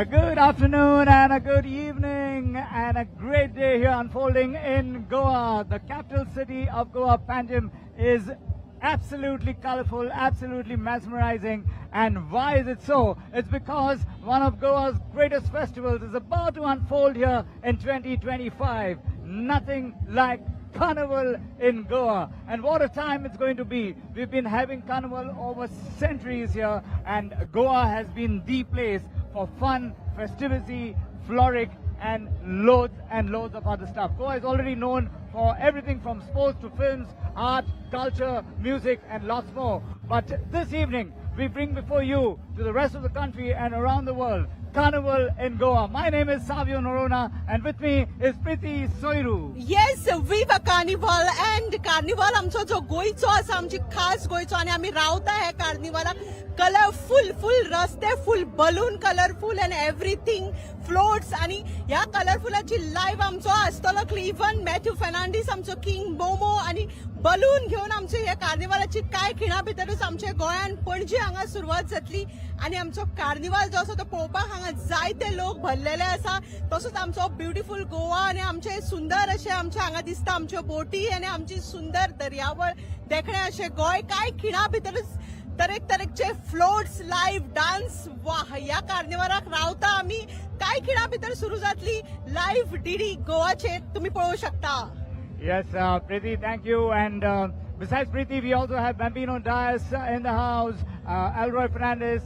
A good afternoon and a good evening and a great day here unfolding in Goa. The capital city of Goa, Panjim, is absolutely colorful, absolutely mesmerizing. And why is it so? It's because one of Goa's greatest festivals is about to unfold here in 2025. Nothing like Carnival in Goa. And what a time it's going to be. We've been having Carnival over centuries here, and Goa has been the place for fun, festivity, floric, and loads of other stuff. Goa is already known for everything from sports to films, art, culture, music, and lots more. But this evening, we bring before you, to the rest of the country and around the world, Carnival in Goa. My name is Savio Norona, and with me is Priti Soiru. Yes, viva Carnival and Carnival आमचो जो गोयचो आसा आमची खास गोयचो आणि आम्ही रावता हे कार्निवलाक colourful full रस्ते full balloon colourful and everything floats आणि ह्या कलरफुलाची लाईव्ह आमचो आसतलो इवन मॅथ्यू फर्नांडीस आमचो किंग मोमो आणि बलून घेऊन आमचे ह्या कार्निवलाची काय खिणा भितरूच आमच्या गोंयान पणजी हांगा सुरवात जातली आणि आमचो कार्निवल जो आसा तो पळोवपाक हांगा जायते लोक भरलेले आसा तसोच आमचो ब्युटिफूल गोवा आणि आमचे सुंदर अशे आमचे हांगा दिसता आमच्यो बोटी आणि आमची सुंदर दर्यावळ देखणे अशे गोंय काय खिणा भितरूच तरेकचे फ्लोट्स लाईव्ह डान्स वा ह्या कार्निवलाक रावता आम्ही काय खिणा भितर सुरू जातली लाईव्ह डीडी गोवाचेर तुम्ही पळोवू शकता. Yes, Priti, thank you. And besides Priti, we also have Bambino Dias in the house, Elroy Fernandez,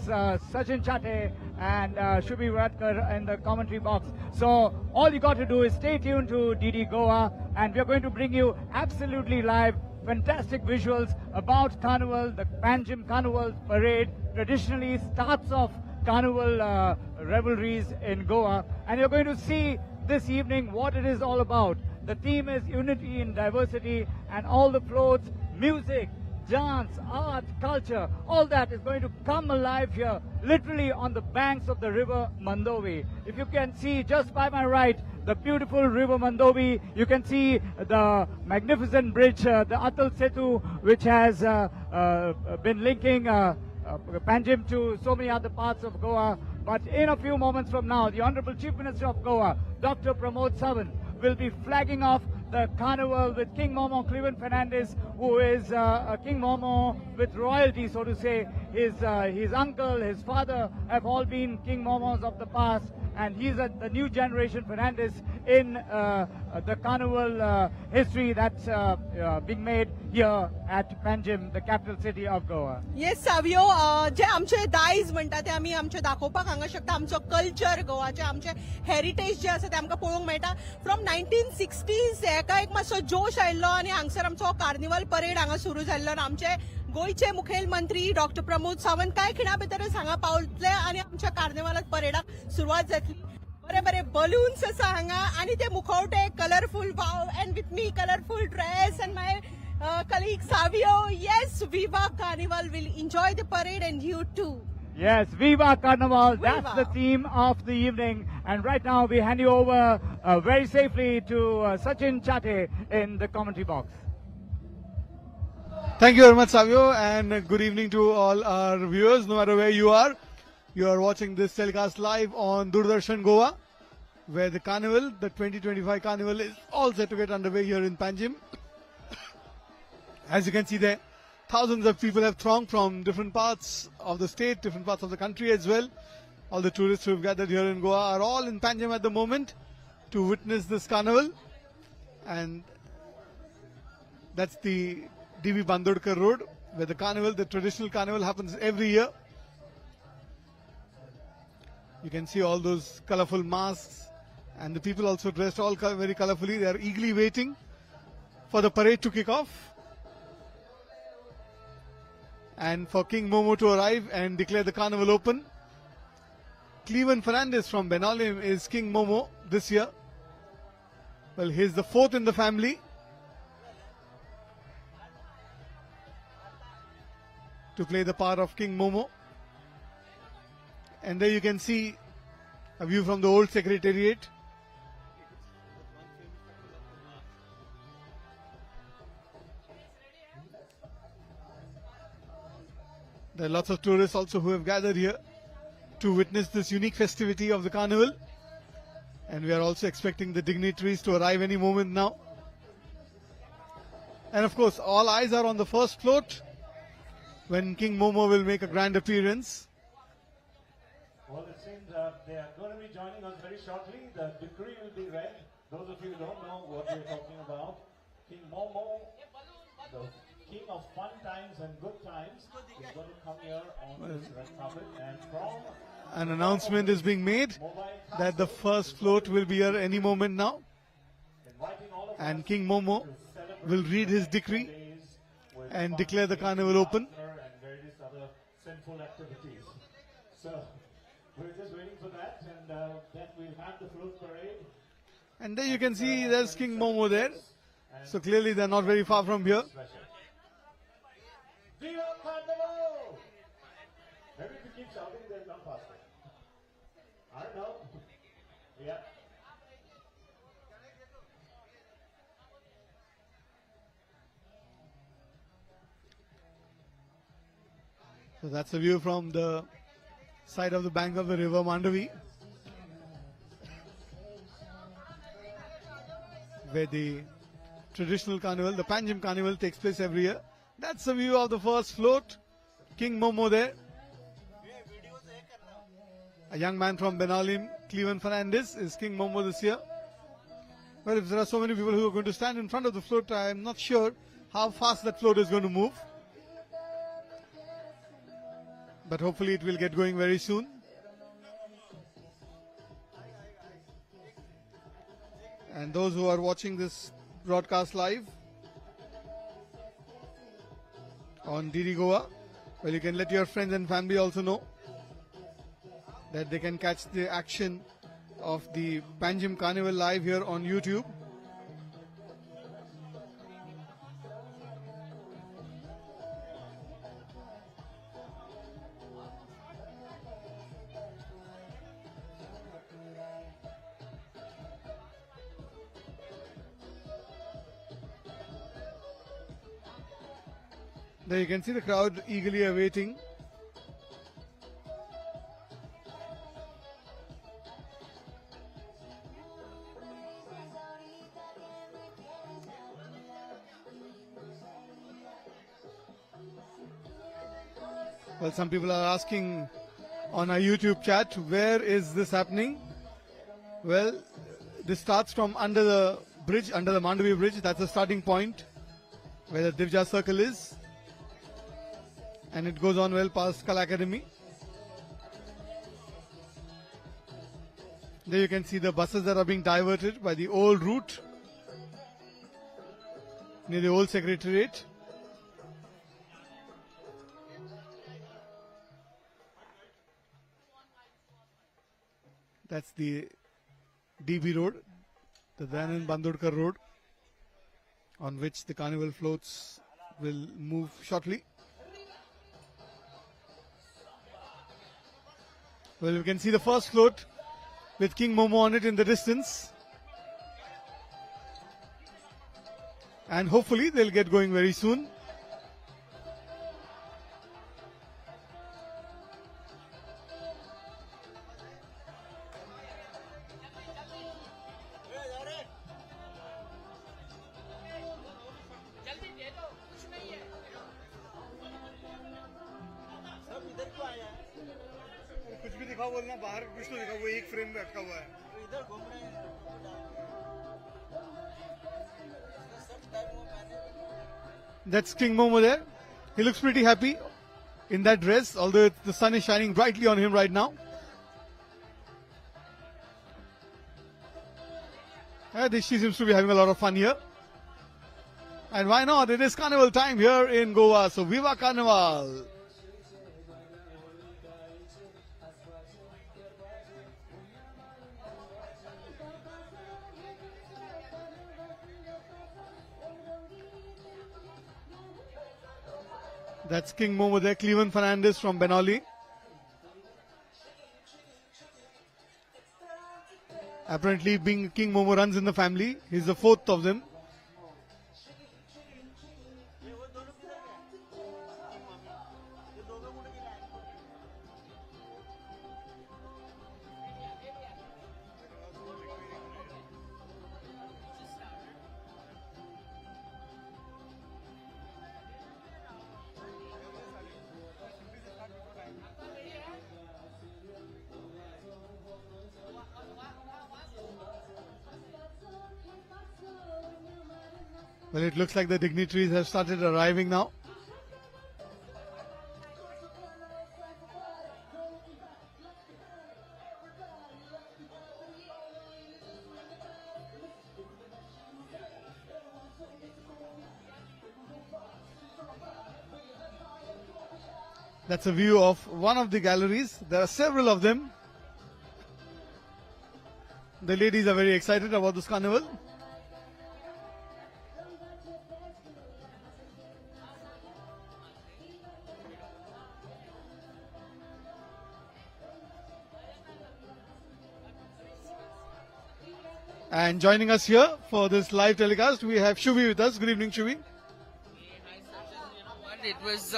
Sachin Chate, and Shubhi Radkar in the commentary box. So all you got to do is stay tuned to DD Goa, and we are going to bring you absolutely live, fantastic visuals about Carnival. The Panjim Carnival parade traditionally starts off Carnival revelries in Goa, and you're going to see this evening what it is all about. The theme is unity in diversity, and all the floats, music, dance, art, culture, all that is going to come alive here, literally on the banks of the river Mandovi. If you can see just by my right, the beautiful river Mandovi, you can see the magnificent bridge, the Atal Setu, which has been linking Panjim to so many other parts of Goa. But in a few moments from now, the Honorable Chief Minister of Goa, Dr. Pramod Savan, will be flagging off the carnival with King Momo Cleveland Fernandez, who is a King Momo with royalty, so to say. His uncle, his father have all been King Momos of the past, and he's the new generation Fernandez in the carnival history that's being made here at Panjim, the capital city of Goa. Yes Savio जे आमचे दायज म्हणटा ते आमी आमचे दाखोवपाक हांगा शकता आमचो कल्चर गोवाचे आमचे हेरिटेज जे आसा ते आमकां पळोवंक मेळटा फ्रॉम 1960s हेका एक मातसो जोश आयिल्लो आनी हांगसर आमचो कार्निवल परेड हांगा सुरू जाल्लो आनी आमचे गोयचे मुखेलमंत्री डॉक्टर प्रमोद सावंत काय खिणा भितरच हांगा पावतले आनी आमच्या कार्निवलाक परेडाक सुरवात जातली. बरे बरे बलून्स आसा हांगा आनी ते मुखवटे colourful wow and with me colourful dress and my colleague Savio. Yes, Viva Carnival will enjoy the parade and you too. Yes, Viva Carnival. Viva. That's the theme of the evening. And right now we hand you over very safely to Sachin Chate in the commentary box. Thank you very much, Savio, and good evening to all our viewers, no matter where you are. You are watching this telecast live on Doordarshan Goa, where the Carnival, the 2025 Carnival, is all set to get underway here in Panjim. As you can see there, thousands of people have thronged from different parts of the state, different parts of the country as well. All the tourists who have gathered here in Goa are all in Panjim at the moment to witness this carnival. And that's the D.V. Bandodkar Road, where the carnival, the traditional carnival, happens every year. You can see all those colorful masks, and the people also dressed all very colorfully. They are eagerly waiting for the parade to kick off, and for King Momo to arrive and declare the carnival open. Cleveland Fernandez from Benalim is King Momo this year. Well, he's the fourth in the family. To play the part of King Momo. And there you can see a view from the old Secretariat. There are lots of tourists also who have gathered here to witness this unique festivity of the carnival. And we are also expecting the dignitaries to arrive any moment now. And of course, all eyes are on the first float when King Momo will make a grand appearance. Well, it seems they are going to be joining us very shortly. The decree will be read. Those of you who don't know what we're talking about, King Momo, the king of fun times and good times, is going to come here on this red carpet. And from An announcement is being made that the first float will be here any moment now. inviting all of And King Momo will read his decree with and declare the carnival open. and various other sinful activities. So we're just waiting for that, and then we'll have the float parade. And there you can see there's King Momo there. So clearly they're not very far from here. Viva Carnival! Maybe if you keep shouting, they'll come faster. I don't know. Yeah. So that's a view from the side of the bank of the river Mandavi, where the traditional carnival, the Panjim Carnival, takes place every year. That's a view of the first float. King Momo there. A young man from Benalim, Cleveland Fernandez, is King Momo this year. Well, if there are so many people who are going to stand in front of the float, I am not sure how fast that float is going to move. But hopefully it will get going very soon. And those who are watching this broadcast live on DD Goa, well, you can let your friends and family also know that they can catch the action of the Panjim Carnival live here on YouTube. There you can see the crowd eagerly awaiting. Well, some people are asking on our YouTube chat, where is this happening? Well, this starts from under the bridge, under the Mandavi bridge. That's the starting point where the Divja circle is. And it goes on well past Kala Academy. There you can see the buses that are being diverted by the old route near the old Secretariate. That's the DB road, the Dayanand Bandodkar road, on which the carnival floats will move shortly. Well, you can see the first float with King Momo on it in the distance. And hopefully they'll get going very soon. कुछ भी दिखाओ बोलना बाहर कुछ तो दिखाओ वो एक फ्रेम में अटका हुआ है इधर घूम रहे हैं That's King Momo there. He looks pretty happy in that dress, although the sun is shining brightly on him right now. She seems to be having a lot of fun here. And why not? It is carnival time here in Goa, so Viva Carnival! That's King Momo there, Cleveland Fernandez from Benali. Apparently, being King Momo runs in the family. He's the fourth of them. Well, it looks like the dignitaries have started arriving now. That's a view of one of the galleries. There are several of them. The ladies are very excited about this carnival. And joining us here for this live telecast, we have Shubhi with us. Good evening, Shubhi. It was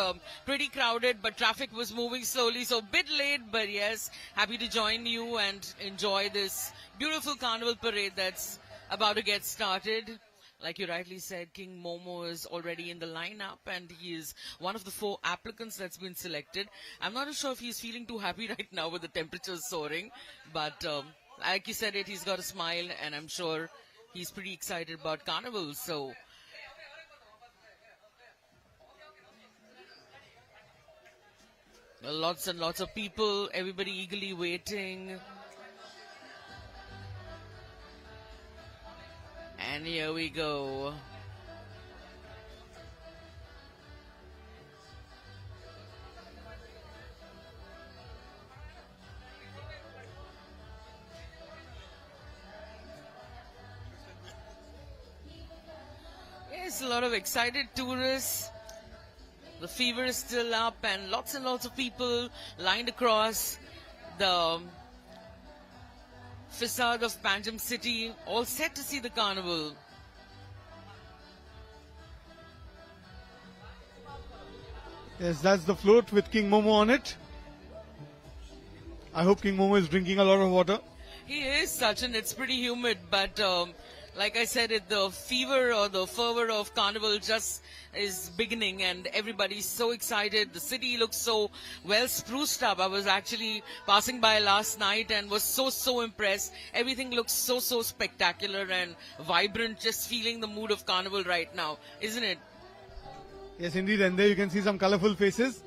pretty crowded, but traffic was moving slowly, so a bit late, but yes, happy to join you and enjoy this beautiful carnival parade that's about to get started. Like you rightly said, King Momo is already in the lineup, and he is one of the 4 applicants that's been selected. I'm not sure if he's feeling too happy right now with the temperatures soaring, but like you said it, he's got a smile, and I'm sure he's pretty excited about Carnival, so... Lots and lots of people, everybody eagerly waiting. And here we go. Yes, a lot of excited tourists. The fever is still up, and lots of people lined across the facade of Panjim city, all set to see the carnival. Yes, that's the float with King Momo on it. I hope King Momo is drinking a lot of water. He is, Sachin. It's pretty humid, but like I said, the fever or the fervor of Carnival just is beginning, and everybody's so excited. The city looks so well spruced up. I was actually passing by last night and was so impressed. Everything looks so spectacular and vibrant, just feeling the mood of Carnival right now, isn't it? Yes, indeed, and there you can see some colorful faces.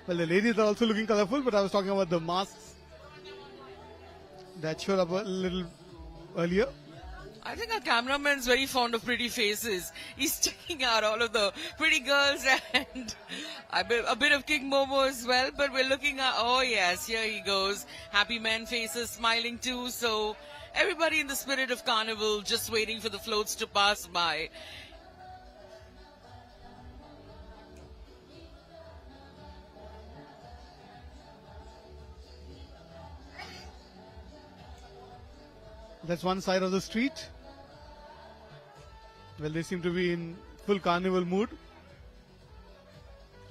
Well, the ladies are also looking colorful, but I was talking about the masks that showed up a little earlier. I think our cameraman's very fond of pretty faces. He's checking out all of the pretty girls and a bit of King Momo as well. But we're looking at, oh yes, here he goes. Happy man faces, smiling too. So everybody in the spirit of Carnival, just waiting for the floats to pass by. That's one side of the street. Well, they seem to be in full carnival mood.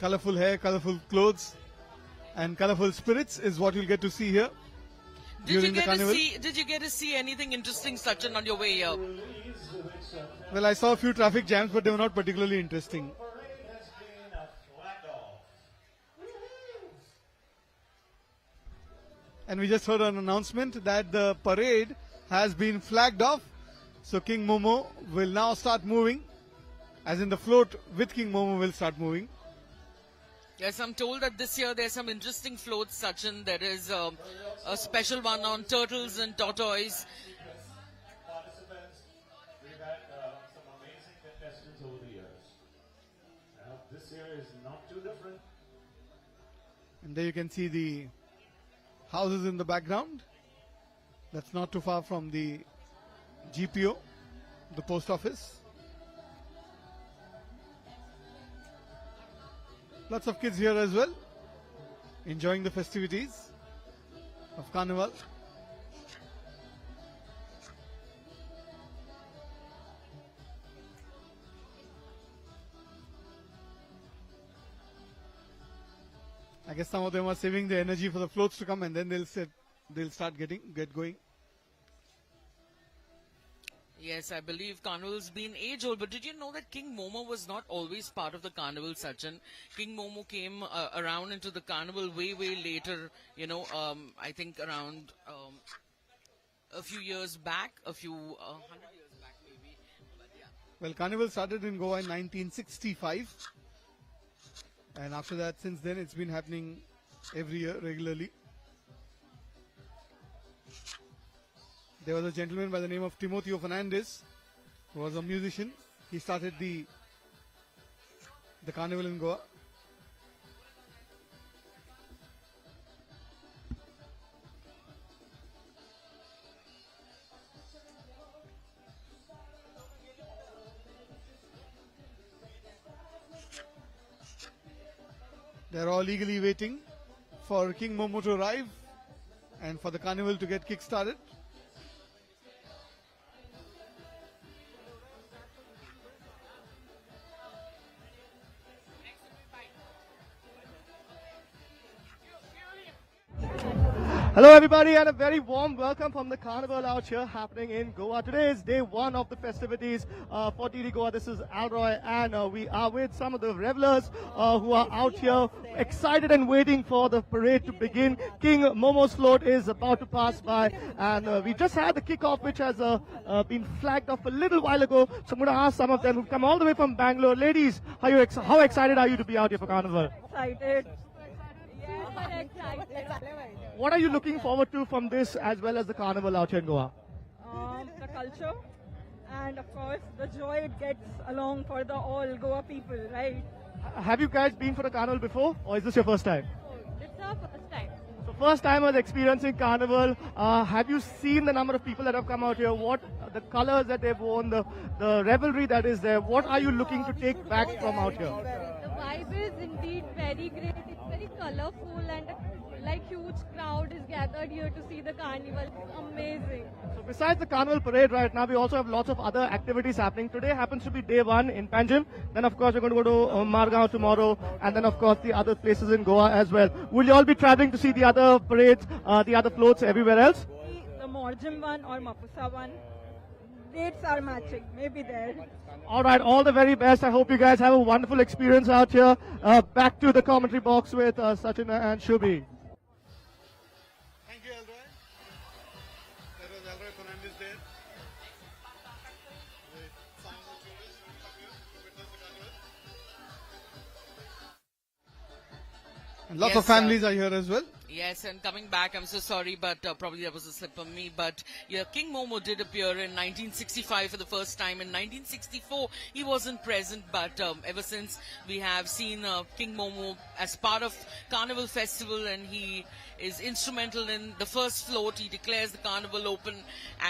Colorful hair, colorful clothes, and colorful spirits is what you'll get to see here during the carnival. Did you get to see anything interesting, Sachin, on your way here? Well, I saw a few traffic jams, but they were not particularly interesting. And we just heard an announcement that the parade has been flagged off. So King Momo will now start moving, as in the float with King Momo will start moving. Yes, I'm told that this year there's some interesting floats, Sachin. There is a special one on turtles and tortoise. Participants, we've had some amazing contestants over the years. This year is not too different. And there you can see the houses in the background. That's not too far from the GPO, the post office. Lots of kids here as well, enjoying the festivities of Carnival. I guess some of them are saving the energy for the floats to come, and then they'll start get going. Yes, I believe Carnival's been age-old, but did you know that King Momo was not always part of the Carnival, Sachin? King Momo came around into the Carnival way later, I think around a few years back, a few 100 years back maybe. But yeah. Well, Carnival started in Goa in 1965. And after that, since then, it's been happening every year regularly. There was a gentleman by the name of Timoteo Fernandez, who was a musician. He started the Carnival in Goa. They're all eagerly waiting for King Momo to arrive and for the carnival to get kick-started. Hello everybody and a very warm welcome from the Carnival out here happening in Goa. Today is day one of the festivities for TD Goa. This is Alroy and we are with some of the revelers who are out here excited and waiting for the parade to begin. King Momo's float is about to pass by and we just had the kickoff which has been flagged off a little while ago. So I'm going to ask some of them who've come all the way from Bangalore. Ladies, how excited are you to be out here for Carnival? Excited. Super excited. What are you looking forward to from this as well as the Carnival out here in Goa? The culture and of course the joy it gets along for the all Goa people, right? Have you guys been for the Carnival before or is this your first time? It's our first time. So first time was experiencing Carnival. Have you seen the number of people that have come out here? What the colors that they've worn, the revelry that is there? What are you looking to take back from out here? The vibe is indeed very great. It's very colorful and like huge crowd is gathered here to see the carnival. It's amazing. So besides the Carnival parade right now, we also have lots of other activities happening. Today happens to be day one in Panjim. Then of course we're going to go to Margao tomorrow and then of course the other places in Goa as well. Will you all be traveling to see the other parades, the other floats everywhere else? The Morjim one or Mapusa one. Dates are matching. Maybe there. All right, all the very best. I hope you guys have a wonderful experience out here. Back to the commentary box with Sachin and Shubhi. Thank you, Alroy. That was Alroy Fernandez there. With some of the tourists who come here to witness the carnival. And lots of families are here as well. Yes, and coming back, I'm so sorry, but probably that was a slip of me. But yeah, King Momo did appear in 1965 for the first time. In 1964, he wasn't present, but ever since we have seen King Momo as part of Carnival Festival, and he is instrumental in the first float. He declares the carnival open,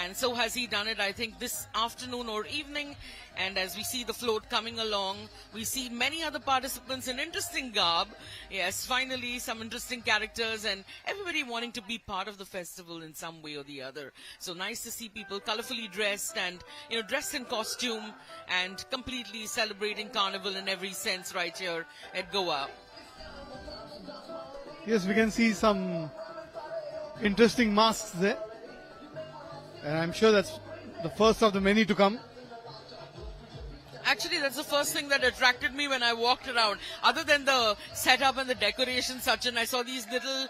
and so has he done it, I think, this afternoon or evening. And as we see the float coming along, we see many other participants in interesting garb. Yes, finally, some interesting characters and everybody wanting to be part of the festival in some way or the other. So nice to see people colorfully dressed and, dressed in costume and completely celebrating Carnival in every sense right here at Goa. Yes, we can see some interesting masks there. And I'm sure that's the first of the many to come. Actually, that's the first thing that attracted me when I walked around. Other than the setup and the decoration, Sachin, I saw these little,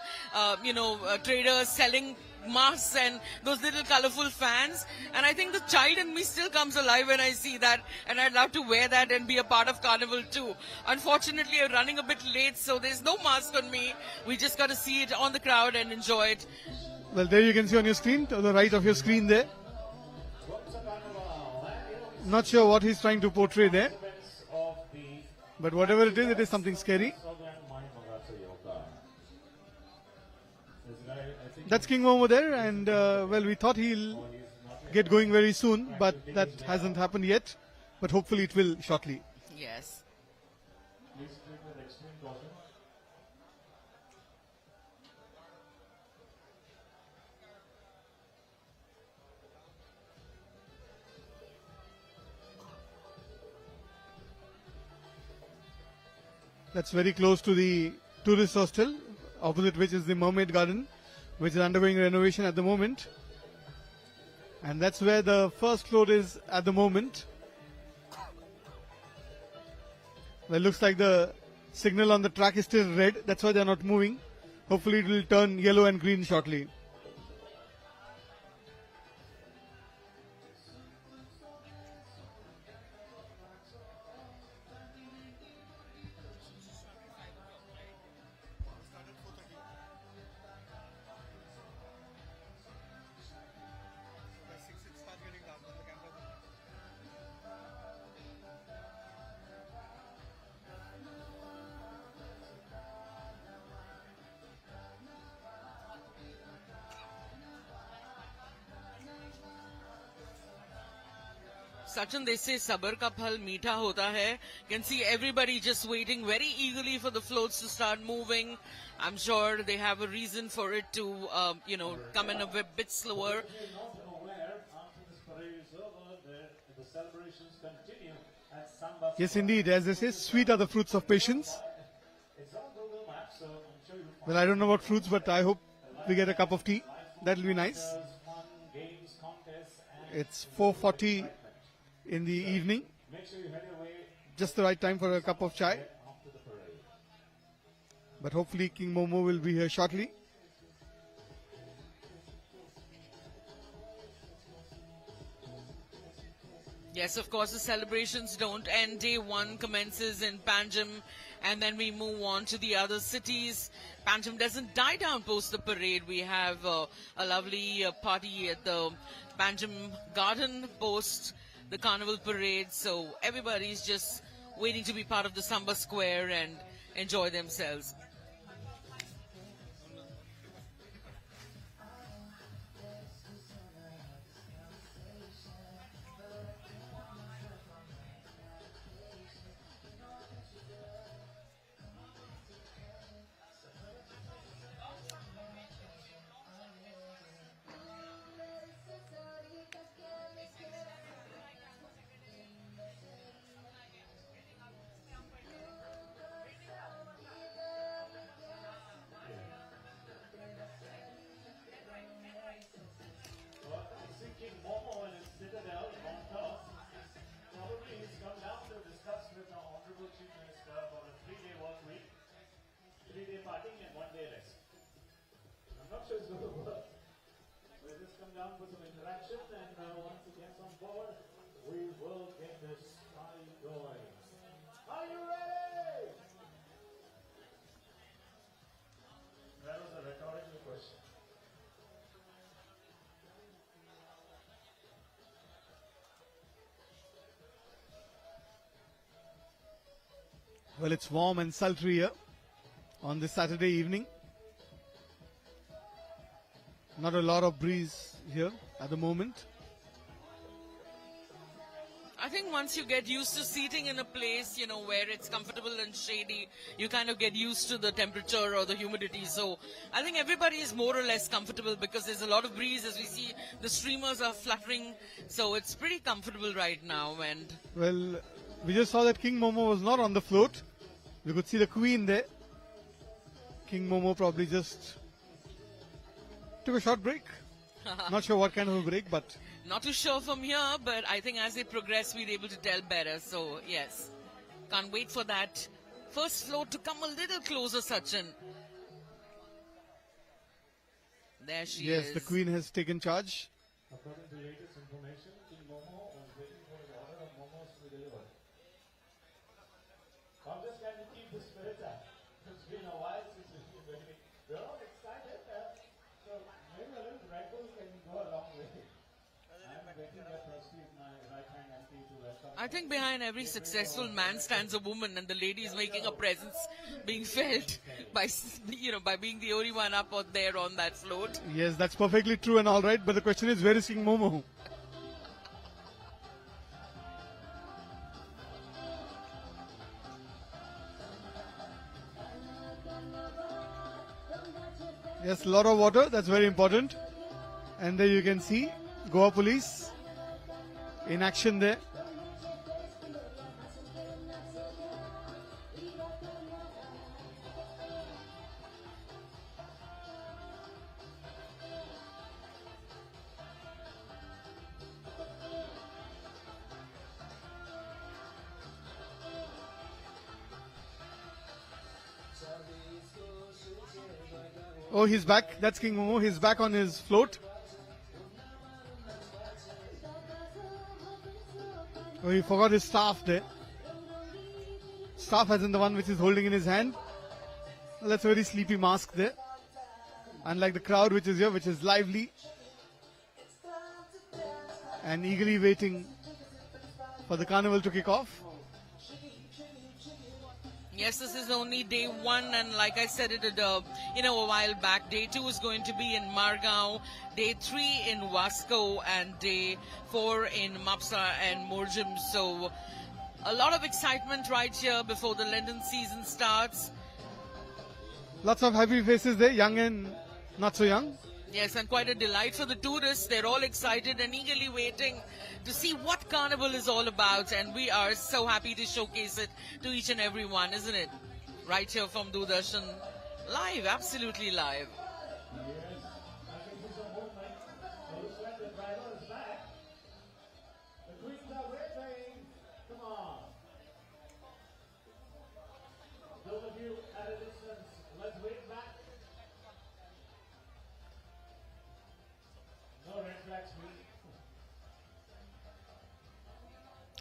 traders selling masks and those little colorful fans. And I think the child in me still comes alive when I see that. And I'd love to wear that and be a part of Carnival too. Unfortunately, I'm running a bit late, so there's no mask on me. We just got to see it on the crowd and enjoy it. Well, there you can see on your screen, to the right of your screen there. Not sure what he's trying to portray there. But whatever it is something scary. That's King Momo there, and well, we thought he'll get going very soon, but that hasn't happened yet. But hopefully it will shortly. Yes. That's very close to the tourist hostel, opposite which is the Mermaid Garden, which is undergoing renovation at the moment. And that's where the first float is at the moment. Well, it looks like the signal on the track is still red. That's why they're not moving. Hopefully it will turn yellow and green shortly. Sachin, they say sabar ka phal meetha hota hai. Can see everybody just waiting very eagerly for the floats to start moving. I'm sure they have a reason for it to, come in a bit slower. Not aware after this parade is over, the celebrations continue at Samba. Yes, indeed. As they say, sweet are the fruits of patience. It's on Google Maps, so I'm sure you'll find Well, I don't know what fruits, but I hope we get a cup of tea. That'll be nice. fun, games, contests, and It's 4:40 in the evening. make sure you head your way Just the right time for a cup of chai. after the parade. But hopefully King Momo will be here shortly. Yes, of course, the celebrations don't end. Day one commences in Panjim, and then we move on to the other cities. Panjim doesn't die down post the parade. We have a lovely party at the Panjim Garden post the Carnival parade. So everybody's just waiting to be part of the Samba Square and enjoy themselves. King Momo and his citadel on top. Probably he's come down to discuss with the Honorable Chief Minister about a 3-day work week, 3-day partying and 1-day rest. I'm not sure it's going to work. We'll just come down with some interaction and once he gets on board, we will get this party going. Are you ready? That was a rhetorical question. Well, it's warm and sultry here on this Saturday evening. Not a lot of breeze here at the moment. I think once you get used to seating in a place, where it's comfortable and shady, you kind of get used to the temperature or the humidity. So I think everybody is more or less comfortable because there's a lot of breeze. As we see, the streamers are fluttering. So it's pretty comfortable right now. And Well, we just saw that King Momo was not on the float. We could see the Queen there. King Momo probably just took a short break. Not sure what kind of a break, but not too sure from here, but I think as they progress, we're able to tell better. So yes, can't wait for that first float to come a little closer, Sachin. There she is. yes, the Queen has taken charge. According to latest information, King Momo was waiting for his order of momos to be delivered. I'm just trying to keep the spirit up. It's been a while since we've been waiting. We're all excited, so maybe a little Red Bull can go a long way. I'm waiting there firstly with my right hand empty to welcome. I think behind every successful man stands a woman, and the lady is making a presence being felt by, by being the only one up out there on that float. Yes, that's perfectly true and all right. But the question is, where is King Momo? Yes, a lot of water. That's very important. And there you can see Goa Police in action there. Oh, he's back. That's King Momo. He's back on his float. Oh, he forgot his staff there. Staff as in the one which he's holding in his hand. Well, that's a very sleepy mask there. Unlike the crowd which is here, which is lively and eagerly waiting for the carnival to kick off. Yes, this is only day 1, and like I said it a while back, day 2 is going to be in Margao, day 3 in Wasco, and day 4 in Mapsa and Morjim. So a lot of excitement right here before the Lenten season starts. Lots of happy faces there, young and not so young. Yes, and quite a delight for the tourists. They're all excited and eagerly waiting to see what Carnival is all about. And we are so happy to showcase it to each and every one, isn't it? Right here from Doordarshan. Live, absolutely live.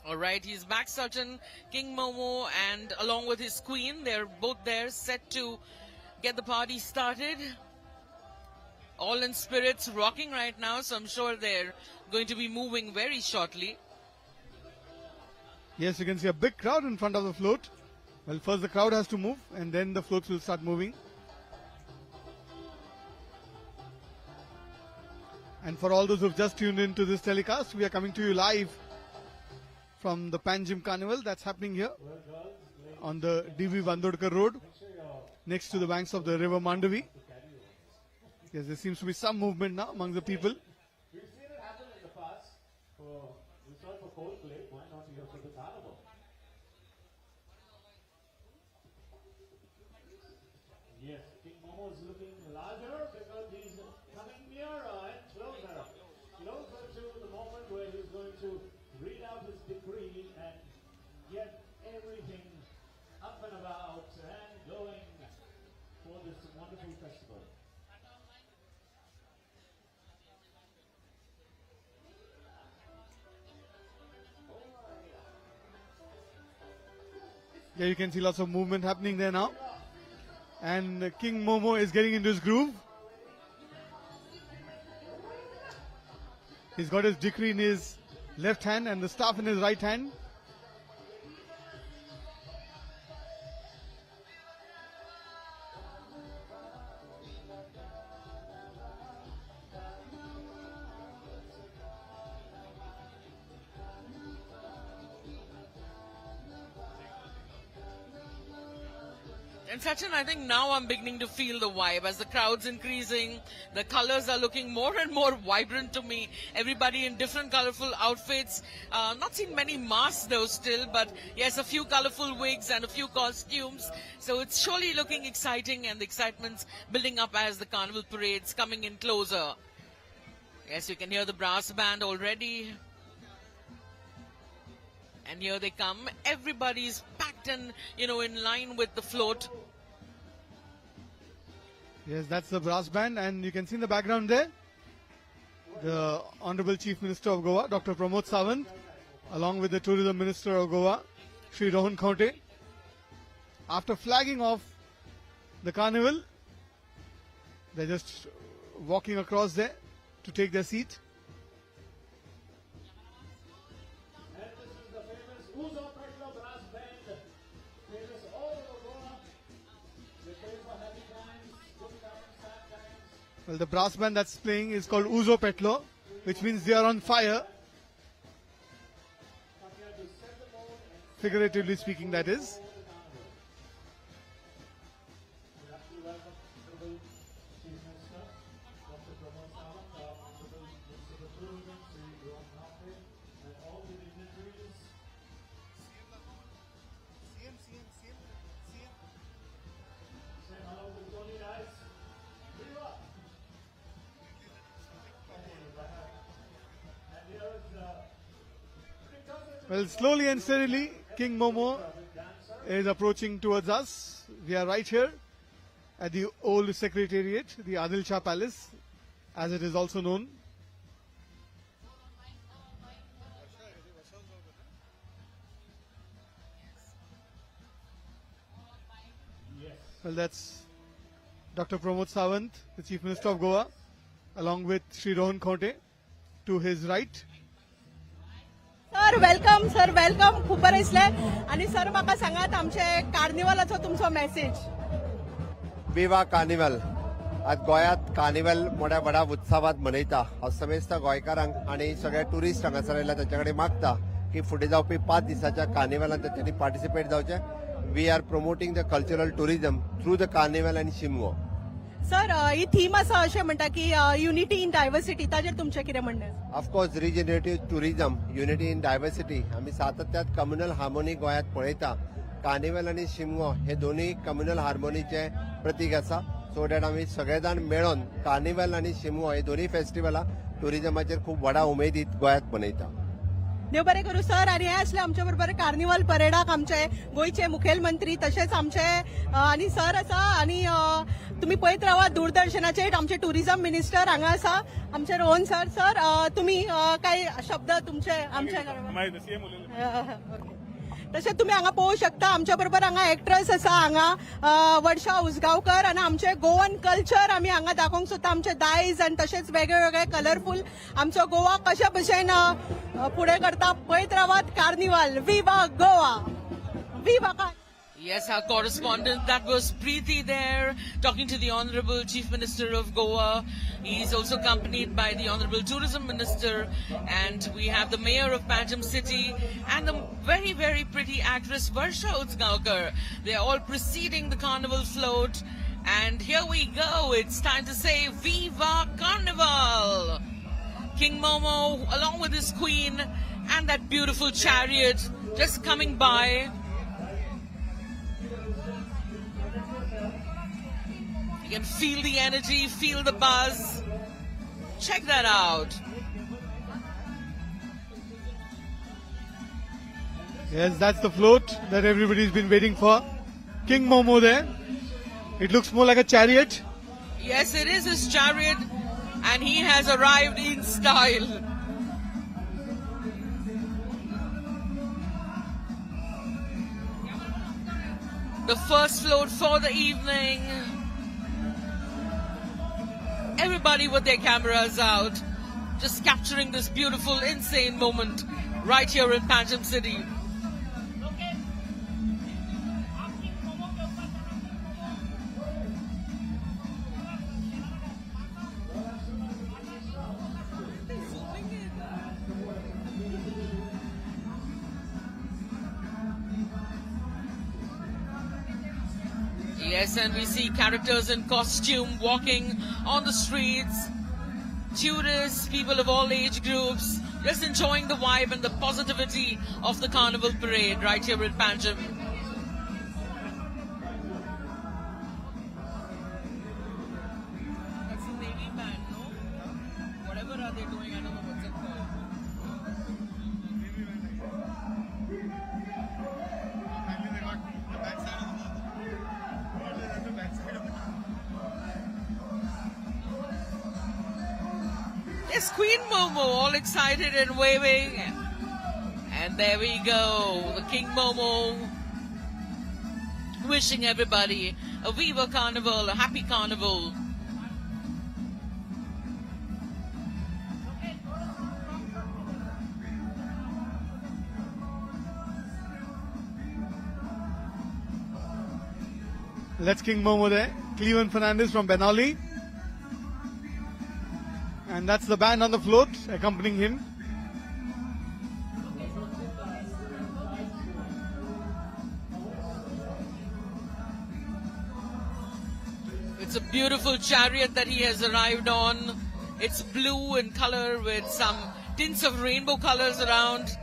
All right, he's back, Sachin. King Momo and along with his queen, they're both there set to get the party started. All in spirits, rocking right now, so I'm sure they're going to be moving very shortly. Yes, you can see a big crowd in front of the float. Well, first the crowd has to move and then the floats will start moving. And for all those who've just tuned into this telecast, we are coming to you live from the Panjim Carnival that's happening here on the D.V. Vandodkar Road next to the banks of the river Mandavi. Yes, there seems to be some movement now among the people. We've seen it happen in the past. We saw it for Coldplay. Why not here for the Carnival? Yes, King Momo is looking larger because he's coming nearer and closer. Closer to the moment where he's going to read out his decree and get everything up and about and going for this wonderful festival. Yeah, you can see lots of movement happening there now. And King Momo is getting into his groove. He's got his decree in his left hand and the staff in his right hand. And Sachin, I think now I'm beginning to feel the vibe as the crowd's increasing. The colors are looking more and more vibrant to me. Everybody in different colorful outfits. Not seen many masks though still, but yes, a few colorful wigs and a few costumes. So it's surely looking exciting, and the excitement's building up as the Carnival parade's coming in closer. Yes, you can hear the brass band already. And here they come. Everybody's packed and, in line with the float. Yes, that's the brass band, and you can see in the background there the Honorable Chief Minister of Goa, Dr. Pramod Sawant, along with the Tourism Minister of Goa, Shri Rohan Khaunte. After flagging off the carnival, they're just walking across there to take their seat. Well, the brass band that's playing is called Uzo Petlo, which means they are on fire. Figuratively speaking, that is. Well, slowly and steadily, King Momo is approaching towards us. We are right here at the old Secretariat, the Adil Shah Palace, as it is also known. Well, that's Dr. Pramod Sawant, the Chief Minister of Goa, along with Shri Rohan Khaunte to his right. Sir, sir welcome खूप बरें दिसलें आनी sir म्हाका सांगात आमचे कार्निवलाचो तुमचो message. विवा carnival. आज गोंयांत कार्निवल मोठ्या व्हडा उत्सवात मनयता. हांव समेस्त गोंयकारांक आनी सगळ्या टुरिस्ट हांगासर आयल्या तांचे कडेन मागता की फुडें जावपी 5 दिसाच्या कार्निवलांत तांच्यांनी पार्टिसिपेट जावचें. We are promoting the cultural tourism through the carnival आनी शिमगो. सर ही थीम आसा अशें म्हणटा की युनिटी इन डायवर्सिटी, ताजेर तुमचें कितें म्हणणें? ऑफकोर्स रिजनरेटिव्ह टुरिजम, युनिटी इन डायवर्सिटी. आमी सातत्यात कम्युनल हार्मोनी गोंयांत पळयता. कार्निवल आनी शिमगो हे दोनूय कम्युनल हार्मोनीचे प्रतीक आसा. सो डॅट आमी सगळे जाण मेळोन कार्निवल आनी शिमगो हे दोनूय फेस्टिवलां टुरिजमाचेर खूब व्हडा उमेदीत गोंयांत मनयता. देव बरें करूं सर. आनी हे आसले आमचे बरोबर कार्निवल परेडाक आमचे गोंयचे मुखेलमंत्री तशेंच आमचे आनी सर आसा आनी तुमी पळयत रावा दूरदर्शनाचेर आमचे टुरिजम मिनिस्टर हांगा आसा आमचे रोहन सर. सर तुमी काय शब्द तुमचे आमच्या तशेंच तुमी हांगा पळोवंक शकता आमच्या बरोबर हांगा एक्ट्रेस आसा हांगा वर्षा उसगांवकर आनी आमचे गोवन कल्चर आमी हांगा दाखोवंक सोदता. आमचे दायज आनी तशेंच वेगळे वेगळे कलरफूल आमचो गोवा कशा भशेन फुडें करता पळयत रावात. कार्निवल विवा गोवा विवा. Yes, our correspondent, that was Preeti there, talking to the Honorable Chief Minister of Goa. He's also accompanied by the Honorable Tourism Minister, and we have the Mayor of Panjim City and the very, very pretty actress Varsha Utsgaonkar. They're all preceding the carnival float, and here we go. It's time to say Viva Carnival! King Momo, along with his queen, and that beautiful chariot just coming by. You can feel the energy, feel the buzz. Check that out. Yes, that's the float that everybody's been waiting for. King Momo there. It looks more like a chariot. Yes, it is his chariot, and he has arrived in style. The first float for the evening. Everybody with their cameras out, just capturing this beautiful, insane moment right here in Panjim City. Yes, and we see characters in costume walking on the streets, tourists, people of all age groups, just enjoying the vibe and the positivity of the Carnival Parade right here in Panjim. That's the Navy band, no? Whatever are they doing, I don't know what's it called. Yes, Queen Momo, all excited and waving. And there we go, the King Momo wishing everybody a Viva Carnival, a happy Carnival. That's King Momo there. Cleveland Fernandez from Benali. And that's the band on the float accompanying him. It's a beautiful chariot that he has arrived on. It's blue in color with some tints of rainbow colors around.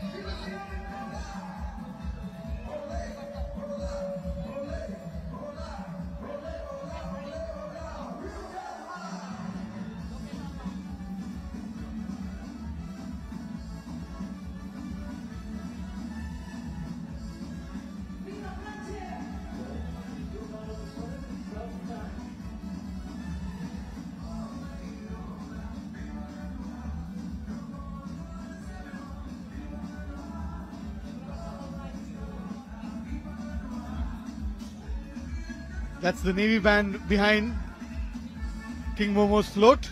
That's the Navy band behind King Momo's float.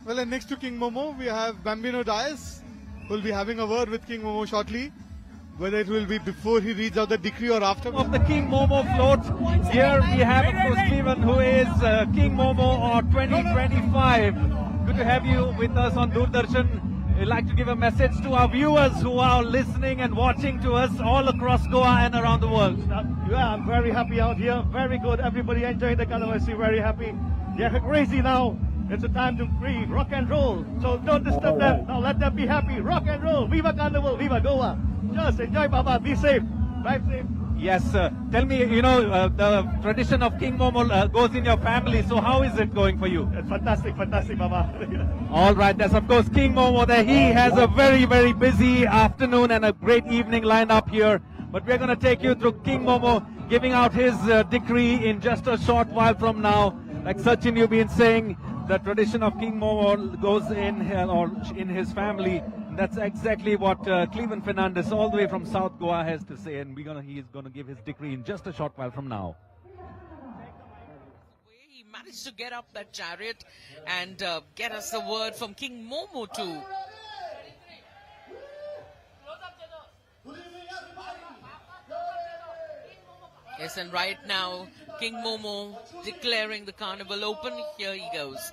Well, and next to King Momo, we have Bambino Dias, who will be having a word with King Momo shortly. Whether it will be before he reads out the decree or after. Of the King Momo float. Here we have, of course, Stephen, who is King Momo or 2025. Good to have you with us on Doordarshan. We'd like to give a message to our viewers who are listening and watching to us all across Goa and around the world. Yeah, I'm very happy out here. Very good. Everybody enjoying the carnival. Very happy. They're crazy now. It's a time to breathe, rock and roll. So don't disturb them. Now let them be happy. Rock and roll. Viva Carnival. Viva Goa. Just enjoy, Baba. Be safe. Drive safe. Yes, tell me, the tradition of King Momo goes in your family. So how is it going for you? It's fantastic, fantastic, Baba. All right, that's of course King Momo there. He has a very, very busy afternoon and a great evening lined up here. But we're going to take you through King Momo giving out his decree in just a short while from now. Like Sachin, you've been saying, the tradition of King Momo goes in his family. That's exactly what Cleveland Fernandez, all the way from South Goa, has to say, and he's going to give his decree in just a short while from now. He managed to get up that chariot and get us the word from King Momo too. Yes, and right now, King Momo declaring the carnival open. Here he goes.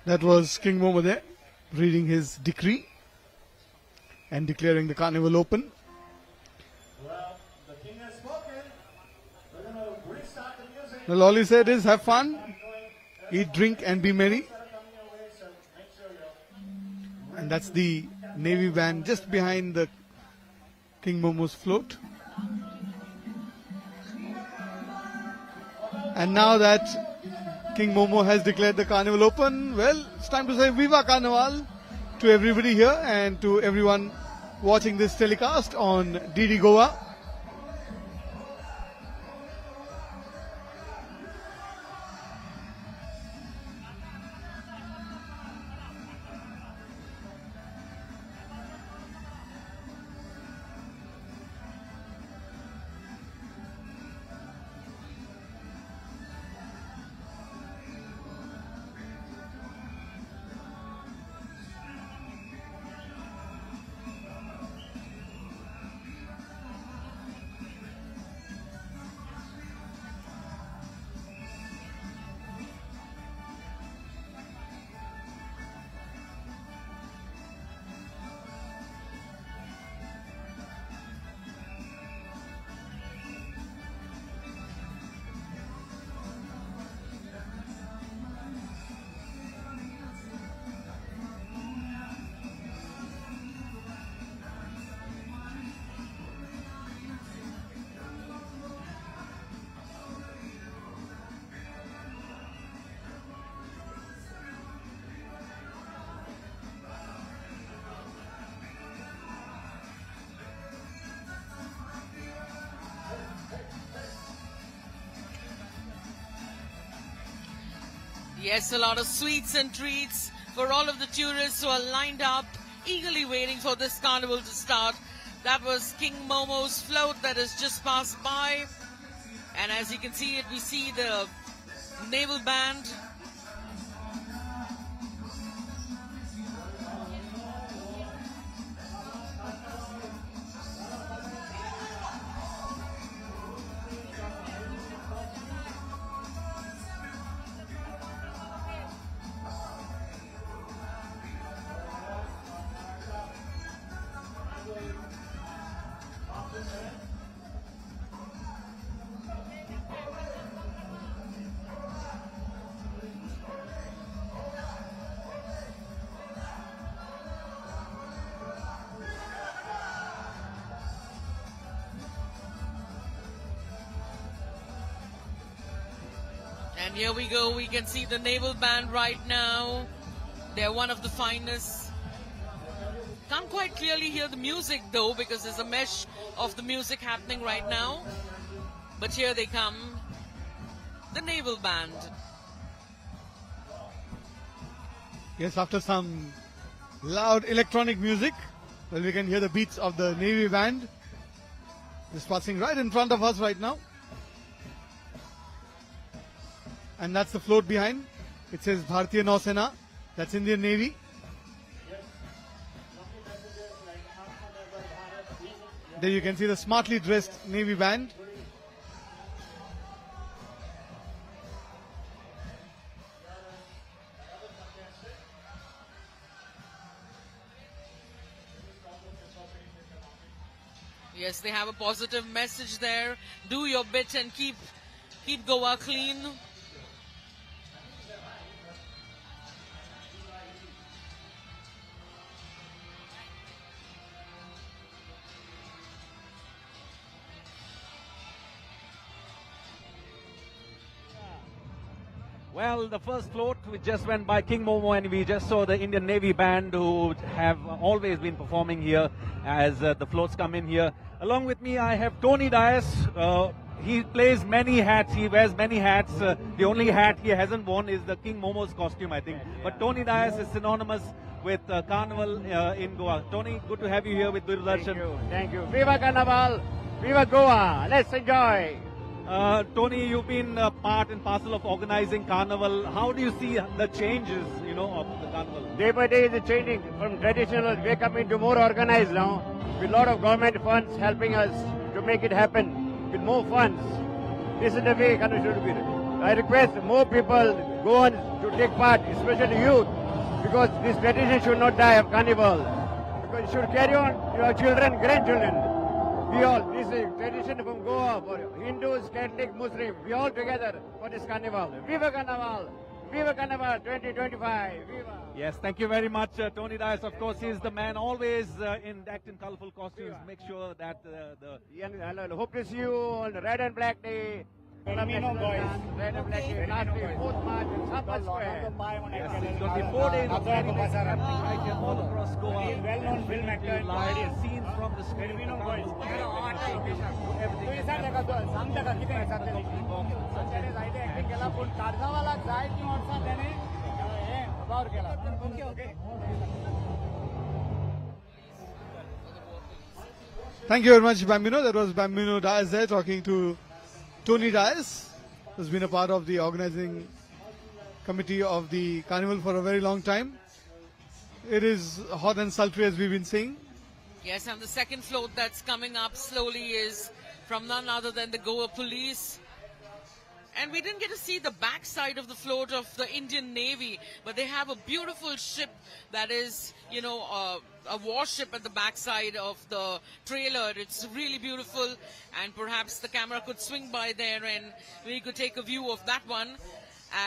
That was King Momo there, reading his decree and declaring the carnival open. Well, the king has spoken. We're going to restart the music. Well, all he said is have fun, eat, drink and be merry. And that's the Navy band just behind the King Momo's float. And now that King Momo has declared the carnival open, well, it's time to say Viva Carnival to everybody here and to everyone watching this telecast on DD Goa. Yes, a lot of sweets and treats for all of the tourists who are lined up, eagerly waiting for this carnival to start. That was King Momo's float that has just passed by. And as you can see it, we see the naval band. And here we go, we can see the naval band right now. They're one of the finest. Can't quite clearly hear the music though, because there's a mesh of the music happening right now. But here they come, the naval band. Yes, after some loud electronic music, well, we can hear the beats of the Navy band. Just passing right in front of us right now. And that's the float behind. It says Bharatiya Nausena. That's Indian Navy. There you can see the smartly dressed Navy band. Yes, they have a positive message there. Do your bit and keep Goa clean. Well, the first float, we just went by King Momo and we just saw the Indian Navy band who have always been performing here as the floats come in here. Along with me, I have Tony Dias. He plays many hats. He wears many hats. The only hat he hasn't worn is the King Momo's costume, I think. But Tony Dias is synonymous with Carnival in Goa. Tony, good to have you here with Doordarshan. Thank you. Viva Carnival! Viva Goa! Let's enjoy! Tony, you've been part and parcel of organizing Carnival. How do you see the changes, of the Carnival? Day by day it's changing. From traditional, we're coming to more organized now. With a lot of government funds helping us to make it happen. With more funds. This is the way Carnival should be. I request more people go on to take part, especially youth. Because this tradition should not die of Carnival. Because it should carry on to our children, grandchildren. We all, this is tradition from Goa for Hindus, Catholic, Muslim. We all together for this Carnival. Viva Carnival! Viva Carnival 2025! Viva! Yes, thank you very much, Tony Dias. Of course, he's the man always in colorful costumes. Make sure that I hope to see you on Red and Black Day. Termino boys. Red and Black Day. Last day, 4th March in Sampan Square. Yes, it's going to be 4 days of celebrations happening right here all across Goa. Well-known film actor. Live scenes from the screen. Termino boys. Thank you very much, Bambino. That was Bambino Dias there talking to Tony Dias, who's been a part of the organizing committee of the Carnival for a very long time. It is hot and sultry, as we've been saying. Yes, and the second float that's coming up slowly is from none other than the Goa Police. And we didn't get to see the backside of the float of the Indian Navy, but they have a beautiful ship that is, a warship at the backside of the trailer. It's really beautiful, and perhaps the camera could swing by there and we could take a view of that one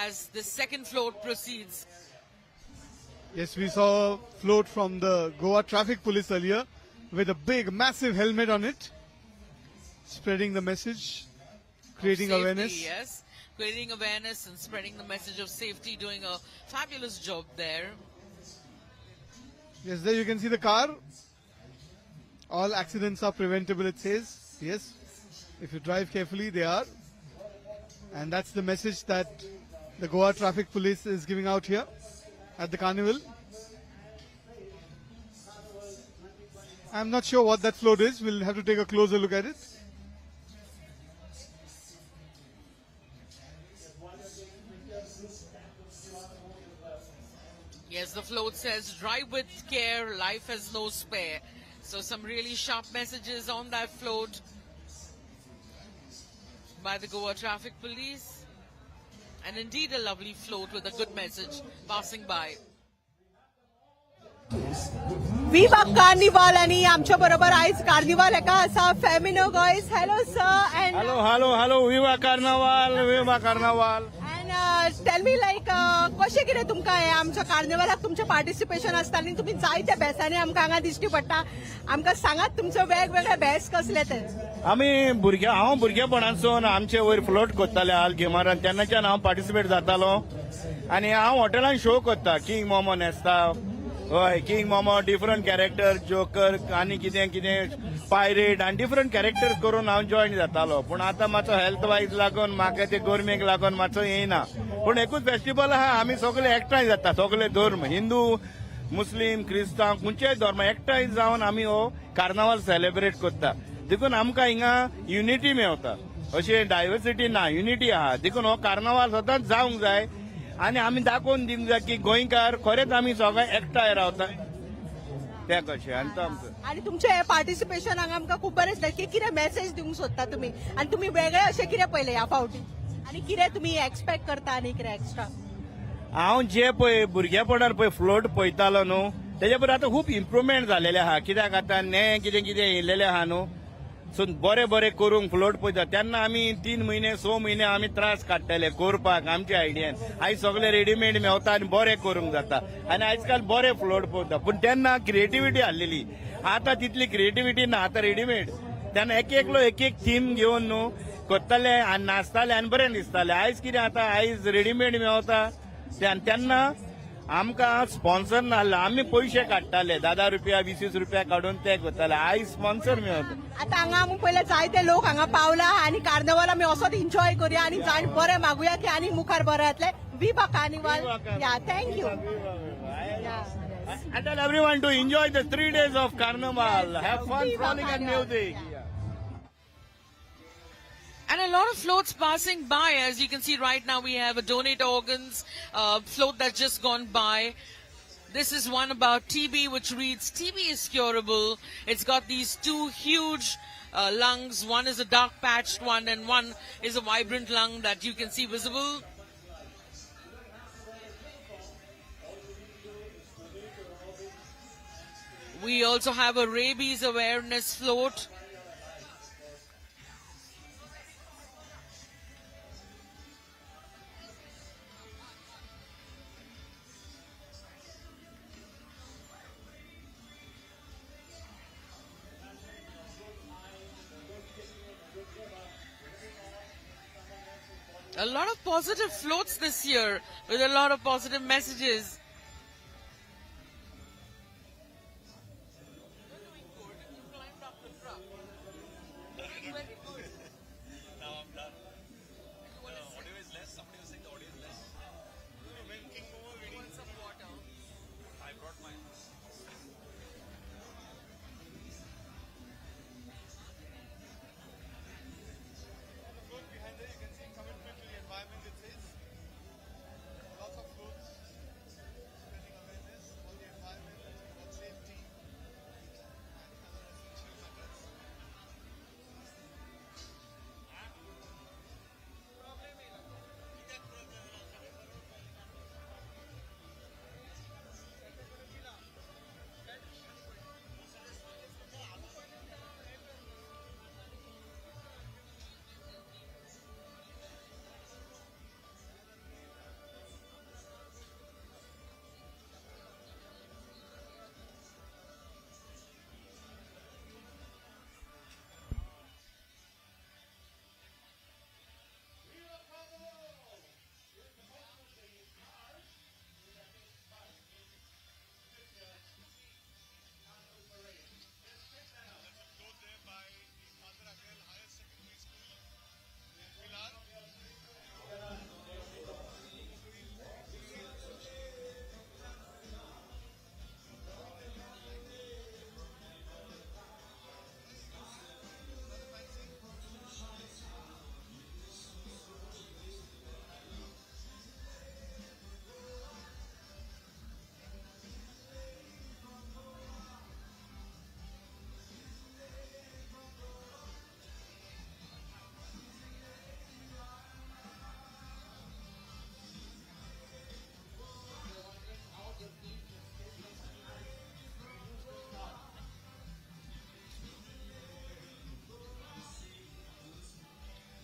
as the second float proceeds. Yes, we saw a float from the Goa Traffic Police earlier with a big, massive helmet on it, spreading the message, creating Safety, awareness. Yes, creating awareness and spreading the message of safety, doing a fabulous job there. Yes, there you can see the car. All accidents are preventable, it says. Yes, if you drive carefully, they are. And that's the message that the Goa Traffic Police is giving out here at the Carnival. I'm not sure what that float is. We'll have to take a closer look at it. Yes, the float says, drive with care, life has no spare. So some really sharp messages on that float by the Goa Traffic Police. And indeed a lovely float with a good message passing by. Viva Carnival आणि आमच्या बरोबर आज carnival एका असा फेमिनो guys. Hello sir and Hello, Viva Carnival. and tell me like कशें कितें तुमकां हे आमच्या कार्निवलाक तुमचें पार्टिसिपेशन आसता आनी तुमी जायत्या बेसांनी आमकां हांगा दिश्टी पडटा. आमकां सांगात तुमचे वेगवेगळे बेस कसले ते. हांव भुरगेपणासून आमचे वयर फ्लोट करताले हाल गेमारान तेन्नाच्यान हांव पार्टिसिपेट जातालो आनी हांव हॉटेलान शो करता. किंग मोमो न्हेसता, हय king momo different character, joker आनी कितें कितें पायरेट आनी डिफरंट कॅरेक्टर करून हांव जॉयन जातालो. पूण आतां मातसो हेल्थ वायज लागून म्हाका ते गोरमेक लागून मातसो येयना. पूण एकूच फेस्टिवल आहा, आमी सगळे एकठांय जाता, सगळे धर्म हिंदू मुस्लीम क्रिस्तांव खंयचेय धर्म एकठांय जावन आमी हो कार्नावाल सेलिब्रेट करता. देखून आमकां हिंगा युनिटी मेळटा. अशी डायवर्सिटी ना, युनिटी आहा. देखून हो कार्नावाल सदांच जावंक जाय आनी आमी दाखोवन दिवंक जाय की गोंयकार खरेंच आमी सगळे एकठांय रावता ते कशें. आनी तुमचे पार्टिसिपेशन हांगा आमकां खूब बरें दिसलें की कितें मेसेज दिवंक सोदता तुमी आनी तुमी वेगळे अशें कितें पळयलें ह्या फावटी आनी कितें तुमी एक्सपेक्ट करता आनी कितें एक्स्ट्रा. हांव जे पळय भुरगेपणान पळय फ्लोट पळयतालो न्हू तेजे पर आतां खूब इम्प्रुवमेंट जालेले आहा. कित्याक आतां नये कितें कितें येयलेलें आहा न्हू सो बरें करूंक फ्लोट पळयता. तेन्ना आमी 3 म्हयने 6 म्हयने आमी त्रास काडटाले कोरपाक आमच्या आयडियान. आयज सगळे रेडीमेड मेळटा आनी बरें करूंक जाता आनी आयज काल बरें फ्लोट पळयता. पूण तेन्ना क्रिएटिविटी आसलेली, आतां तितली क्रिएटिविटी ना, आतां रेडीमेड. तेन्ना एकलो एक थीम घेवन न्हू करताले आनी नाचताले आनी बरें दिसतालें. आयज कितें आतां आयज रेडीमेड मेळटा तेन्ना आमकां स्पॉन्सर नासलो, आमी पयशे काडटाले 10 रुपया 20 रुपया काडून ते करताले. आयज स्पॉन्सर मेळटा. आतां हांगा आमी पळयलें जायते लोक हांगा पावला आनी कार्निवल आमी असोच एन्जॉय करुया आनी जाण बरें मागुया की आनी मुखार बरें जातलें. विवा कार्निवल. या thank you. I tell everyone to enjoy the 3 days of Carnival. Have fun, falling and music. And a lot of floats passing by. As you can see right now, we have a donate organs float that's just gone by. This is one about TB, which reads, TB is curable. It's got these 2 huge lungs. One is a dark patched one and one is a vibrant lung that you can see visible. We also have a rabies awareness float. A lot of positive floats this year with a lot of positive messages.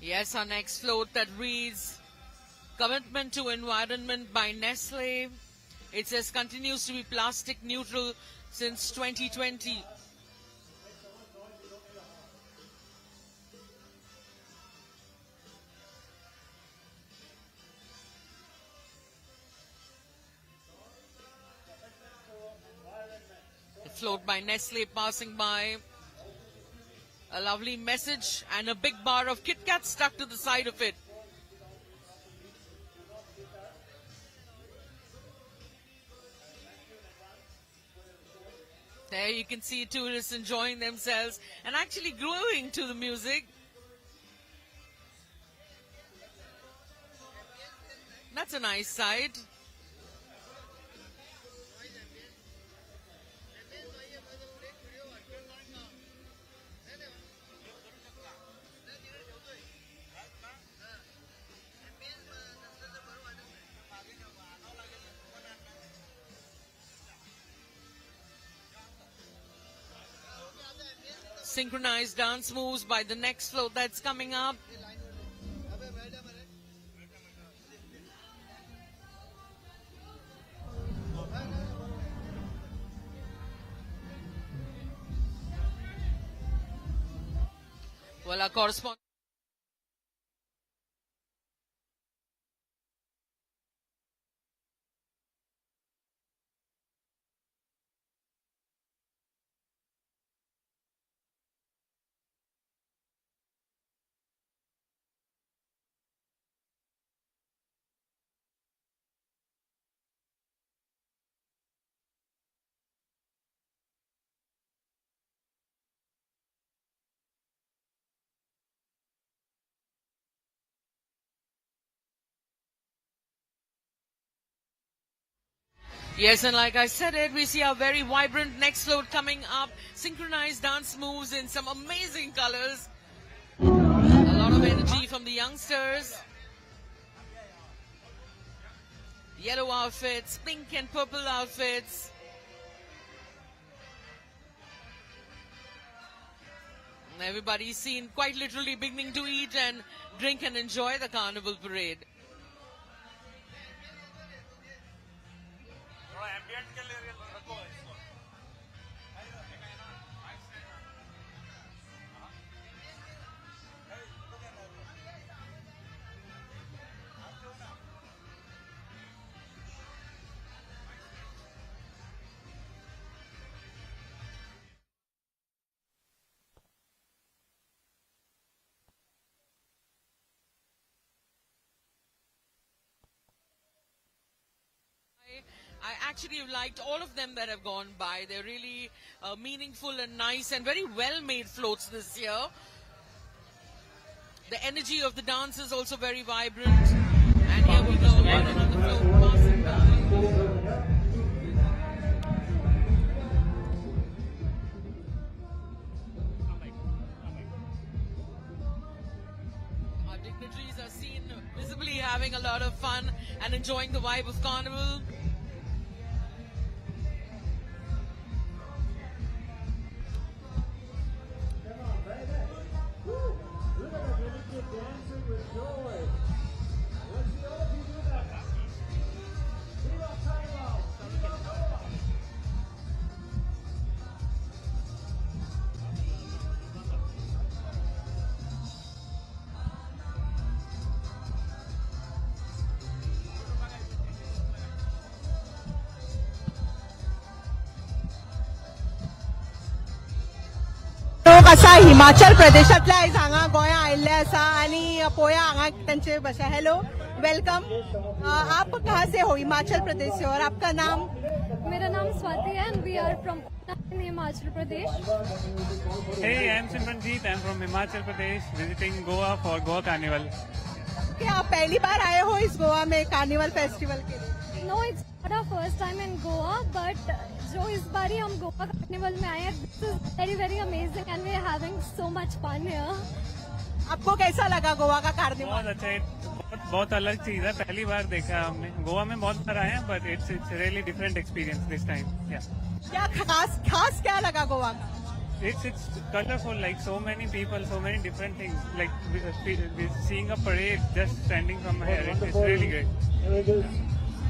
Yes, our next float that reads Commitment to Environment by Nestle. It says continues to be plastic neutral since 2020. The float by Nestle passing by. A lovely message and a big bar of Kit Kat stuck to the side of it. There you can see tourists enjoying themselves and actually grooving to the music. That's a nice sight. Synchronized dance moves by the next float that's coming up. Well, our correspondent. Yes, and like I said it, we see a very vibrant next float coming up. Synchronized dance moves in some amazing colors. A lot of energy from the youngsters. Yellow outfits, pink and purple outfits. And everybody's seen quite literally beginning to eat and drink and enjoy the Carnival parade. I actually have liked all of them that have gone by. They're really meaningful and nice and very well-made floats this year. The energy of the dance is also very vibrant. And here we go, another float passing by. Our dignitaries are seen visibly having a lot of fun and enjoying the vibe of Carnival. कसा हिमाचल प्रदेशातल्या आयज हांगा गोंया आयिल्ले आसा आनी पळोवया हांगा तांचे भाशा हेलो वेलकम आप कहाँ से हो हिमाचल प्रदेश से और आपका नाम मेरा नाम स्वाति है and we are from Himachal Pradesh. Hey, I'm Simranjeet. I'm from Himachal Pradesh visiting Goa for Goa Carnival. क्या आप पहली बार आए हो इस गोवा में कार्निवल फेस्टिवल के लिए? No, it's not our first time in Goa, but जो इस बारी हम गोवा कार्निवल में आए हैं, this is very very amazing and we are having so much fun here. आपको कैसा लगा गोवा का कार्निवल? बहुत अच्छा है, बहुत अलग चीज है, पहली बार देखा हमने. गोवा में बहुत बार आए हैं, but it's really different experience this time. Yeah. क्या खास क्या लगा गोवा का? it's colorful, like so many people, so many different things. Like we're seeing a parade just standing from here. It's really great.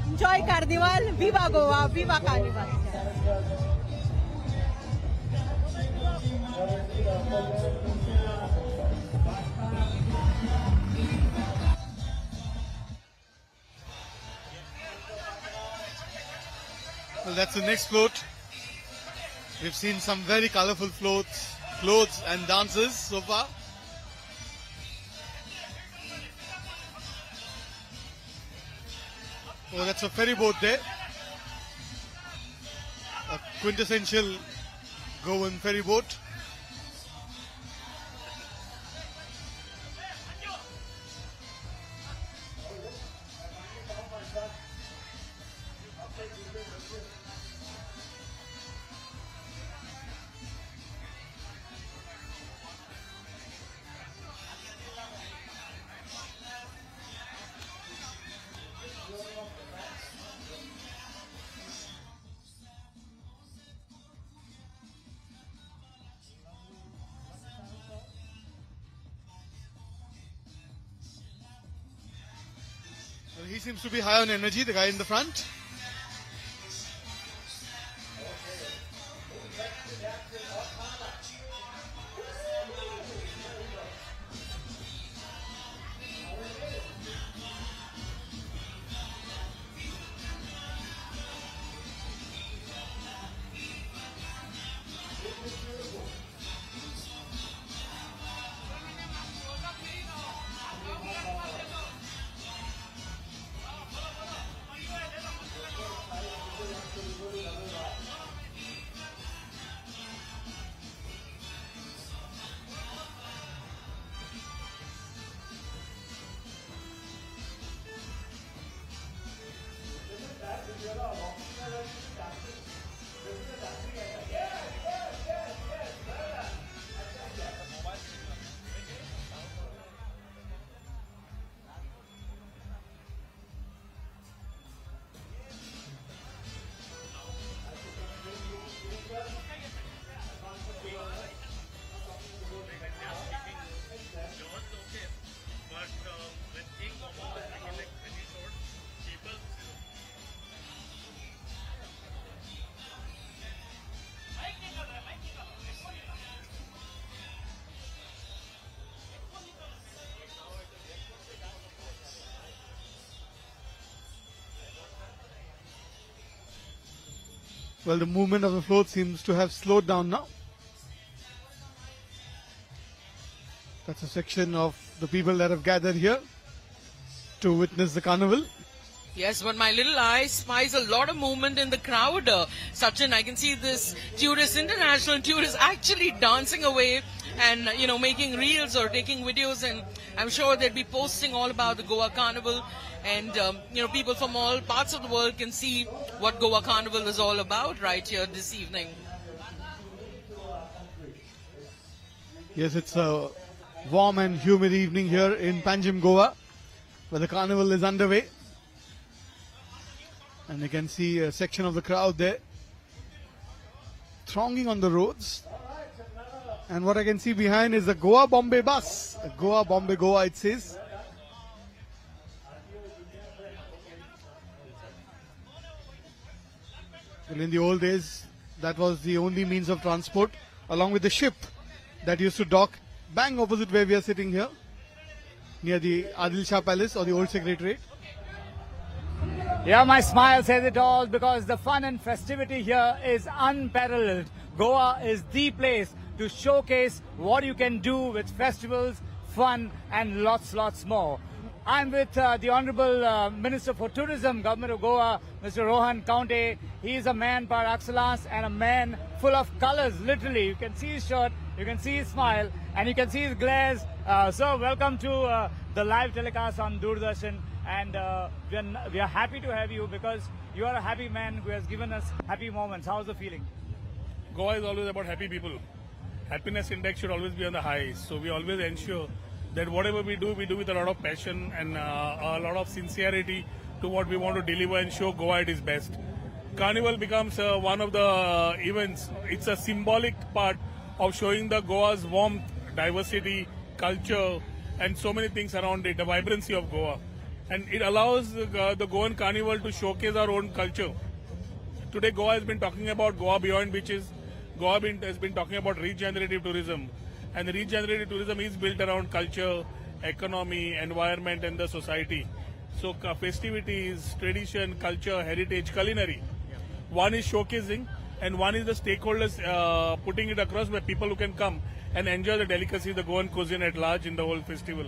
Enjoy Carnival, Viva Goa, Viva Carnival. Well, that's the next float. We've seen some very colorful floats and dances so far. Oh, that's a ferry boat there. A quintessential Goan ferry boat. He seems to be high on energy, the guy in the front. Well, the movement of the float seems to have slowed down now. That's a section of the people that have gathered here to witness the carnival. Yes, but my little eye spies a lot of movement in the crowd. Sachin, I can see this international tourists actually dancing away and, making reels or taking videos, and I'm sure they'll be posting all about the Goa Carnival, and, people from all parts of the world can see what Goa Carnival is all about right here this evening. Yes, it's a warm and humid evening here in Panjim, Goa, where the carnival is underway. And you can see a section of the crowd there thronging on the roads. And what I can see behind is a Goa Bombay bus. A Goa Bombay Goa, it says. Well, in the old days, that was the only means of transport, along with the ship that used to dock bang opposite where we are sitting here, near the Adil Shah Palace or the old Secretariat. Yeah, my smile says it all, because the fun and festivity here is unparalleled. Goa is the place to showcase what you can do with festivals, fun, and lots more. I'm with the Honorable Minister for Tourism, Government of Goa, Mr. Rohan Kaunte. He is a man par excellence and a man full of colors, literally. You can see his shirt, you can see his smile, and you can see his glares. So welcome to the live telecast on Doordarshan. And we are happy to have you, because you are a happy man who has given us happy moments. How's the feeling? Goa is always about happy people. Happiness index should always be on the high. So we always ensure that whatever we do with a lot of passion and a lot of sincerity to what we want to deliver and show Goa at its best. Carnival becomes one of the events. It's a symbolic part of showing the Goa's warmth, diversity, culture, and so many things around it, the vibrancy of Goa. And it allows the Goan Carnival to showcase our own culture. Today, Goa has been talking about Goa beyond beaches. Goa has been talking about regenerative tourism. And the regenerative tourism is built around culture, economy, environment, and the society. So festivities, tradition, culture, heritage, culinary. One is showcasing, and one is the stakeholders putting it across where people who can come and enjoy the delicacy, the Goan cuisine at large in the whole festival.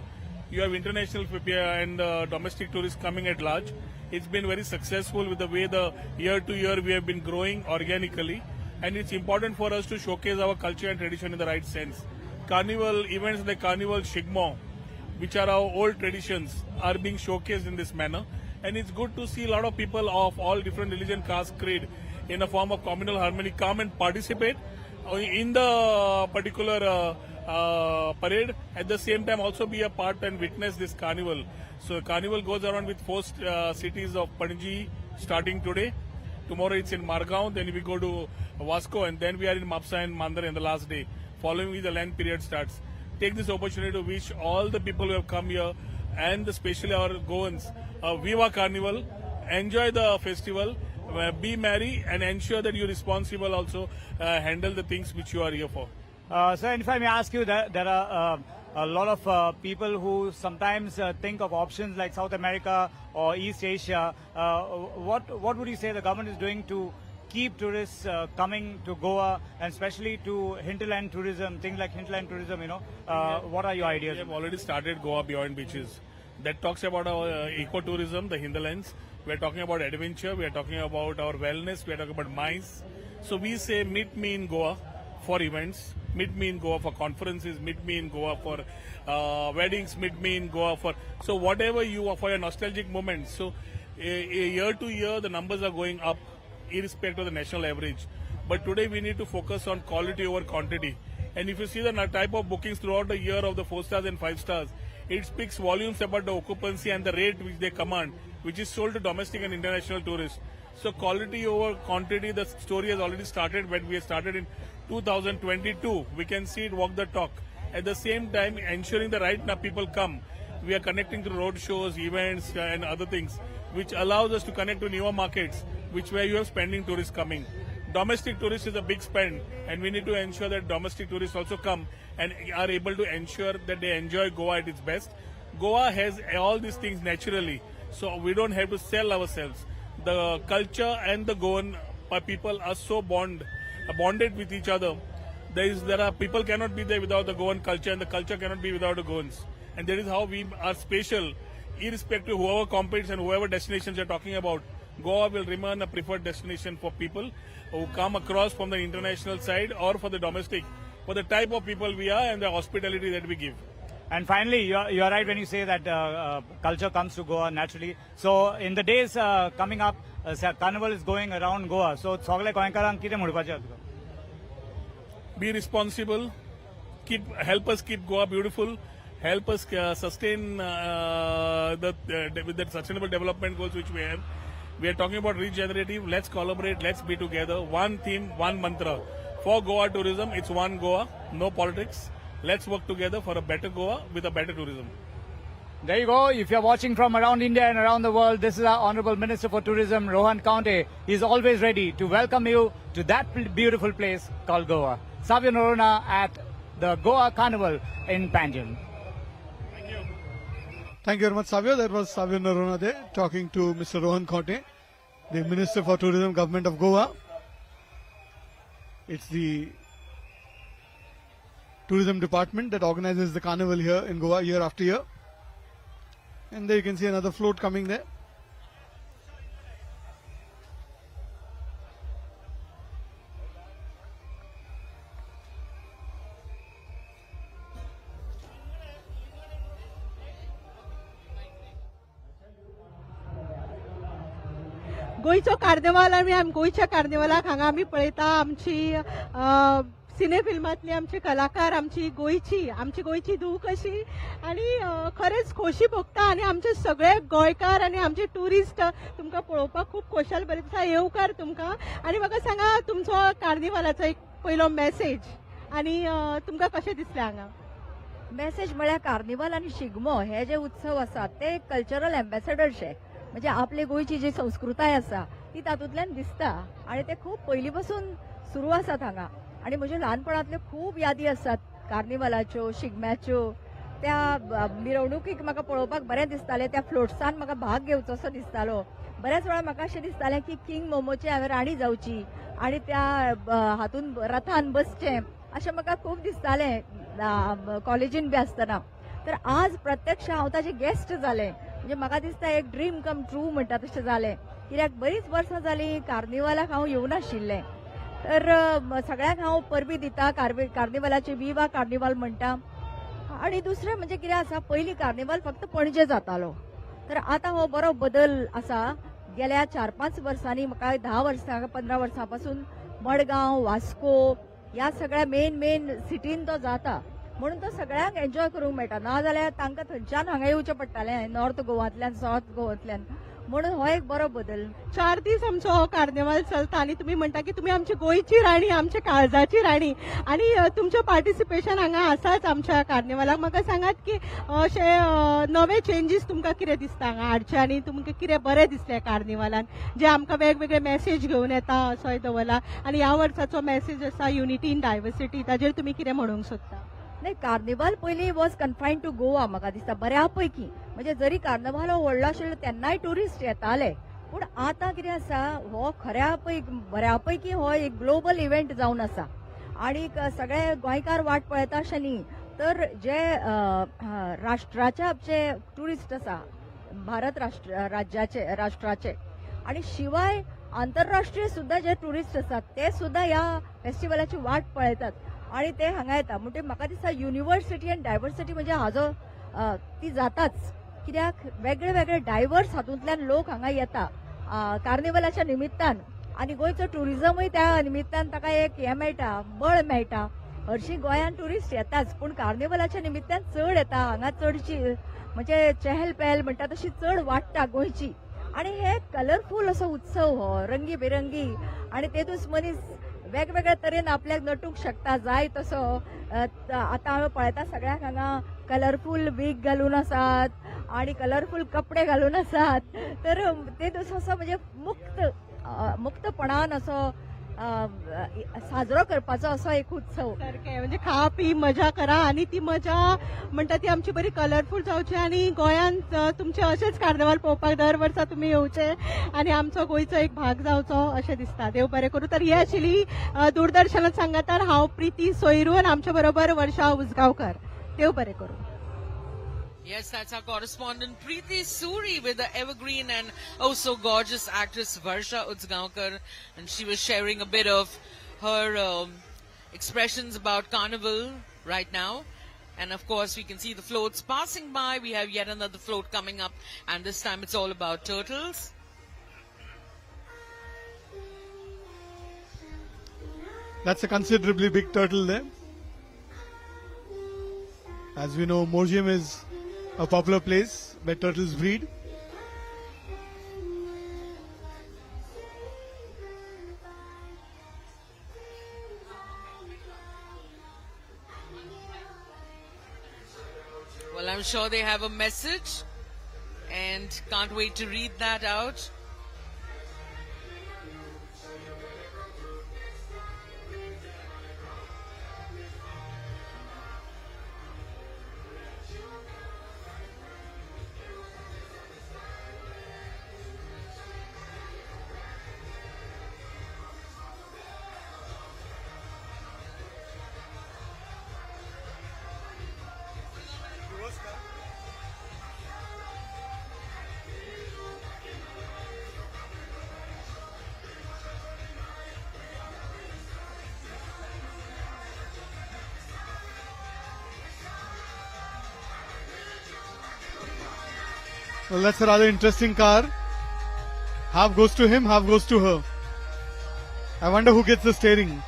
You have international and domestic tourists coming at large. It's been very successful with the way the year to year we have been growing organically, and it's important for us to showcase our culture and tradition in the right sense. Carnival events like Carnival Shigmo, which are our old traditions, are being showcased in this manner, and it's good to see a lot of people of all different religion, caste, creed in a form of communal harmony come and participate in the particular parade. At the same time also be a part and witness this carnival. So carnival goes around with 4 cities of Panaji starting today. Tomorrow it's in Margaon, then we go to Vasco, and then we are in Mapsa and Mandar in the last day. Following the land period starts. Take this opportunity to wish all the people who have come here, and especially our Goans, Viva Carnival. Enjoy the festival, be merry, and ensure that you responsible also handle the things which you are here for. Sir, if I may ask you, there are a lot of people who sometimes think of options like South America or East Asia. What would you say the government is doing to keep tourists coming to Goa, and especially to hinterland tourism, things like hinterland tourism, what are your ideas? We have already started Goa Beyond Beaches. That talks about our ecotourism, the hinterlands. We are talking about adventure, we are talking about our wellness, we are talking about mines. So we say meet me in Goa for events, meet me in Goa for conferences, meet me in Goa for weddings, meet me in Goa for... So whatever you are for your nostalgic moments. So year to year the numbers are going up, irrespective of the national average. But today we need to focus on quality over quantity. And if you see the type of bookings throughout the year of the 4 stars and 5 stars, it speaks volumes about the occupancy and the rate which they command, which is sold to domestic and international tourists. So quality over quantity, the story has already started when we started in 2022. We can see it walk the talk. At the same time, ensuring the right people come. We are connecting to road shows, events, and other things, which allows us to connect to newer markets, where you have spending tourists coming. Domestic tourists is a big spend, and we need to ensure that domestic tourists also come and are able to ensure that they enjoy Goa at its best. Goa has all these things naturally, so we don't have to sell ourselves. The culture and the Goan people are so bonded with each other. There are people cannot be there without the Goan culture, and the culture cannot be without the Goans. And that is how we are special, irrespective of whoever competes and whoever destinations you're talking about. Goa will remain a preferred destination for people who come across from the international side or for the domestic, for the type of people we are and the hospitality that we give. And finally, you're right when you say that culture comes to Goa naturally. So in the days coming up, Carnival is going around Goa. So be responsible, help us keep Goa beautiful, help us sustain with the sustainable development goals which we have. We are talking about regenerative. Let's collaborate. Let's be together. One theme, one mantra. For Goa tourism, it's one Goa, no politics. Let's work together for a better Goa with a better tourism. There you go. If you're watching from around India and around the world, this is our Honorable Minister for Tourism, Rohan Kaunte. He's always ready to welcome you to that beautiful place called Goa. Savio Norona at the Goa Carnival in Panjim. Thank you very much, Savio. That was Savio Narona there talking to Mr. Rohan Kaunte, the Minister for Tourism, Government of Goa. It's the tourism department that organizes the carnival here in Goa year after year. And there you can see another float coming there. गोंयचो carnival आमी गोंयच्या कार्निवालाक हांगा आमी पळयता आमची सिने फिल्मांतली आमची कलाकार आमची गोंयची धूव कशी आनी खरेंच खोशी भोगता आनी आमचे सगळे गोंयकार आनी आमचे टुरिस्ट तुमकां पळोवपाक खूब खोशाल बरें दिसता येवकार तुमकां आनी म्हाका सांगा तुमचो कार्निवालाचो एक पयलो मॅसेज आणि तुमकां कशें दिसलें हांगा? मेसेज म्हळ्यार कार्निवल आनी शिगमो हे जे उत्सव आसात ते कल्चरल एम्बेसेडरशे म्हणजे आपली गोंयची जी संस्कृताय आसा ती तातूंतल्यान दिसता आणि ते खूब पयलीं पासून सुरू आसात हांगा आणि म्हज्या ल्हानपणांतल्यो खूब यादी आसात कार्निवलाच्यो शिगम्याच्यो. त्या मिरवणुकीक म्हाका पळोवपाक बरें दिसतालें, त्या फ्लोट्सान म्हाका भाग घेवचोसो दिसतालो. बऱ्याच वेळा म्हाका अशें दिसतालें की किंग मोमोची हांवें राणी जावची आणि त्या हातून रथान बसचें अशें म्हाका खूब दिसतालें कॉलेजीन बी आसतना. तर आज प्रत्यक्ष हांव ताचे गेस्ट जालें म्हणजे म्हाका दिसता एक ड्रीम कम ट्रू म्हणटा तशें जालें. कित्याक बरीच वर्सां जालीं कार्निवलाक हांव येवनाशिल्लें. तर सगळ्यांक हांव परबी दिता कार्निवलाची विवा कार्निवल म्हणटा. आणि दुसरें म्हणजे कितें आसा पयलीं कार्निवल फक्त पणजे जातालो तर आतां हो बरो बदल आसा. गेल्या 4-5 वर्सांनी म्हाका 10 वर्सां 15 वर्सां पासून मडगांव वास्को ह्या सगळ्या मेन सिटीन तो जाता म्हणून तो सगळ्यांक एन्जॉय करूंक मेळटा. नाजाल्यार तांकां थंयच्यान हांगा येवचें पडटालें नॉर्थ गोवांतल्यान साउथ गोवांतल्यान. म्हणून हो एक बरो बदल. 4 दीस आमचो कार्निवल चलता आणि तुम्ही म्हणता की तुम्ही आमची गोंयची राणी आमच्या काळजाची राणी आणि तुमचं पार्टिसिपेशन हांगा आसाच आमच्या कार्निवलाक. म्हाका सांगात की अशे नवे चेंजीस तुमकां कितें दिसता हांगा हाडचे आणि तुमकां कितें बरें दिसलें कार्निवलान जे आमकां वेगवेगळे मेसेज घेवन येता असोय दवरला आणि ह्या वर्साचो मेसेज आसा युनिटी इन डायवर्सिटी ताजेर तुमी कितें म्हणूंक सोदता? नाही कार्निवल पयलीं वॉज कन्फायन्ड टू गोवा म्हाका दिसता बऱ्यापैकी म्हणजे जरी कार्निवल हो व्हडलो आशिल्लो तेन्नाय टुरिस्ट येताले पूण आतां कितें आसा हो बऱ्यापैकी हो एक ग्लोबल इव्हेंट जावन आसा आणि सगळे गोंयकार वाट पळयता अशें न्ही. तर जे राष्ट्राचे जे टुरिस्ट आसा भारत राष्ट्राचे आणि शिवाय आंतरराष्ट्रीय सुद्धा जे टुरिस्ट आसात ते सुद्धा ह्या फेस्टिवलाची वाट पळयतात आणि ते हांगा येता. म्हणजे म्हाका दिसता युनिवर्सिटी अँड डायवर्सिटी म्हणजे हाजो ती जाताच कित्याक वेगळे वेगळे डायवर्स हातूंतल्यान लोक हांगा येता कार्निवलाच्या निमित्तान आणि गोंयचो टुरिजमूय त्या निमित्तान ताका एक हे मेळटा बळ मेळटा. हरशीं गोंयान टुरिस्ट येताच पूण कार्निवलाच्या निमित्तान चड येता हांगा चडशी म्हणजे चहल पहल म्हणटा तशी चड वाडटा गोंयची. आणि हे कलरफूल असो उत्सव हो रंगीबेरंगी आणि तेतूंच मनीस वेगवेगळ्या तरेन आपल्याक नटूंक शकता जाय तसो. आतां हांव पळयता सगळ्यांक हांगा कलरफूल वीग घालून आसात आणि कलरफूल कपडे घालून आसात. तर तेतूंच असो म्हणजे मुक्तपणान असो साजरो करपाचो असो एक उत्सव सारकें म्हणजे खा पी मजा करा आणि ती मजा म्हणटा ती आमची बरी कलरफूल जावची आणि गोंयांत तुमचे अशेच कार्निवल पळोवपाक दर वर्सा तुमी येवचे आणि आमचो गोंयचो एक भाग जावचो अशें दिसता. देव बरें करूं. तर ही आशिल्ली दूरदर्शनात सांगातार हांव प्रीती सोयरू आनी आमच्या बरोबर वर्षा उजगांवकर. देव बरें करूं. Yes, that's our correspondent Preeti Suri with the evergreen and oh so gorgeous actress Varsha Udzgaonkar, and she was sharing a bit of her expressions about Carnival right now. And of course we can see the floats passing by. We have yet another float coming up and this time it's all about turtles. That's a considerably big turtle there. As we know, Panjim is a popular place where turtles breed. Well, I'm sure they have a message and can't wait to read that out. Well, that's a rather interesting car. Half goes to him, half goes to her. I wonder who gets the steering.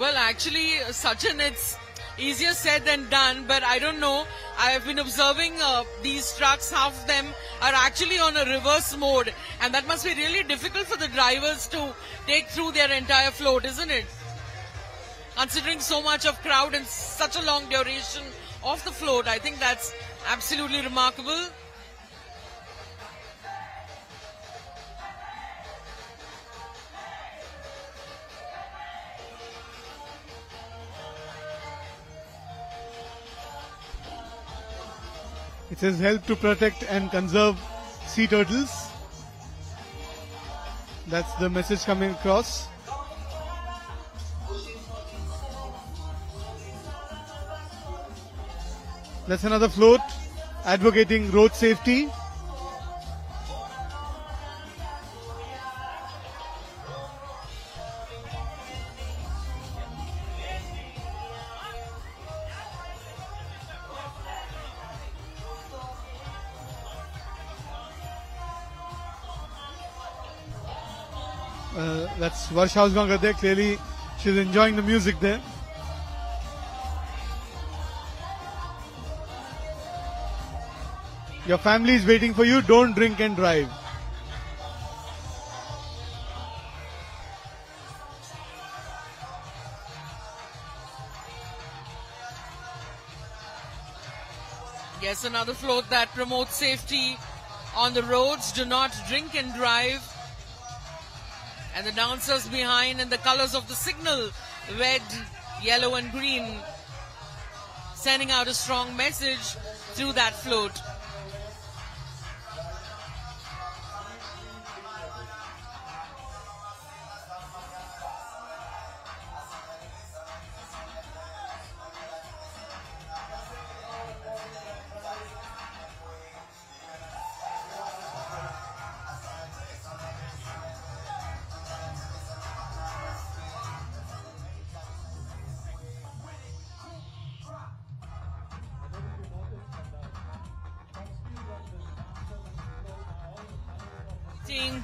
Well, actually, Sachin, it's easier said than done, but I don't know. I have been observing these trucks, half of them are actually on a reverse mode, and that must be really difficult for the drivers to take through their entire float, isn't it? considering so much of crowd and such a long duration of the float. I think that's absolutely remarkable. It has helped to protect and conserve sea turtles. That's the message coming across. That's another float advocating road safety. That's Varsha Ganga there. Clearly, she's enjoying the music there. Your family is waiting for you. Don't drink and drive. Yes, another float that promotes safety on the roads. Do not drink and drive. And the dancers behind in the colors of the signal, red, yellow and green, sending out a strong message through that float.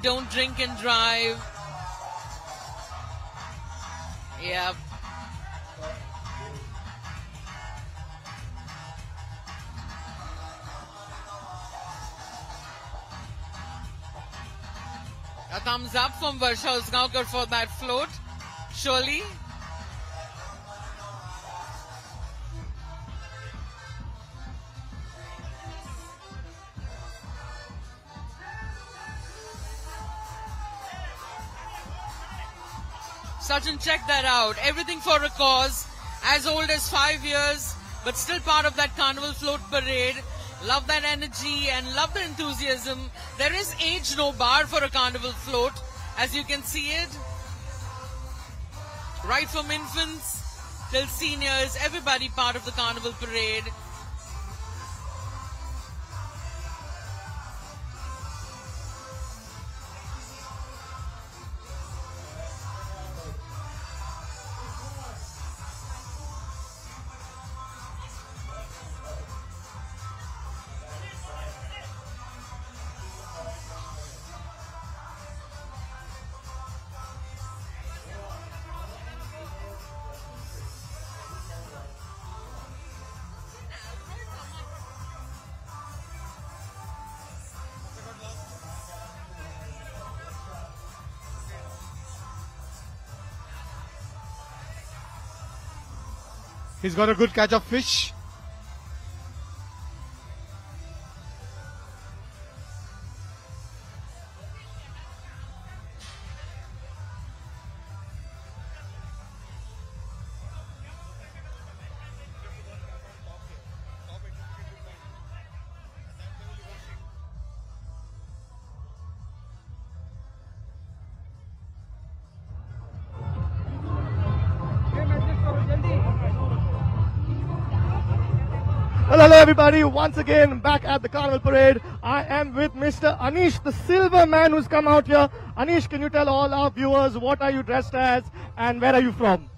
Don't drink and drive. Yep. A thumbs up from Varsha Usgaonkar for that float. Surely. Sachin, check that out. Everything for a cause. As old as 5 years, but still part of that Carnival float parade. Love that energy and love the enthusiasm. There is age no bar for a Carnival float, as you can see it. Right from infants till seniors, everybody part of the Carnival parade. He's got a good catch of fish. Hello everybody, once again back at the Carnival Parade. I am with Mr. Anish, the silver man who's come out here. Anish, can you tell all our viewers what are you dressed as and where are you from?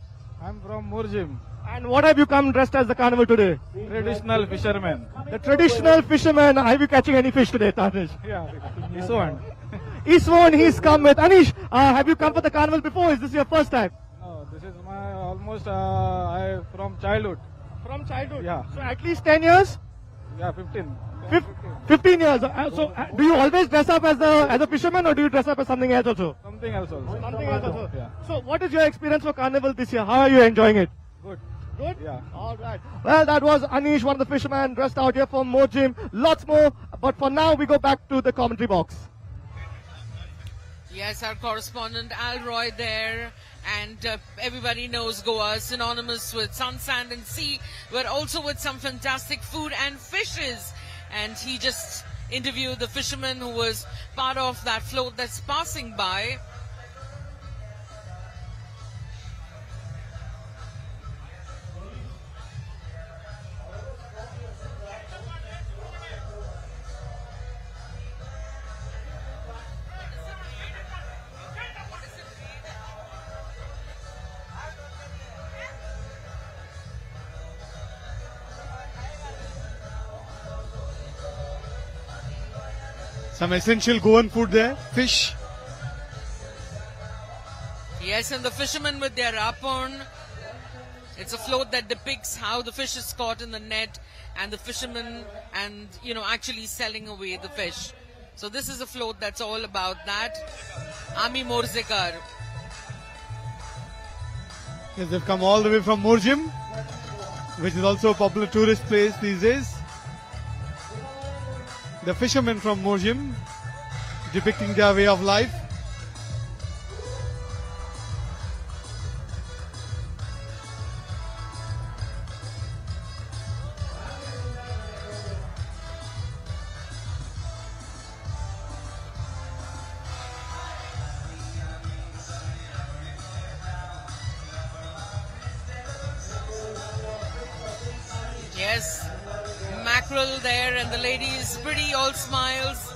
I'm from Panjim. And what have you come dressed as the Carnival today? Traditional fisherman. The traditional fisherman. Are you catching any fish today, Anish? Yeah, this one. Iswan, he's come with. Anish, have you come for the Carnival before? Is this your first time? No, this is my almost I from childhood. From childhood? Yeah. So at least 10 years? Yeah, 15. 15 years. Do you always dress up as a fisherman, or do you dress up as something else also? Something else also. Something else also. Yeah. So what is your experience for Carnival this year? How are you enjoying it? Good. Good? Yeah. All right. Well, that was Anish, one of the fishermen dressed out here from Mojim. Lots more. But for now, we go back to the commentary box. Yes, our correspondent Alroy there. And everybody knows Goa is synonymous with sun, sand and sea, but also with some fantastic food and fishes. And he just interviewed the fisherman who was part of that float that's passing by. Some essential Goan food there, fish. Yes, and the fishermen with their rapon. It's a float that depicts how the fish is caught in the net and the fishermen and, actually selling away the fish. So this is a float that's all about that. Ami Morzekar. Yes, they've come all the way from Mojim, which is also a popular tourist place these days. The fishermen from Mojim, depicting their way of life. Yes, mackerel there and the lady is pretty, all smiles.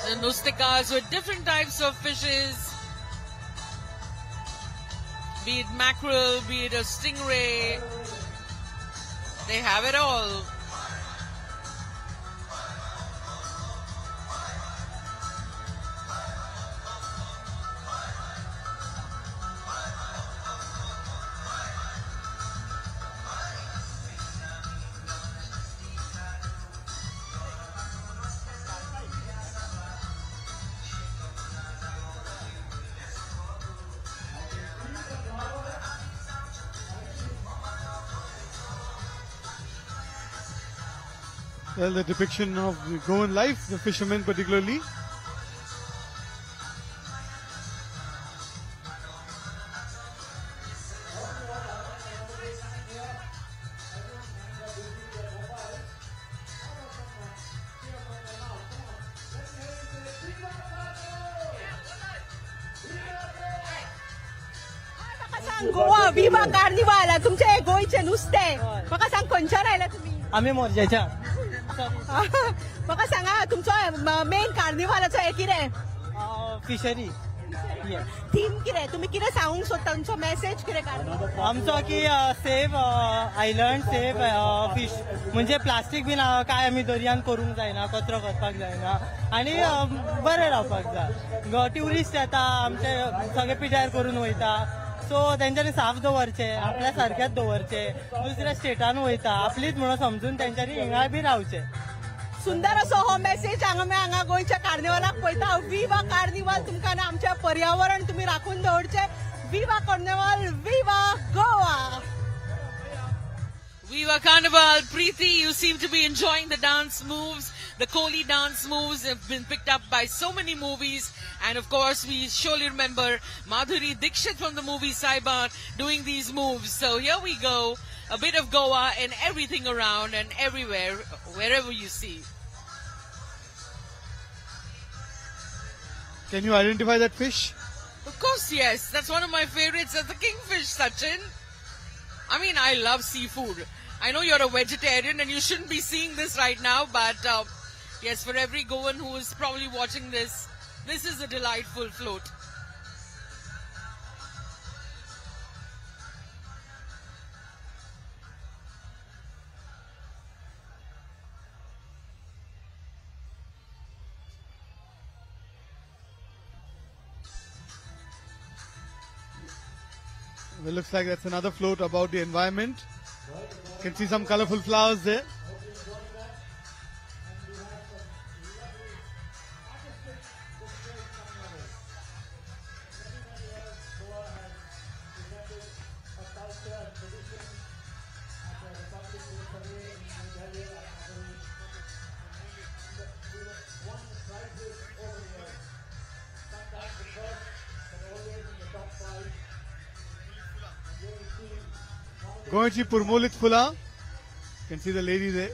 The nustikas with different types of fishes, be it mackerel, be it a stingray, they have it all. Well, the depiction of the Goan life, the fishermen particularly. Goa विवा carnival तुमचे गोयचे नुस्ते म्हाका सांग खंयच्यान आयला तुम्ही आम्ही मोरजेच्या म्हाका सांगा तुमचो मेन कार्निवालाचो हे कितें फिशरी थीम कितें तुमी कितें सांगूंक सोदता तुमचो मेसेज कितें कार्निवाल आमचो की सेव आयलंड सेव फिश म्हणजे प्लास्टीक बीन काय आमी दर्यान करूंक जायना कचरो करपाक जायना आनी बरें रावपाक जाय ट्युरिस्ट येता आमचे सगळे पिड्यार करून वयता सो तेंच्यांनी साफ दवरचे आपल्या सारक्याच दवरचे दुसऱ्या स्टेटान वयता आपलीच म्हणून समजून तेंच्यांनी हिंगा बी रावचे सुंदर असो हो मेसेज हांगा गोंयच्या कार्निवालाक पळयता विवा कार्निवाल तुमकां आनी आमचें पर्यावरण तुमी राखून दवरचें विवा कार्निवाल विवा Goa Viva Carnival. Preeti, you seem to be enjoying the dance moves. The Koli dance moves have been picked up by so many movies. And of course, we surely remember Madhuri Dixit from the movie Saiban doing these moves. So here we go. A bit of Goa and everything around and everywhere, wherever you see. Can you identify that fish? Of course, yes. That's one of my favorites. That's the kingfish, Sachin. I mean, I love seafood. I know you're a vegetarian and you shouldn't be seeing this right now, but yes, for every Goan who is probably watching this, this is a delightful float. It looks like that's another float about the environment. You can see some colorful flowers there. Going to Purmolit Fula. You can see the lady there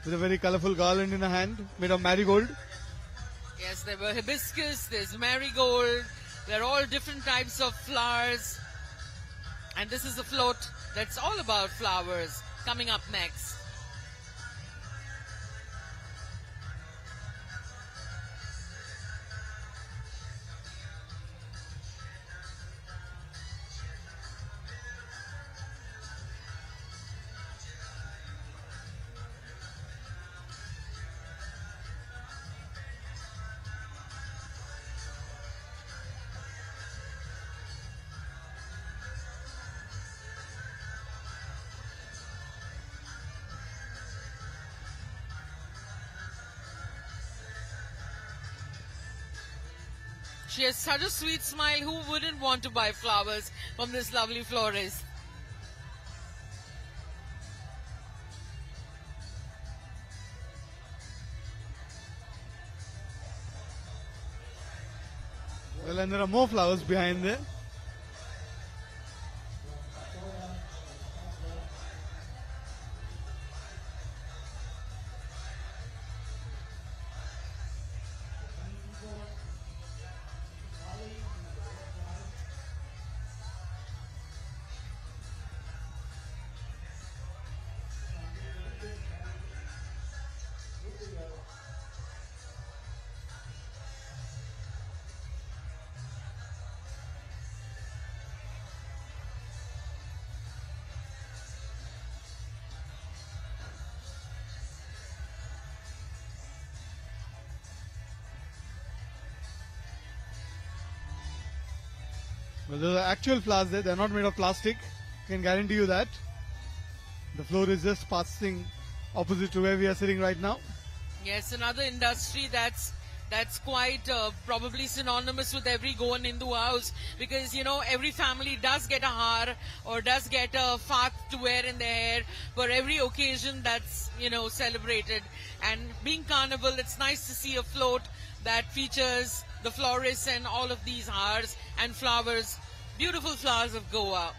with a very colorful garland in her hand made of marigold. Yes, there were hibiscus, there's marigold, there are all different types of flowers. And this is a float that's all about flowers coming up next. She has such a sweet smile. Who wouldn't want to buy flowers from this lovely florist? Well, and there are more flowers behind there. Well, those are actual flowers there. They're not made of plastic. I can guarantee you that. The floor is just passing opposite to where we are sitting right now. Yes, another industry that's quite probably synonymous with every Goan Hindu house, because you know every family does get a har or does get a fath to wear in their hair for every occasion that's celebrated. And being Carnival, it's nice to see a float that features the florists and all of these hars and flowers, beautiful flowers of Goa.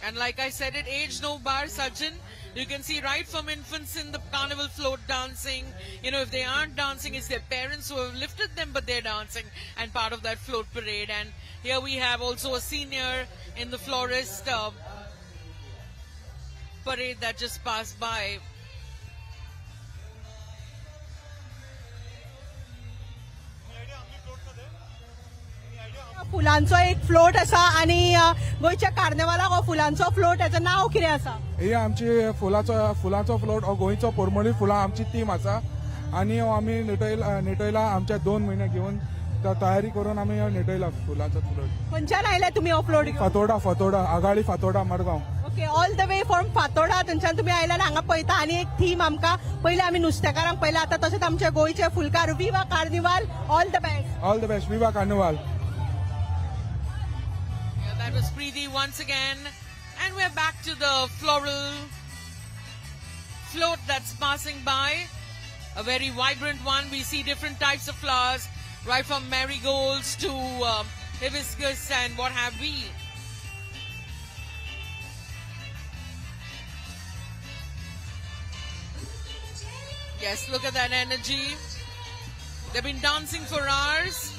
And like I said, it age no bar, Sachin. You can see right from infants in the Carnival float dancing. If they aren't dancing, it's their parents who have lifted them, but they're dancing and part of that float parade. And here we have also a senior in the florist parade that just passed by. फुलांचो एक float आसा आणि गोयच्या कार्निवालाक हो फुलांचो float याचं नाव कितें आसा? ही आमची फुलांचो फ्लोट हो गोंयचो परमळी फुलां आमची टीम आसा आणि आमी नेटयला आमच्या 2 म्हयने घेऊन तयारी करून आमी नेटयला फुलांचो फ्लोट. खंयच्यान आयले तुमी हो फ्लोट घेवन? फातोडा आगाळी Fatorda Madgaon. Okay, all the way from Fatorda थंयच्यान तुमी आयल्यान हांगा पळयता. आणि एक थीम आमकां पयलीं आमी नुस्तेकारांक पळयला, आतां तशेंच आमचे गोंयचे फुलकार. विवा carnival, all the best. All the best, विवा carnival. That was Preeti once again. And we're back to the floral float that's passing by. A very vibrant one. We see different types of flowers, right from marigolds to hibiscus and what have we. Yes, look at that energy. They've been dancing for hours,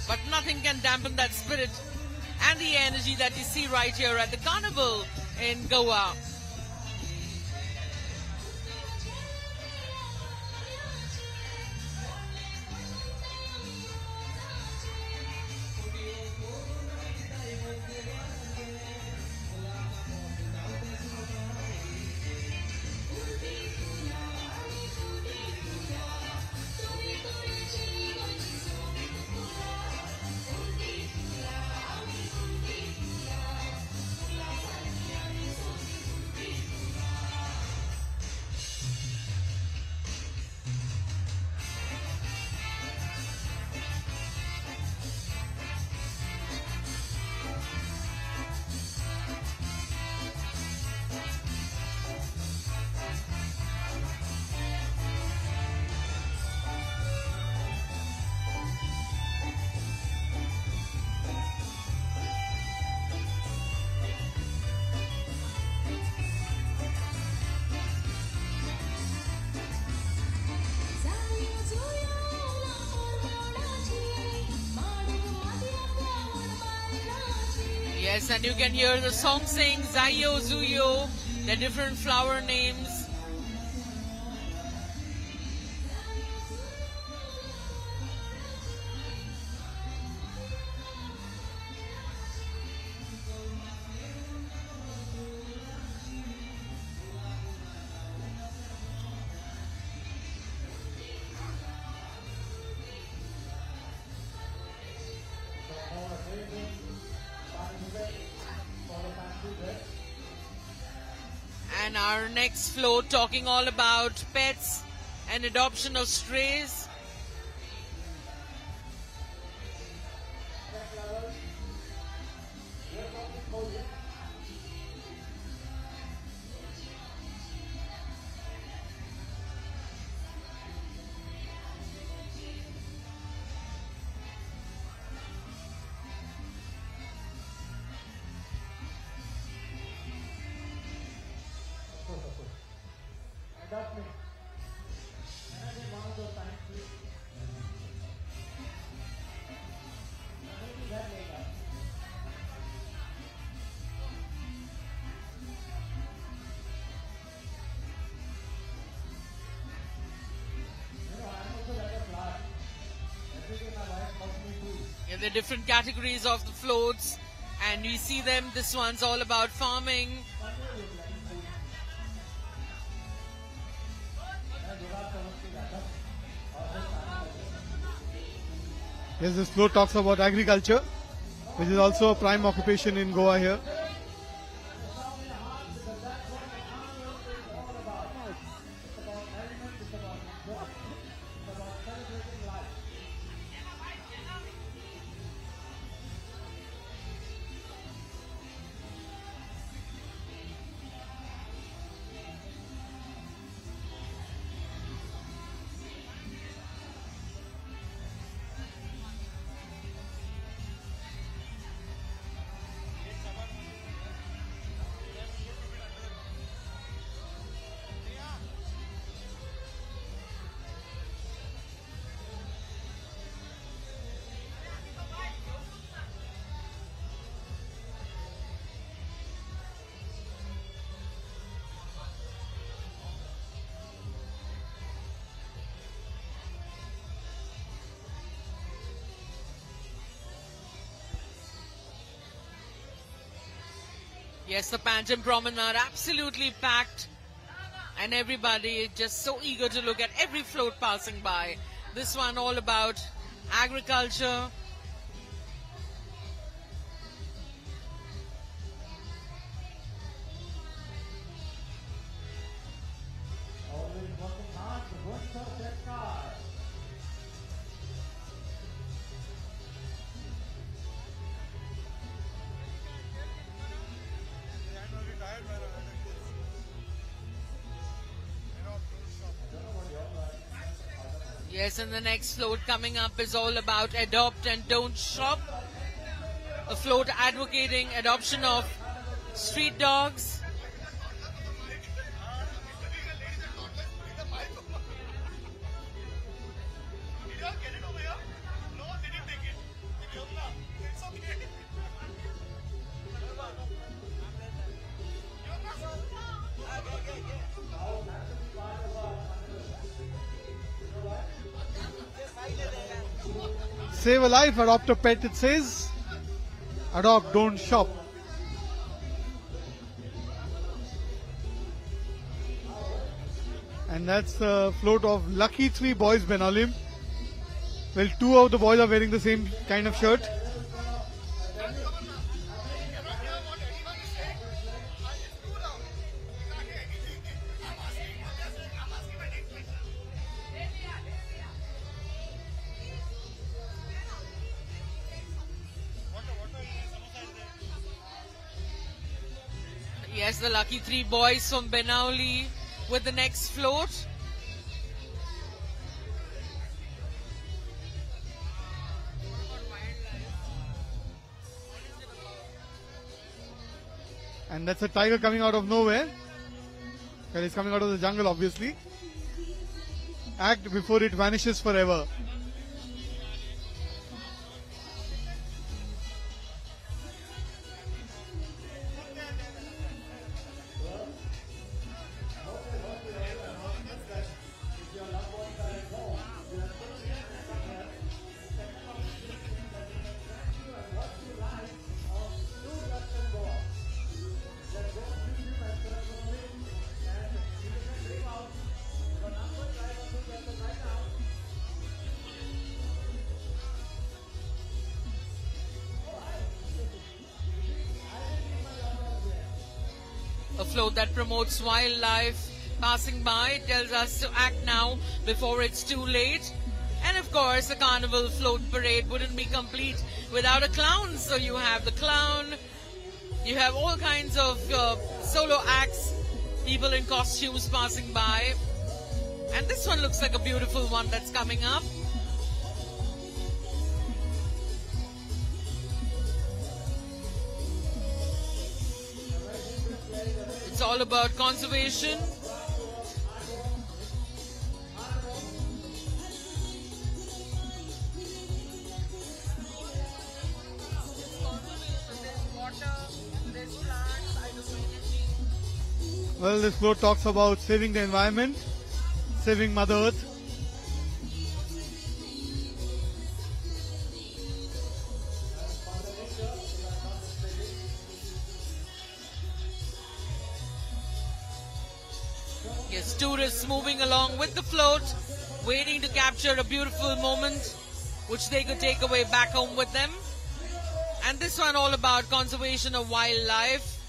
but nothing can dampen that spirit and the energy that you see right here at the Carnival in Goa. Yes, and you can hear the song saying Zayo, Zuyo, the different flower names. And our next float talking all about pets and adoption of strays. Yeah, the different categories of the floats, and we see them. This one's all about farming. Yes, this float talks about agriculture, which is also a prime occupation in Goa here. Yes, the Panjim promenade absolutely packed, and everybody just so eager to look at every float passing by. This one all about agriculture. Yes, and the next float coming up is all about adopt and don't shop. A float advocating adoption of street dogs. Save a life, adopt a pet, it says. Adopt, don't shop. And that's the float of Lucky 3 Boys Benalim. Well, 2 of the boys are wearing the same kind of shirt. Yes, the Lucky 3 Boys from Benauli with the next float. And that's a tiger coming out of nowhere. Well, it's coming out of the jungle, obviously. Act before it vanishes forever. A float that promotes wildlife passing by, tells us to act now before it's too late. And of course, the Carnival float parade wouldn't be complete without a clown. So you have the clown, you have all kinds of solo acts, people in costumes passing by. And this one looks like a beautiful one that's coming up. It's all about conservation. Well, this float talks about saving the environment, saving Mother Earth. Yes, tourists moving along with the float, waiting to capture a beautiful moment which they could take away back home with them. And this one all about conservation of wildlife.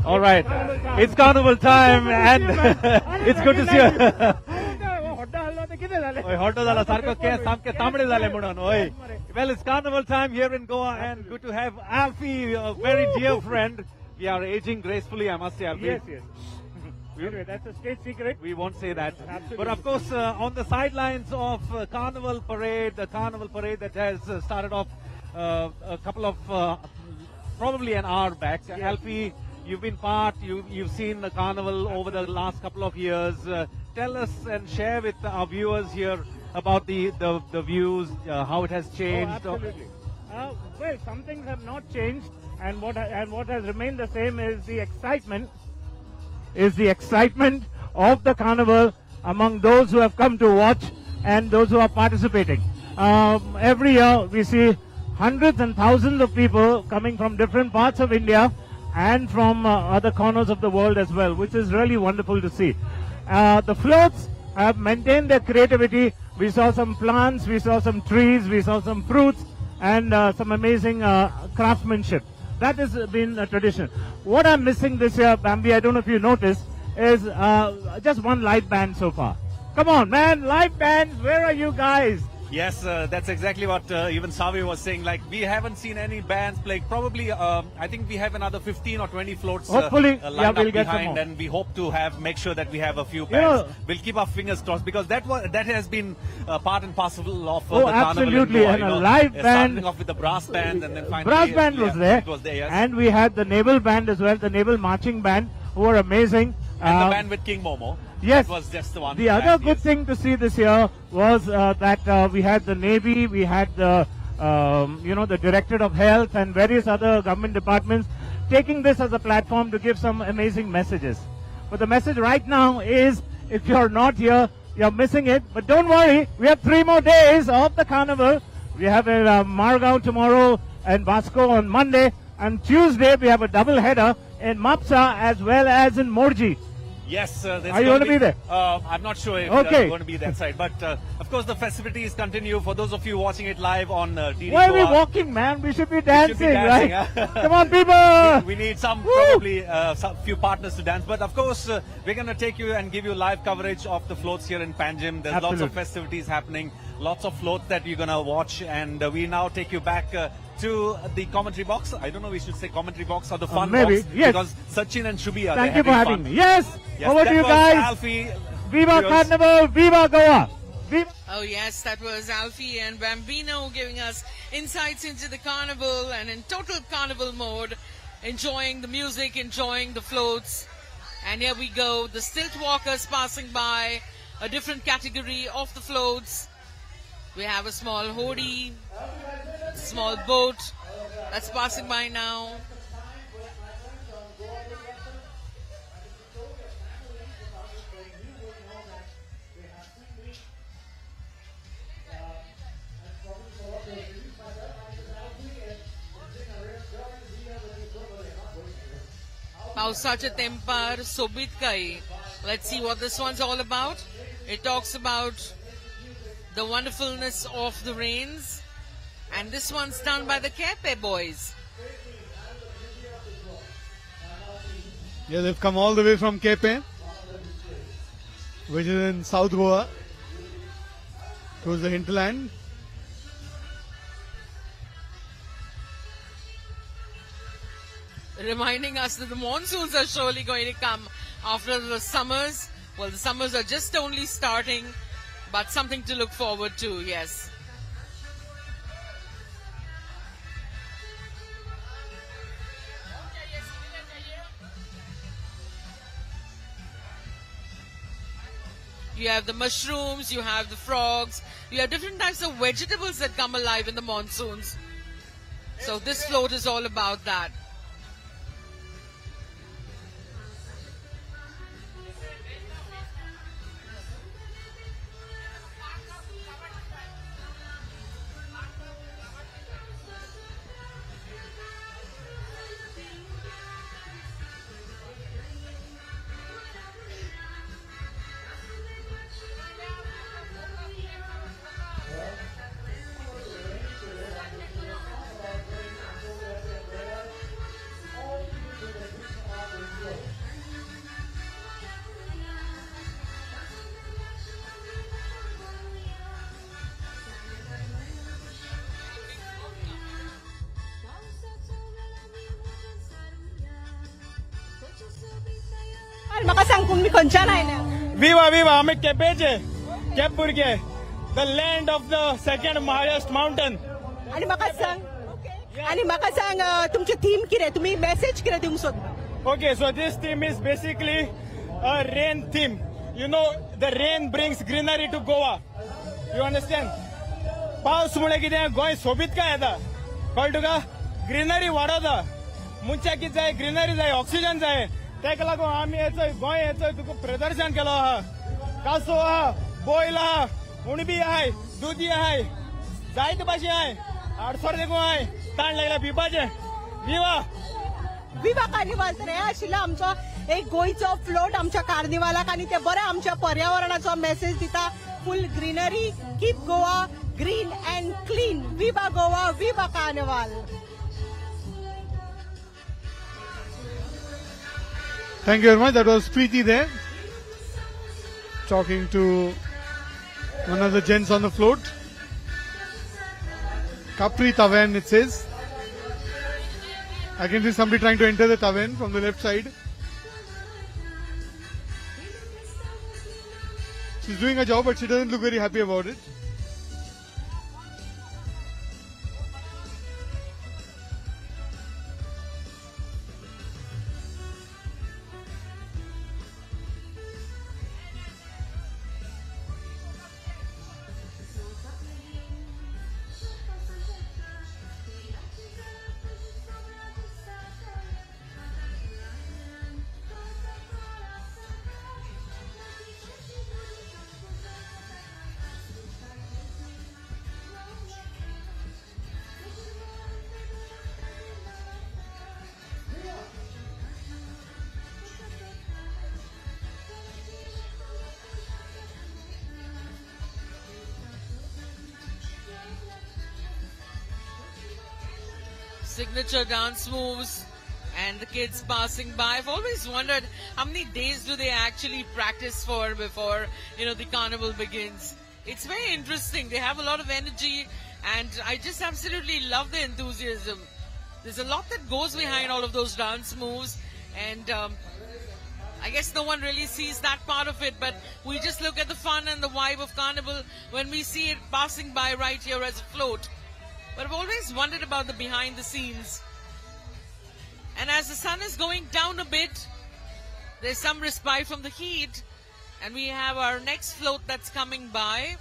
All right, it's Carnival time and it's good to see you. Well, it's Carnival time here in Goa and good to have Alfie, a very dear friend. We are aging gracefully, I must say, Alfie. Yes, yes. Anyway, that's a state secret. We won't say that. Absolutely. But of course, on the sidelines of Carnival Parade, the Carnival Parade that has started off a couple of, probably an hour back. Yes. Alfie, you've been you've seen the Carnival over the last couple of years. Tell us and share with our viewers here about the views, how it has changed. Oh, absolutely. Well, some things have not changed. and what has remained the same is the excitement. Of the carnival among those who have come to watch and those who are participating. Every year we see hundreds and thousands of people coming from different parts of India and from other corners of the world as well, which is really wonderful to see. The floats have maintained their creativity. We saw some plants, we saw some trees, we saw some fruits, and some amazing craftsmanship. That has been a tradition. What I'm missing this year, Bambi, I don't know if you noticed, is just one live band so far. Come on, man, live bands, where are you guys? Yes, that's exactly what even Savi was saying. Like, we haven't seen any bands playing. Probably, I think we have another 15 or 20 floats Hopefully, lined we'll up get some behind, more. and we hope to make sure that we have a few bands. We'll keep our fingers crossed, because that has been part and parcel of the carnival. Absolutely, and a live band. Starting off with the brass band, and then finally Brass band was there. It was there, yes. And we had the naval band as well, the naval marching band, who were amazing. And the band with King Momo. Yes. That was just the one. The other good thing to see this year was that we had the Navy, we had the the Directorate of Health and various other government departments taking this as a platform to give some amazing messages. But the message right now is, if you're not here, you're missing it. But don't worry, we have 3 more days of the carnival. We have a Margao tomorrow and Vasco on Monday. And Tuesday we have a double header in Mapsa as well as in Morji. Yes, are you going to be there? I'm not sure if Okay. I'm going to be that side, but of course the festivities continue. For those of you watching it live on DD Why are we Goa, walking, man? We should be dancing, dancing, right? huh? Come on, people! we need probably some few partners to dance. But of course, we're going to take you and give you live coverage of the floats here in Panjim. There's lots of festivities happening, lots of floats that you're going to watch, and we now take you back to the commentary box. I don't know, we should say commentary box or the fun maybe, box, yes. because Sachin and Shubi are Thank there you for having fun. me. Yes, over that to you was guys. Alfie. Viva Carnival, Viva Goa. Viva. Oh yes, that was Alfie and Bambino giving us insights into the carnival and in total carnival mode, enjoying the music, enjoying the floats. And here we go, the stilt walkers passing by, a different category of the floats. We have a small hodi, small boat that's passing by now. Pausacha Tempar Sobitkai. Let's see what this one's all about. It talks about the wonderfulness of the rains. And this one's done by the Kepe boys. Yeah, they've come all the way from Kepe, which is in South Goa, towards the hinterland. Reminding us that the monsoons are surely going to come after the summers. Well, the summers are just only starting, but something to look forward to, yes. You have the mushrooms, you have the frogs, you have different types of vegetables that come alive in the monsoons. So this float is all about that. म्हाका सांग पूण मी खंयच्यान आयल्या विवा विवा आमी केपेचे cap भुरगे the land of the second highest mountain आणि म्हाका सांग तुमची थीम कितें तुमी मेसेज कितें दिवंक सोदता okay so this theme is basically a rain theme you know the rain brings greenery to Goa you understand पावस मुळे कितें गोंय सोबीत काय येता कळ्ळें तुका ग्रीनरी वाडवता मनशाक कितें जाय ग्रीनरी जाय ऑक्सिजन जाय ताका लागून आमी येचोय गोंय येचोय तुका प्रदर्शन केलो आहा कासो आहा बोयल आहा उणबी आहाय दुदी आहाय जायते भाशे आहाय आडसोर देखून आहाय ताण लागला पिवपाचें विवा विवा कार्निवाल तर हे आशिल्लो आमचो एक गोंयचो फ्लोट आमच्या कार्निवालाक आनी ते बरे आमच्या पर्यावरणाचो मेसेज दिता full greenery keep Goa green and clean विवा गोवा विवा carnival. Thank you very much. That was Preeti there, talking to one of the gents on the float. Capri Tavern, it says. I can see somebody trying to enter the tavern from the left side. She's doing a job, but she doesn't look very happy about it. Signature dance moves and the kids passing by. I've always wondered how many days do they actually practice for before, the carnival begins. It's very interesting. They have a lot of energy and I just absolutely love the enthusiasm. There's a lot that goes behind all of those dance moves and I guess no one really sees that part of it, but we just look at the fun and the vibe of carnival when we see it passing by right here as a float. But I've always wondered about the behind the scenes. And as the sun is going down a bit, there's some respite from the heat. And we have our next float that's coming by.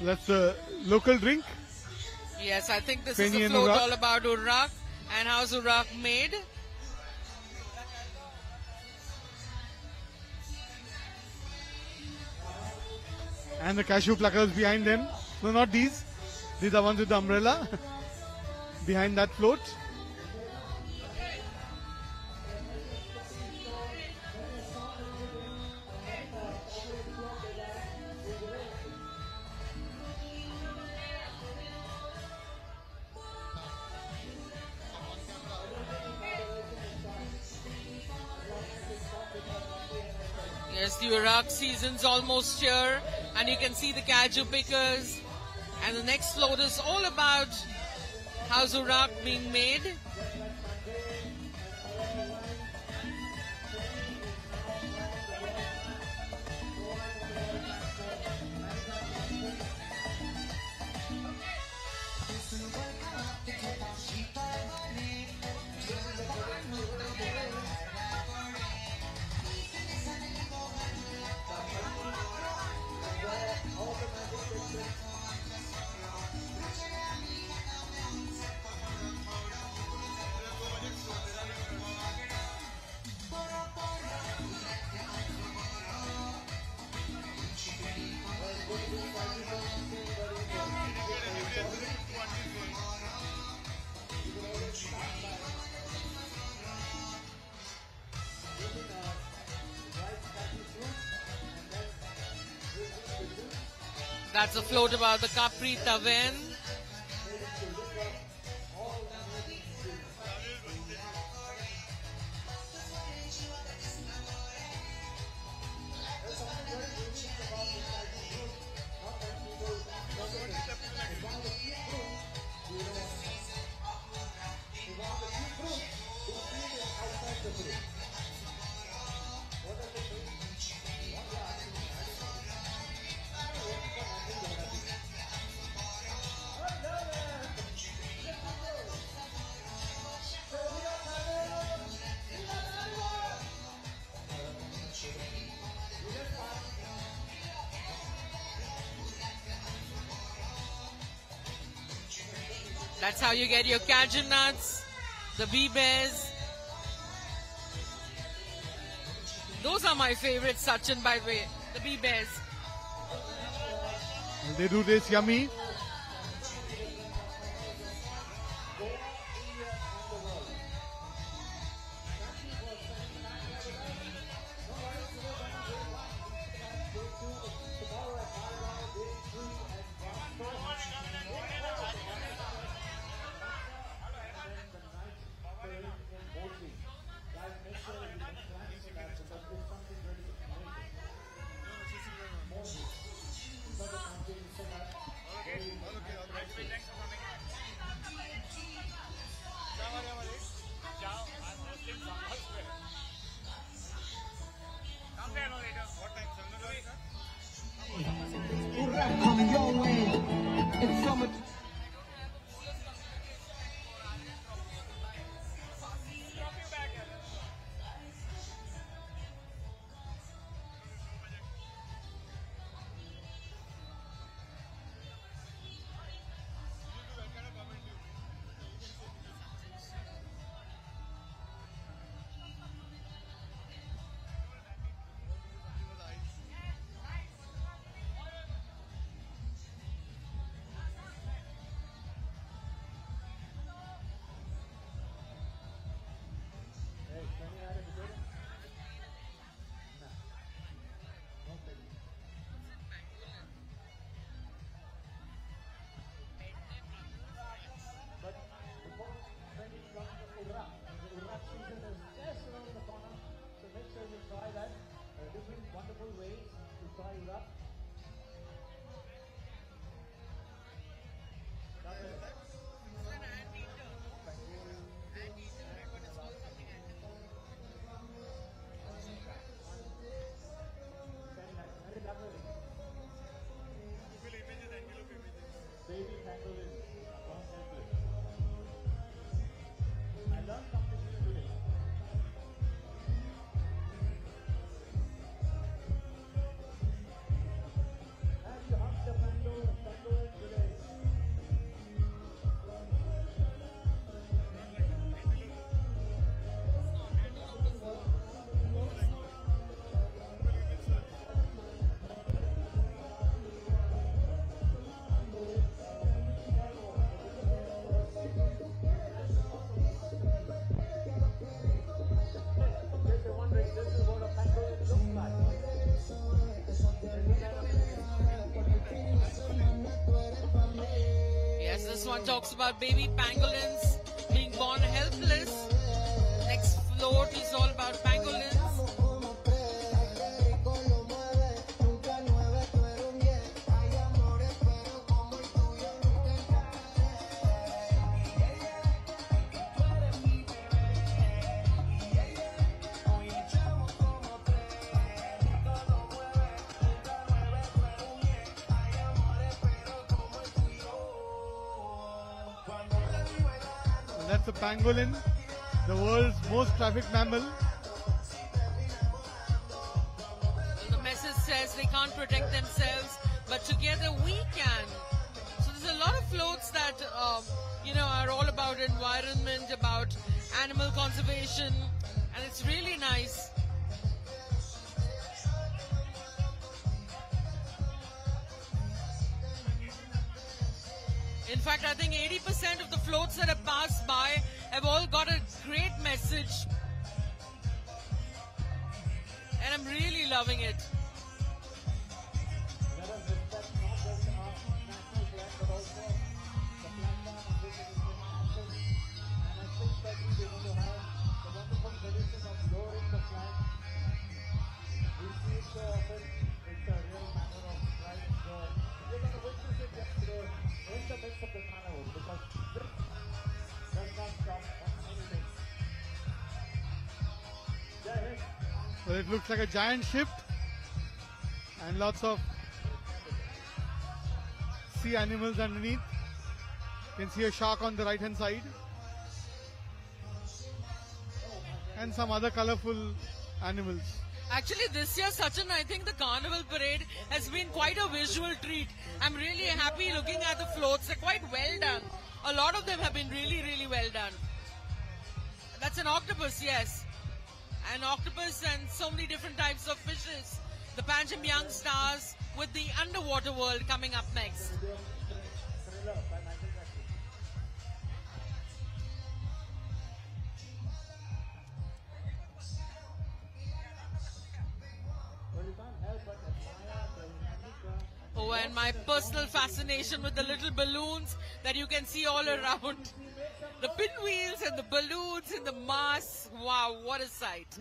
That's a local drink. Yes, I think this Penny is a and float Urak. all about Urak and how's Urak made. And the cashew placards behind them. No, not these. These are ones with the umbrella behind that float. Yes, the Urak season's almost here and you can see the cashew pickers. And the next float is all about how's Urak being made. That's a float about the Capri Tavern. That's how you get your cashew nuts, the bee bears. Those are my favorites, Sachin, by the way, the bee bears. They do taste yummy. Coming your way. It's so much. Yes, this one talks about baby pangolins being born helpless. Next float is all about pangolins. That's a pangolin, the world's most trafficked mammal. The message says they can't protect themselves, but together we can. So there's a lot of floats that, are all about environment, about animal conservation, and it's really nice. In fact, I think 80% of the floats that have passed by have all got a great message. And I'm really loving it. Well, it looks like a giant ship and lots of sea animals underneath. You can see a shark on the right hand side and some other colorful animals. Actually, this year, Sachin, I think the Carnival Parade has been quite a visual treat. I'm really happy looking at the floats. They're quite well done. A lot of them have been really, really well done. That's an octopus, yes. An octopus and so many different types of fishes. The Panjim Young Stars with the underwater world coming up next. Oh, and my personal fascination with the little balloons that you can see all around. The pinwheels and the balloons and the masts. Wow, what a sight.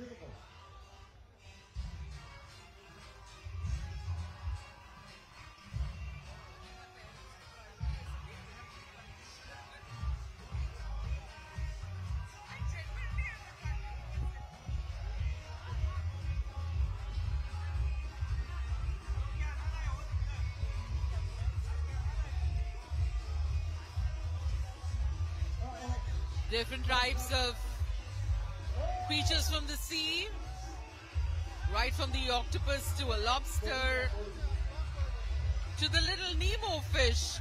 Different types of creatures from the sea, right from the octopus to a lobster, to the little Nemo fish.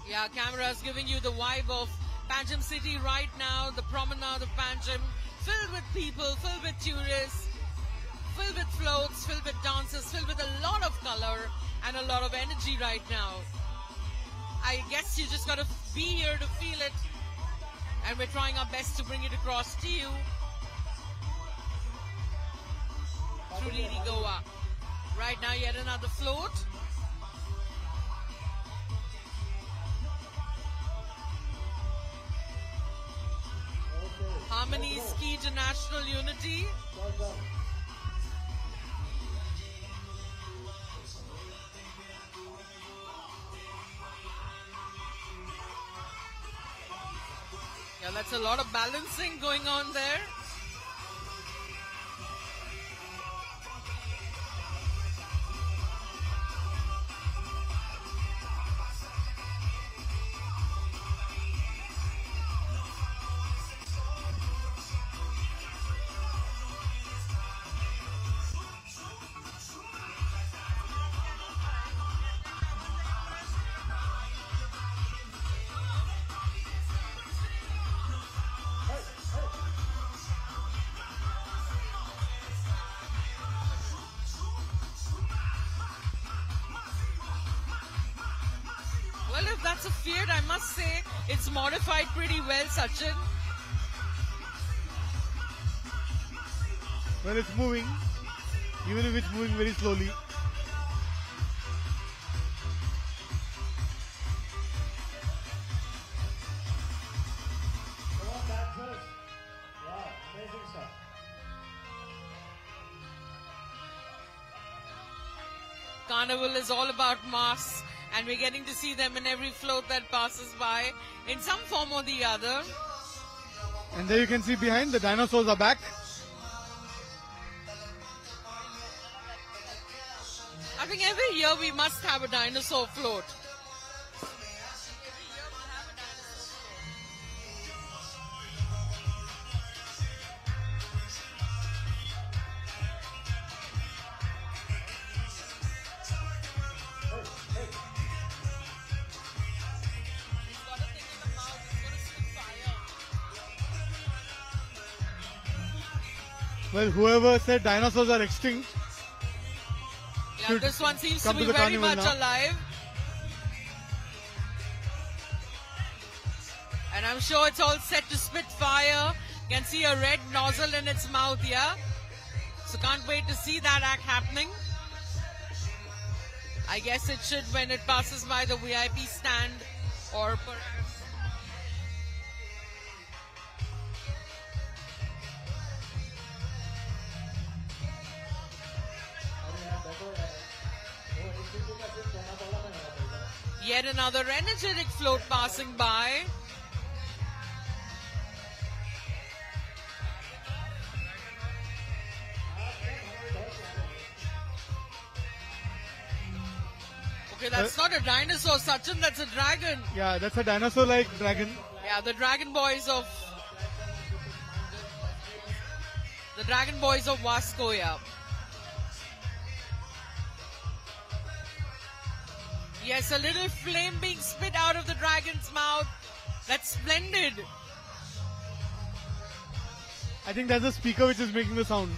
Yeah, camera's giving you the vibe of Panjim city right now, the promenade of Panjim, filled with people, filled with tourists, filled with floats, filled with dancers, filled with a lot of color and a lot of energy right now. I guess you just gotta be here to feel it, and we're trying our best to bring it across to you through DD Goa. Right now, yet another float. Harmony Ski to National Unity. Yeah, that's a lot of balancing going on there. Well, if that's a Fiat, I must say it's modified pretty well, Sachin. Well, it's moving, even if it's moving very slowly. Carnival is all about masks, and we're getting to see them in every float that passes by in some form or the other. And there you can see behind, the dinosaurs are back. I think every year we must have a dinosaur float. Well, whoever said dinosaurs are extinct. Yeah, this one seems to come be to the very carnival much now. alive. And I'm sure it's all set to spit fire. You can see a red nozzle in its mouth here. So can't wait to see that act happening. I guess it should when it passes by the VIP stand or perhaps. Yet another energetic float passing by. Okay, that's not a dinosaur, Sachin, that's a dragon. Yeah, that's a dinosaur-like dragon. Yeah, the Dragon Boys of Vasco, yeah. Yes, a little flame being spit out of the dragon's mouth. That's splendid. I think that's the speaker which is making the sound.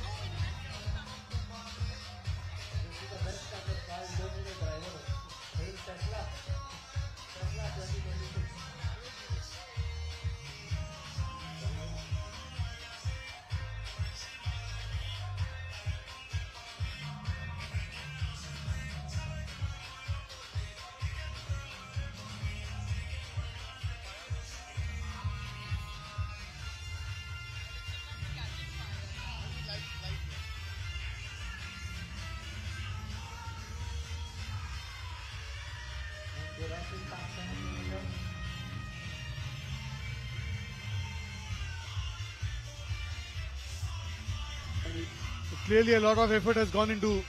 So clearly a lot of effort has gone into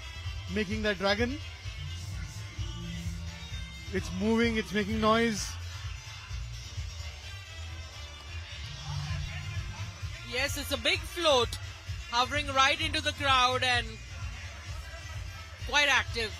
making that dragon. It's moving, it's making noise. Yes, it's a big float hovering right into the crowd and quite active.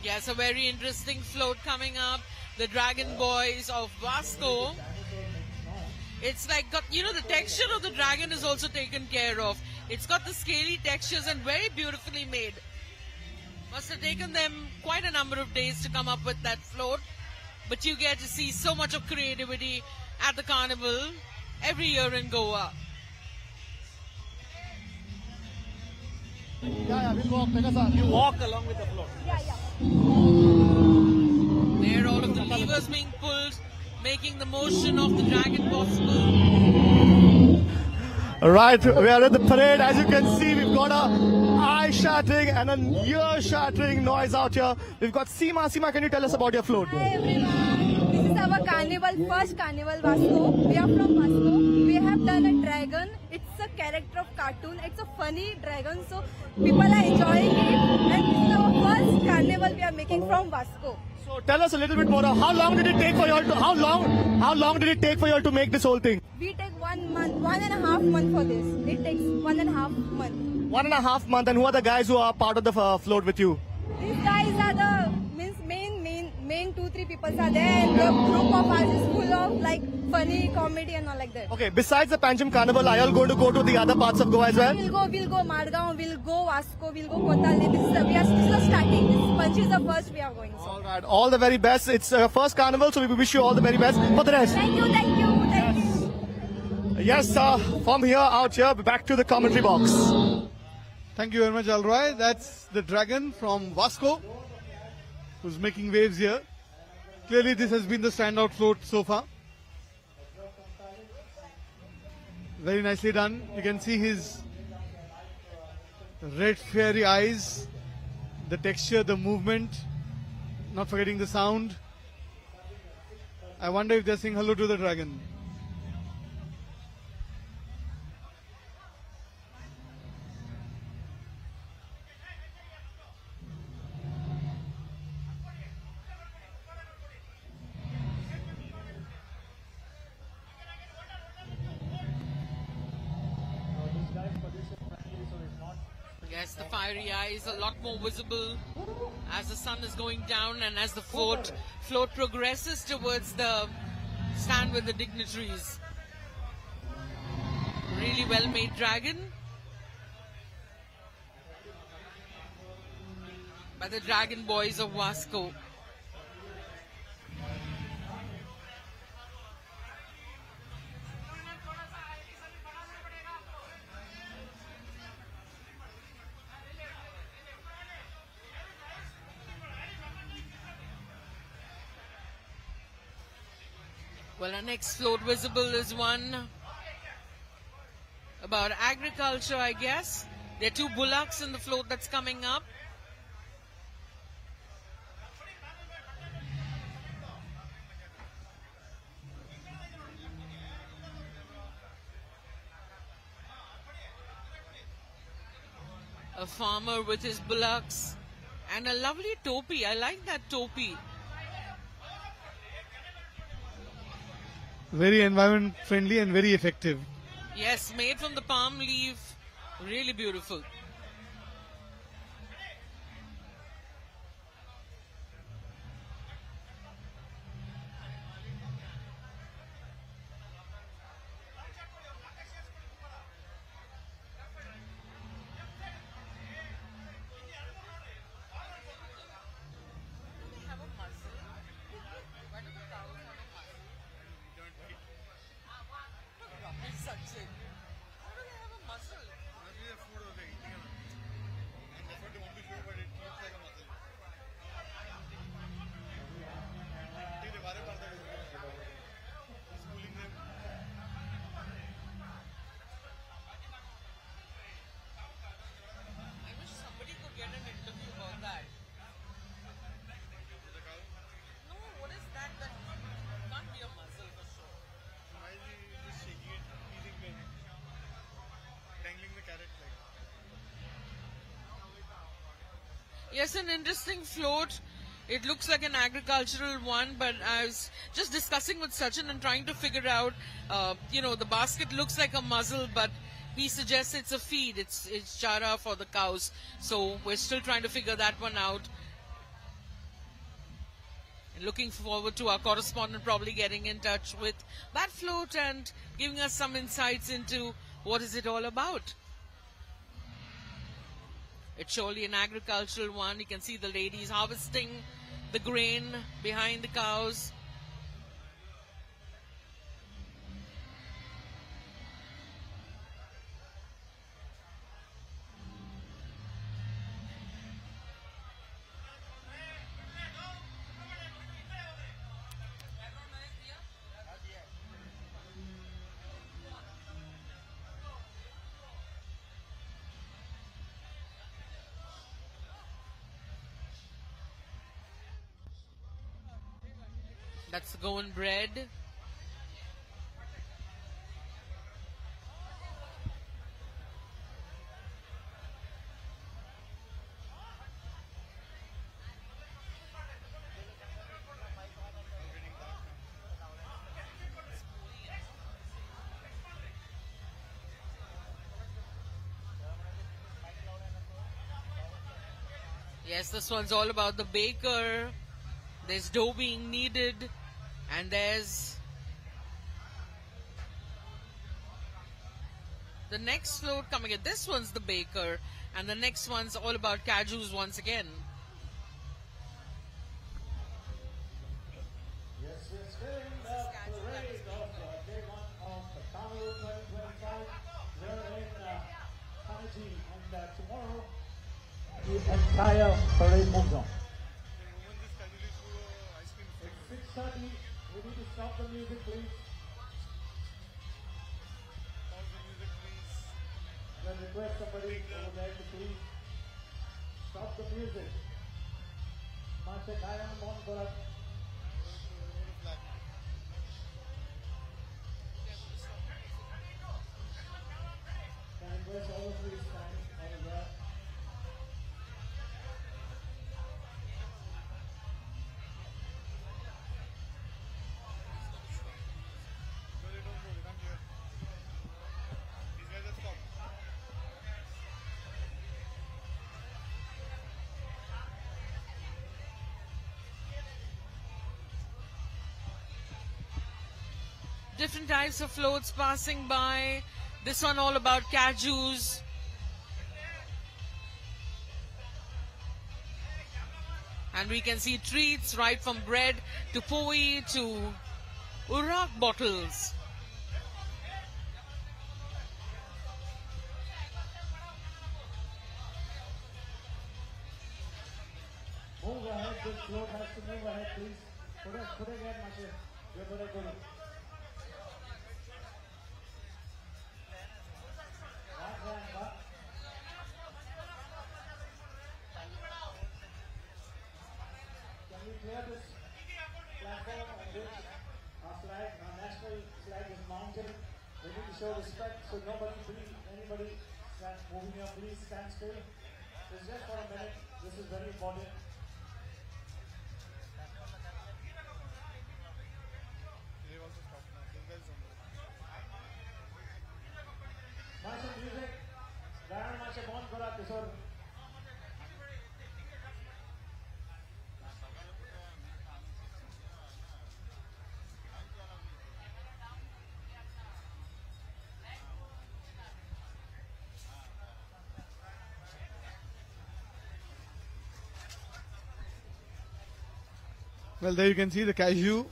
Yes, a very interesting float coming up. The Dragon Boys of Vasco. It's like got, you know, the texture of the dragon is also taken care of. It's got the scaly textures and very beautifully made. Must have taken them quite a number of days to come up with that float. But you get to see so much of creativity at the carnival every year in Goa. Yeah, we'll walk. Take us on. You walk along with the float. There, all of the levers being pulled, making the motion of the dragon possible. Right, we are at the parade. As you can see, we've got a eye-shattering and a ear-shattering noise out here. We've got Seema. Seema, can you tell us about your float? Hi everyone, this is our carnival, first carnival Vasco. We are from Vasco. We have done a dragon. It's a character of cartoon. It's a funny dragon, so people are enjoying it. And this is our first carnival we are making from Vasco. So tell us a little bit more. How long did it take for you all to how long did it take for you all to make this whole thing? We take 1 month, 1.5 months for this. It takes 1.5 months. 1.5 months. And who are the guys who are part of the float with you? These guys are the main 2-3 people are there, and the group of us is full of like funny comedy and all like that. Okay, besides the Panjim Carnival, are you all going to go to the other parts of Goa as well? We'll go Madgaon, we'll go Vasco, we'll go Kotale. This is the starting. This Panji is the first we are going. So. All right, all the very best. It's your first carnival, so we wish you all the very best for the rest. Thank you. Yes, from here out here, back to the commentary box. Thank you very much, Alroy. That's the Dragon from Vasco, who's making waves here. Clearly, this has been the standout float so far. Very nicely done. You can see his red fiery eyes, the texture, the movement, not forgetting the sound. I wonder if they're saying hello to the dragon. Yes, the fiery eye is a lot more visible as the sun is going down and as the float progresses towards the stand with the dignitaries. Really well-made dragon by the Dragon Boys of Vasco. Well, our next float visible is one about agriculture, I guess. There are two bullocks in the float that's coming up. A farmer with his bullocks and a lovely topi. I like that topi. Very environment friendly and very effective. Yes, made from the palm leaf. Really beautiful. Yes, an interesting float. It looks like an agricultural one, but I was just discussing with Sachin and trying to figure out, the basket looks like a muzzle, but he suggests it's a feed. It's chara for the cows. So we're still trying to figure that one out. And looking forward to our correspondent probably getting in touch with that float and giving us some insights into what is it all about. It's surely an agricultural one. You can see the ladies harvesting the grain behind the cows. That's the going bread. Yes, this one's all about the baker. There's dough being kneaded. And there's the next float coming in. This one's the baker. And the next one's all about cajus once again. Yes, it's been the parade of day one of the Carnival 2025 here in Panaji. And tomorrow entire parade moves on. It's 6:30. We need to stop the music, please. I request somebody over there to please stop the music. Master Kayan Mongolat. Can I request all of you to stand over there? Different types of floats passing by. This one all about cashews. And we can see treats right from bread to poi to urak bottles. Move ahead, this float has to move ahead, please. Put again, Mashe. Put again. Can we clear this platform on which our flag, our national flag is mounted? We need to show respect, so anybody moving here, please stand still. It's just for a minute. This is very important. Masha music. Garan Masha Bon Kora Kishore. Well, there you can see the cashew,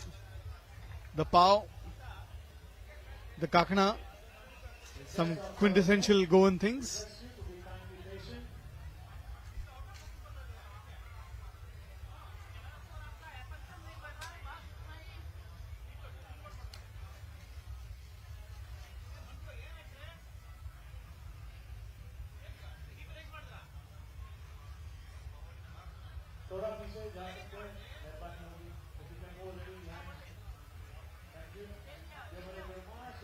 the pao, the kakna, some quintessential Goan things. थोड़ा पीछे जा सकते हैं, मेहरबानी होगी। If you can go a little behind. Thank you. Give it a very much.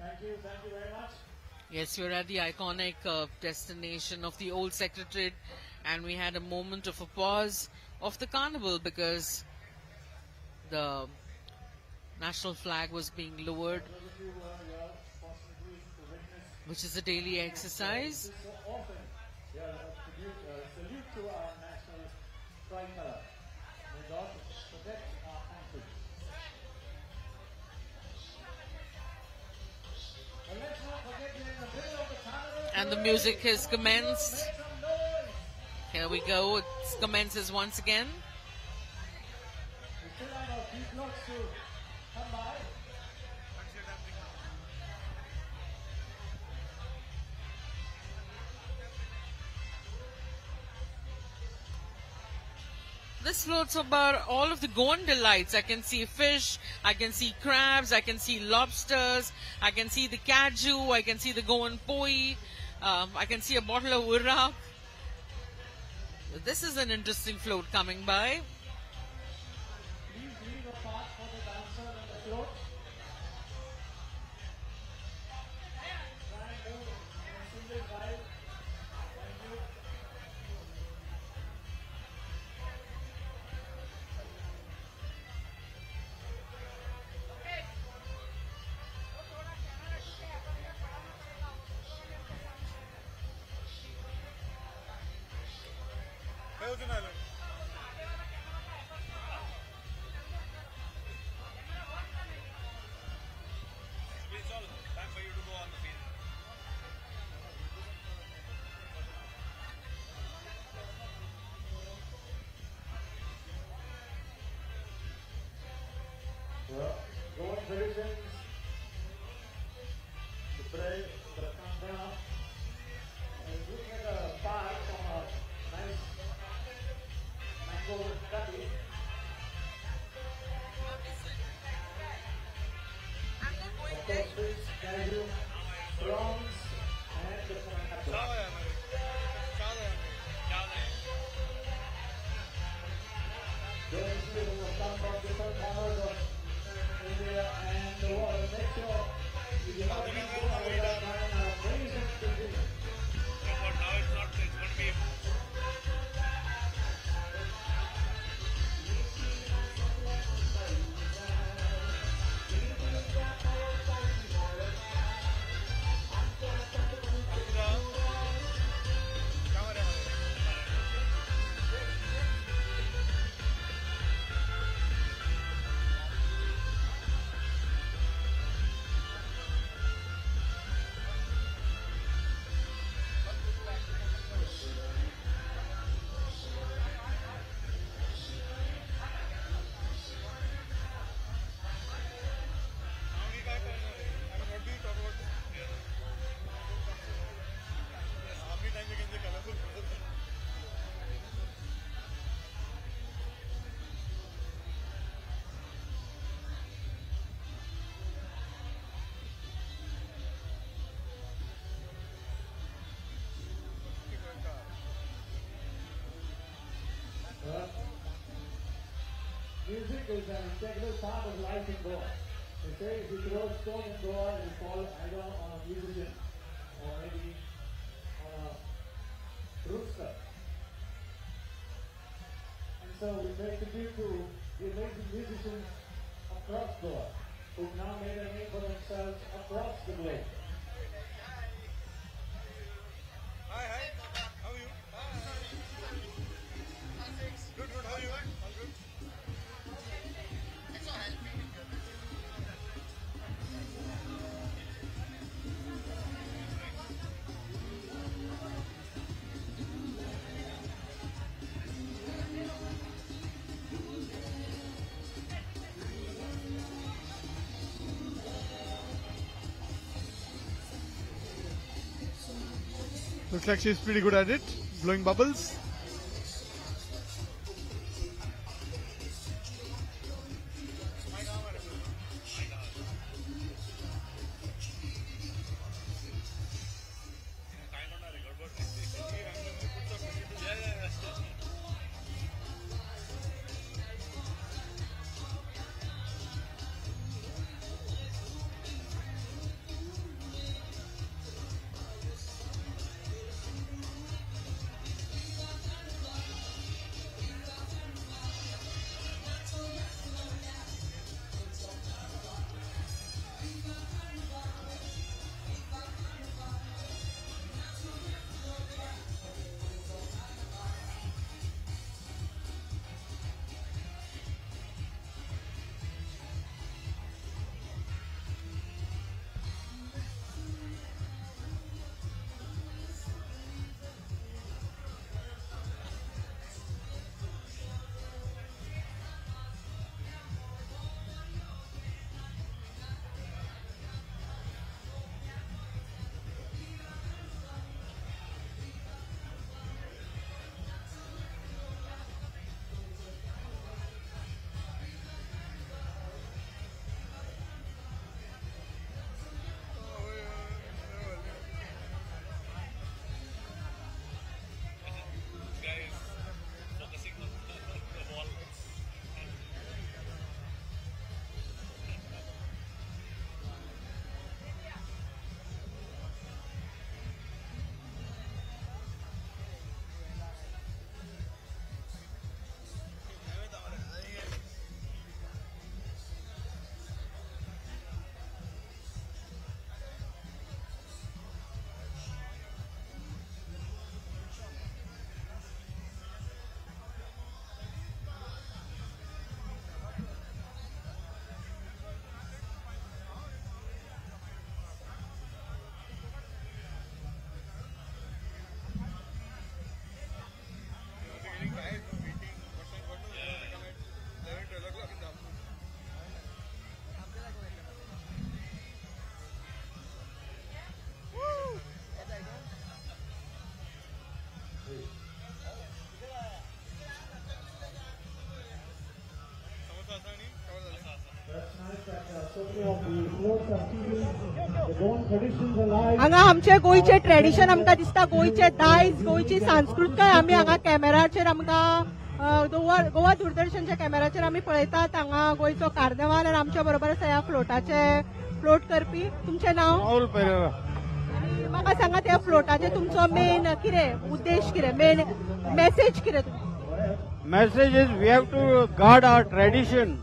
Thank you very much. Yes, we're at the iconic destination of the old Secretariat, and we had a moment of a pause of the carnival because the national flag was being lowered. Those of you who are here, fortunately, to witness which is a daily exercise. Salute to our national tricolor. May God protect our country. And let's not forget we're in the middle of the carnival. And the music has commenced. Here we go. It commences once again. We still have a few blocks to come by. This floats about all of the Goan delights. I can see fish, I can see crabs, I can see lobsters, I can see the kaju, I can see the Goan poi, I can see a bottle of urrak. This is an interesting float coming by. Please leave a part for the dancer and the float. Try and move in a single file. Thank you. Goan traditions, the bread, the kanda, and looking at a pie from a nice mango curry. Of course, fish, kaju, prawns, and the pineapple. Those people who come from different corners of India and the world, make sure you do not miss go without trying our amazing cuisine. Music is an integral part of life in Goa. They say if you throw a stone in Goa, it will fall either on a musician or maybe on a rooster. And so we pay tribute to the amazing musicians across Goa who've now made a name for themselves across the globe. Hi, how are you? Good, how are you? All good. Looks like she's pretty good at it, blowing bubbles. हांगा आमचे गोयचे tradition आमकां दिसता, गोयचे दायज, गोयची सांस्कृताय आमी हांगा कॅमेराचेर आमकां गोवा दूरदर्शनच्या कॅमेराचेर आमी पळयतात. हांगा गोयचो कार्निवाल आनी आमच्या बरोबर आसा ह्या फ्लोट करपी. तुमचें नांव? राहुल पेरेरा. म्हाका सांगात ह्या फ्लोटाचे तुमचो मेन कितें उद्देश, कितें मेन मेसेज कितें? Message is we have to guard our tradition.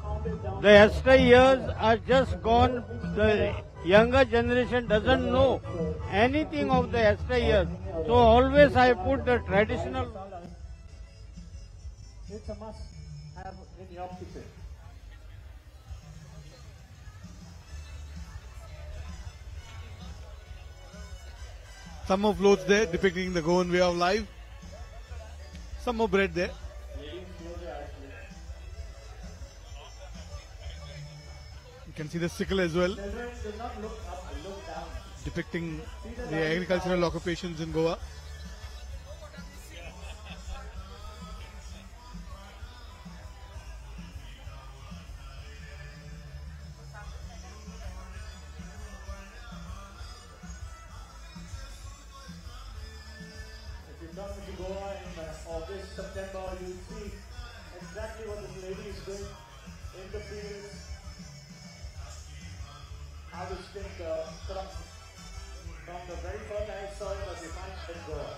The yesteryears are just gone. The younger generation doesn't know anything of the yesteryears. So always I put the traditional. It's a must have in your kitchen. Some more floats there depicting the Goan way of life. Some more bread there. You can see the sickle as well, depicting the agricultural occupations in Goa. If you come to Goa in August, September, you'll see exactly what this lady is doing in the fields. Harvesting from the very fertile soil that we find in Goa.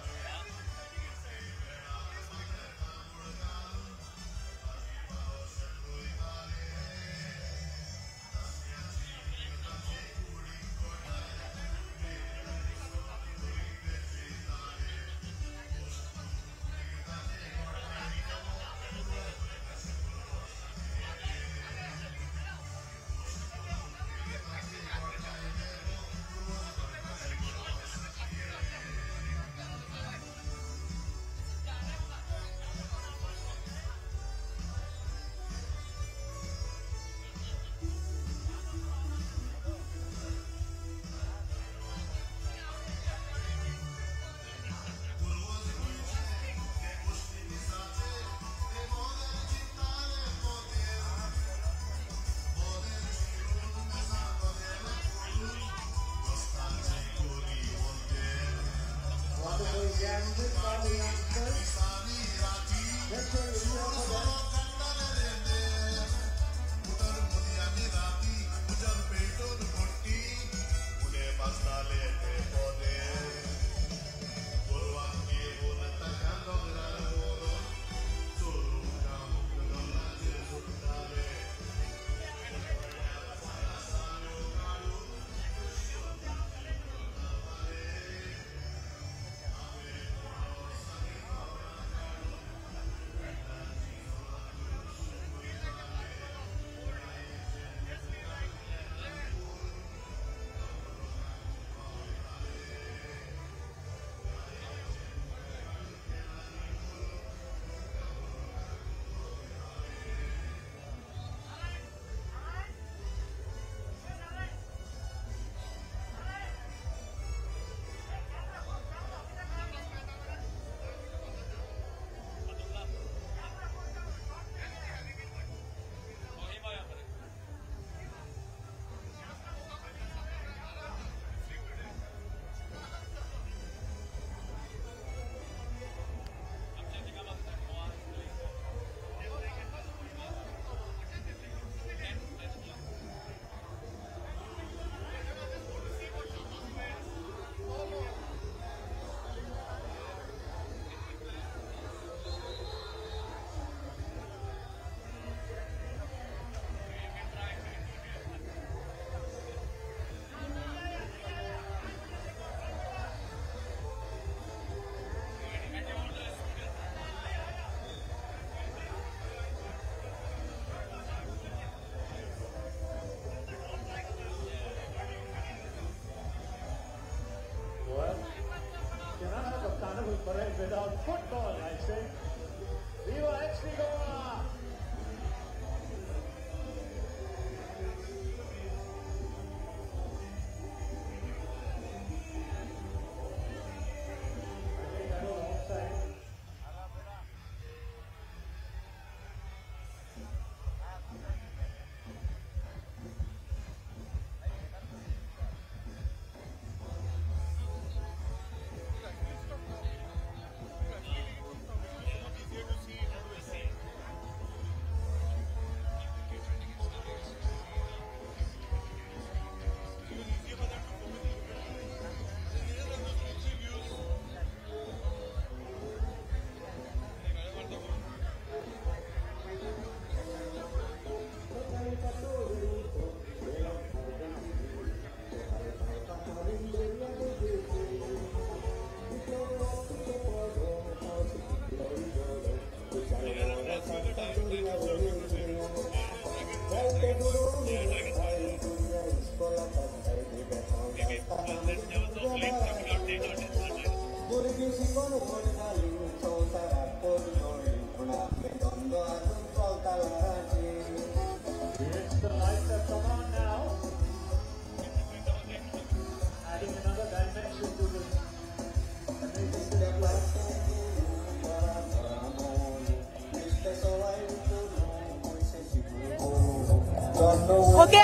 Without football, I say. Viva XD Goa!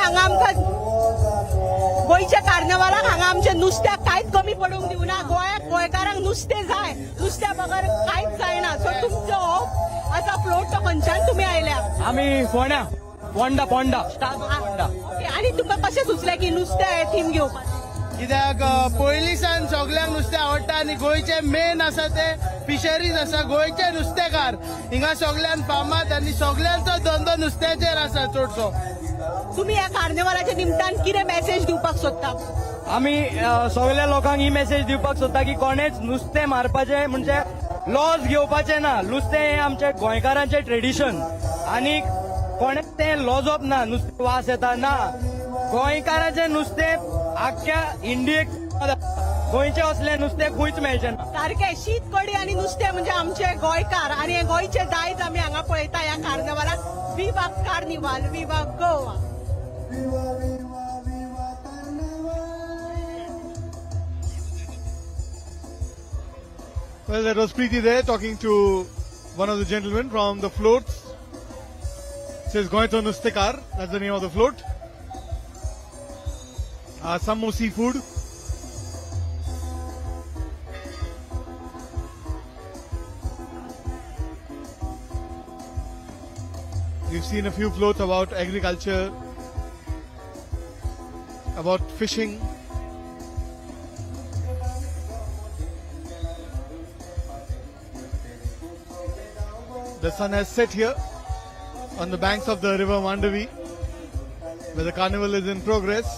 हांगा आमकां गोंयच्या कार्निवालाक हांगा आमच्या नुस्त्याक कांयच कमी पडूंक दिवना. गोंयकारांक नुस्तें जाय, नुस्त्या बगर कांयच जायना. सो तुमचो हो आसा फ्लोट तो खंयच्यान तुमी आयल्या? आम्ही फोंडा स्टाफ फोंडा. ओके, आनी तुमकां कशें सुचलें की नुस्तें हे थीम घेवपाचें? कित्याक पयलींसान सगळ्यांक नुस्तें आवडटा आनी गोंयचे मेन आसा ते फिशरीज आसा. गोंयचे नुस्तेकार हिंगा सगळ्यान फामाद आनी सगळ्यांचो धंदो नुस्त्याचेर आसा चडसो. तुमी ह्या कार्निवालाच्या निमतान कितें मेसेज दिवपाक सोदता? आमी सगळ्या लोकांक ही मेसेज दिवपाक सोदता की कोणेच नुस्तें मारपाचें म्हणजे लॉस घेवपाचें ना. नुस्तें हें आमचे गोंयकारांचें ट्रेडिशन आनी कोणेच तें लॉजप ना. नुस्तें वास येता ना. गोंयकारांचें नुस्तें आख्ख्या इंडियेक गोंयचें असलें नुस्तें खंयच मेळचें ना. सारकें, शीत कडी आनी नुस्तें म्हणजे आमचे गोंयकार आनी हे गोंयचे दायज आमी हांगा पळयता ह्या कार्निवालाक. विवा कार्निवाल, विवा Goa. Well, that was Preeti there talking to one of the gentlemen from the floats. It says Goito Nustekar, that's the name of the float. Some more seafood. We've seen a few floats about agriculture, about fishing. The sun has set here on the banks of the river Mandavi, where the carnival is in progress.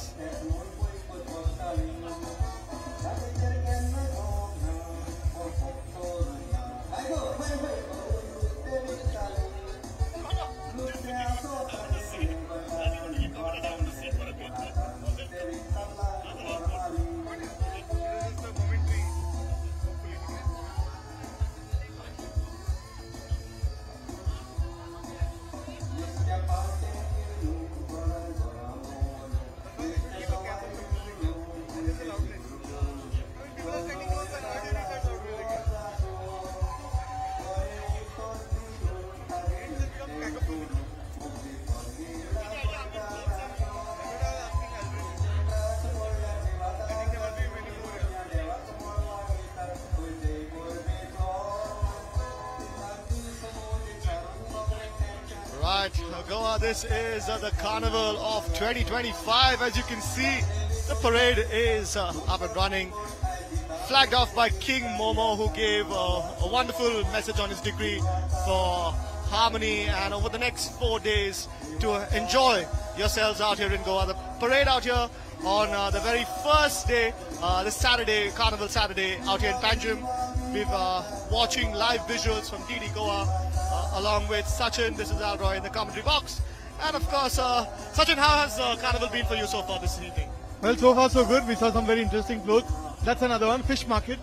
Right, Goa, this is the Carnival of 2025. As you can see, the parade is up and running. Flagged off by King Momo, who gave a wonderful message on his decree for harmony and over the next 4 days to enjoy yourselves out here in Goa. The parade out here on the very first day, this Saturday, Carnival Saturday, out here in Panjim. We've watching live visuals from DD Goa along with Sachin. This is Alroy in the commentary box. And of course, Sachin, how has Carnival been for you so far this evening? Well, so far so good. We saw some very interesting floats. That's another one, fish market.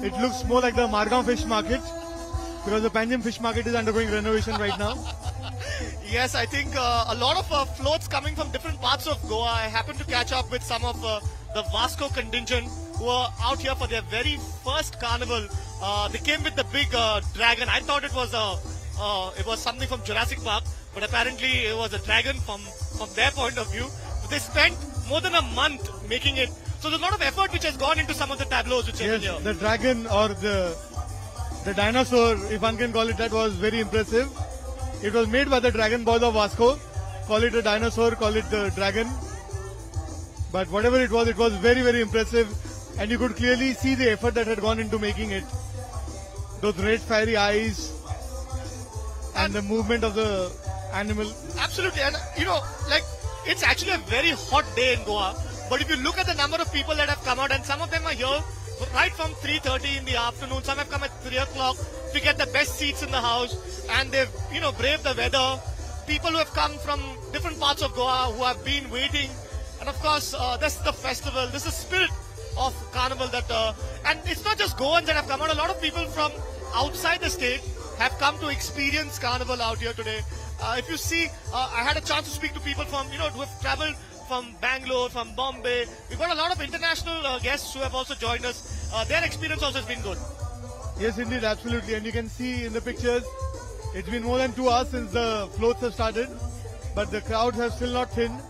It looks more like the Margam fish market because the Panjim fish market is undergoing renovation right now. Yes, I think a lot of floats coming from different parts of Goa. I happened to catch up with some of the Vasco contingent who are out here for their very first carnival. They came with the big dragon. I thought it was something from Jurassic Park, but apparently it was a dragon from their point of view. They spent more than a month making it. So there's a lot of effort which has gone into some of the tableaus which are here. The dragon or the dinosaur, if one can call it that, was very impressive. It was made by the Dragon Boys of Vasco. Call it a dinosaur, call it the dragon. But whatever it was very, very impressive. And you could clearly see the effort that had gone into making it. Those red fiery eyes and the movement of the animal. Absolutely. And you know, like, it's actually a very hot day in Goa. But if you look at the number of people that have come out, and some of them are here right from 3:30 in the afternoon, some have come at 3 o'clock to get the best seats in the house, and they've, you know, braved the weather. People who have come from different parts of Goa who have been waiting. And of course, this is the festival, this is the spirit of Carnival that, and it's not just Goans that have come out, a lot of people from outside the state have come to experience Carnival out here today. If you see, I had a chance to speak to people from, you know, who have traveled from Bangalore, from Bombay. We've got a lot of international guests who have also joined us. Their experience also has been good. Yes, indeed, absolutely. And you can see in the pictures, it's been more than 2 hours since the floats have started, but the crowds have still not thinned.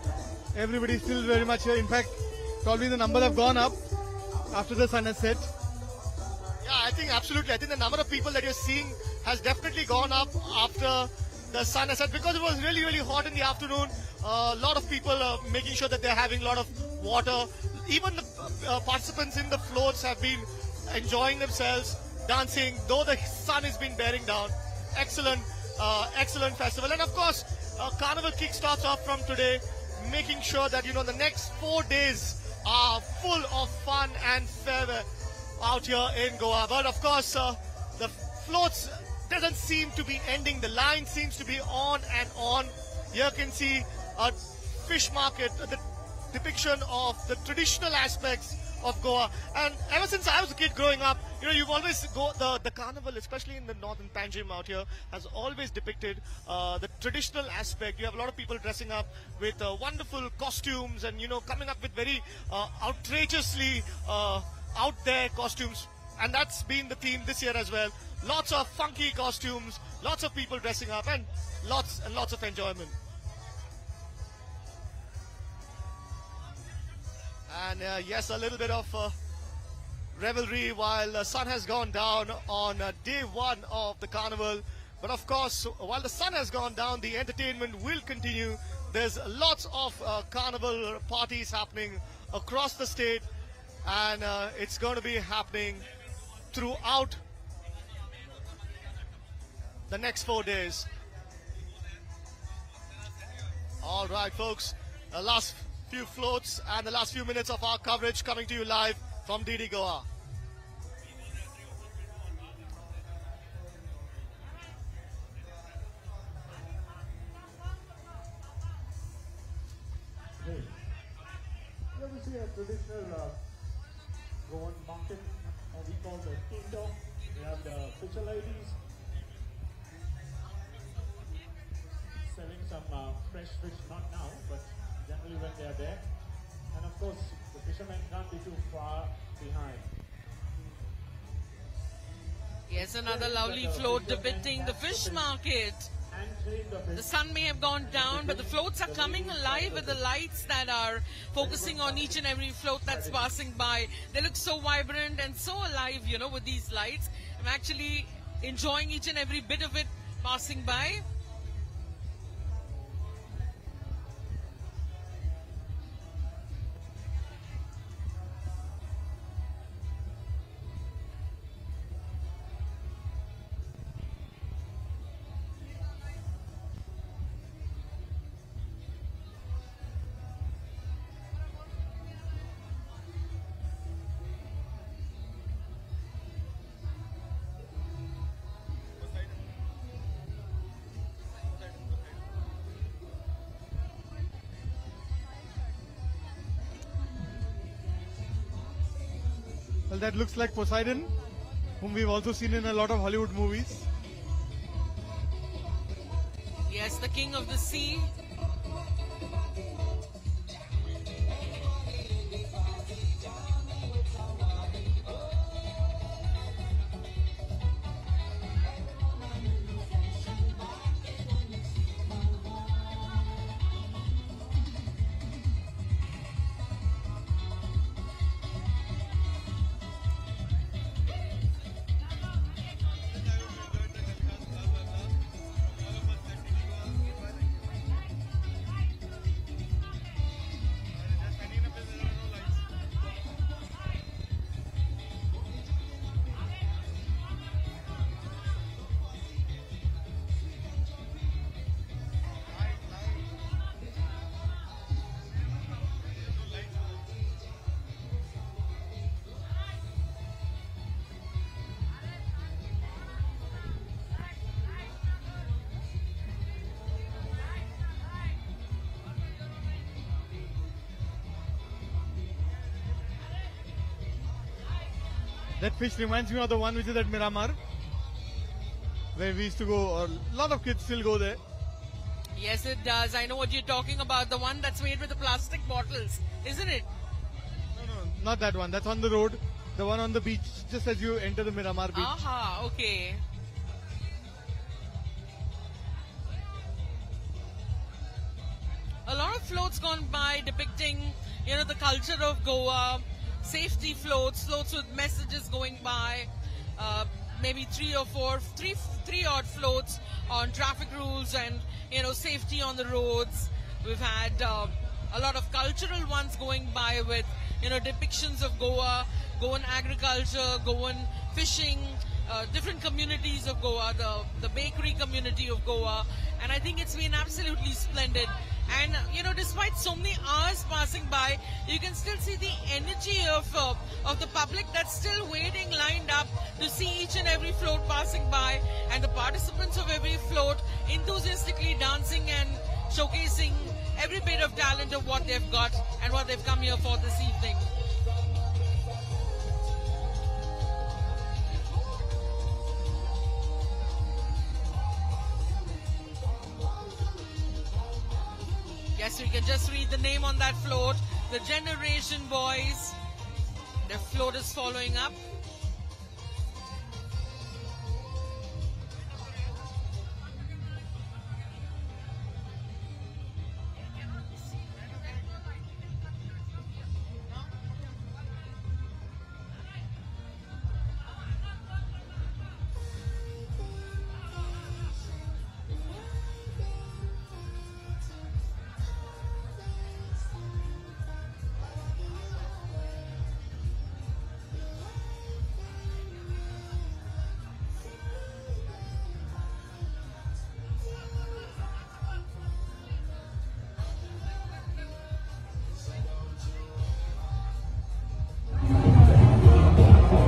Everybody's still very much here. In fact, probably the numbers have gone up after the sun has set. Yeah, I think absolutely. I think the number of people that you're seeing has definitely gone up after the sun has set because it was really, really hot in the afternoon. A lot of people are making sure that they're having a lot of water. Even the participants in the floats have been enjoying themselves, dancing, though the sun has been bearing down. Excellent, excellent festival. And of course, Carnival kick-starts off from today, making sure that, the next 4 days are full of fun and fervor out here in Goa. But of course, the floats doesn't seem to be ending. The line seems to be on and on. Here you can see a fish market, the depiction of the traditional aspects of Goa. And ever since I was a kid growing up, you've always the carnival, especially in the northern Panjim out here, has always depicted the traditional aspect. You have a lot of people dressing up with wonderful costumes and, coming up with very outrageously out there costumes. And that's been the theme this year as well. Lots of funky costumes, lots of people dressing up, and lots of enjoyment. And yes, a little bit of revelry while the sun has gone down on day one of the carnival. But of course, while the sun has gone down, the entertainment will continue. There's lots of carnival parties happening across the state, and it's going to be happening throughout the next 4 days. All right, folks, the last few floats and the last few minutes of our coverage coming to you live from DD Goa. Here we see a traditional Goan market, we call the Indo. We have the fisher ladies selling some fresh fish, not now, but generally when they are there. And of course, the fishermen can't be too far behind. Yes, another lovely float depicting the fish market. The sun may have gone down, but the floats are coming alive with the lights that are focusing on each and every float that's passing by. They look so vibrant and so alive, with these lights. I'm actually enjoying each and every bit of it passing by. Well, that looks like Poseidon, whom we've also seen in a lot of Hollywood movies. Yes, the king of the sea. That fish reminds me of the one which is at Miramar, where we used to go, or a lot of kids still go there. Yes, it does. I know what you're talking about. The one that's made with the plastic bottles, isn't it? No, not that one. That's on the road. The one on the beach, just as you enter the Miramar beach. Aha, okay. a lot of floats gone by depicting, the culture of Goa, safety floats with messages going by, maybe three odd floats on traffic rules and, safety on the roads. We've had a lot of cultural ones going by with, depictions of Goa, Goan agriculture, Goan fishing, different communities of Goa, the bakery community of Goa, and I think it's been absolutely splendid. And despite so many hours passing by, you can still see the energy of the public that's still waiting, lined up to see each and every float passing by, and the participants of every float enthusiastically dancing and showcasing every bit of talent of what they've got and what they've come here for this evening. Yes, we can just read the name on that float. The Generation Boys. Their float is following up.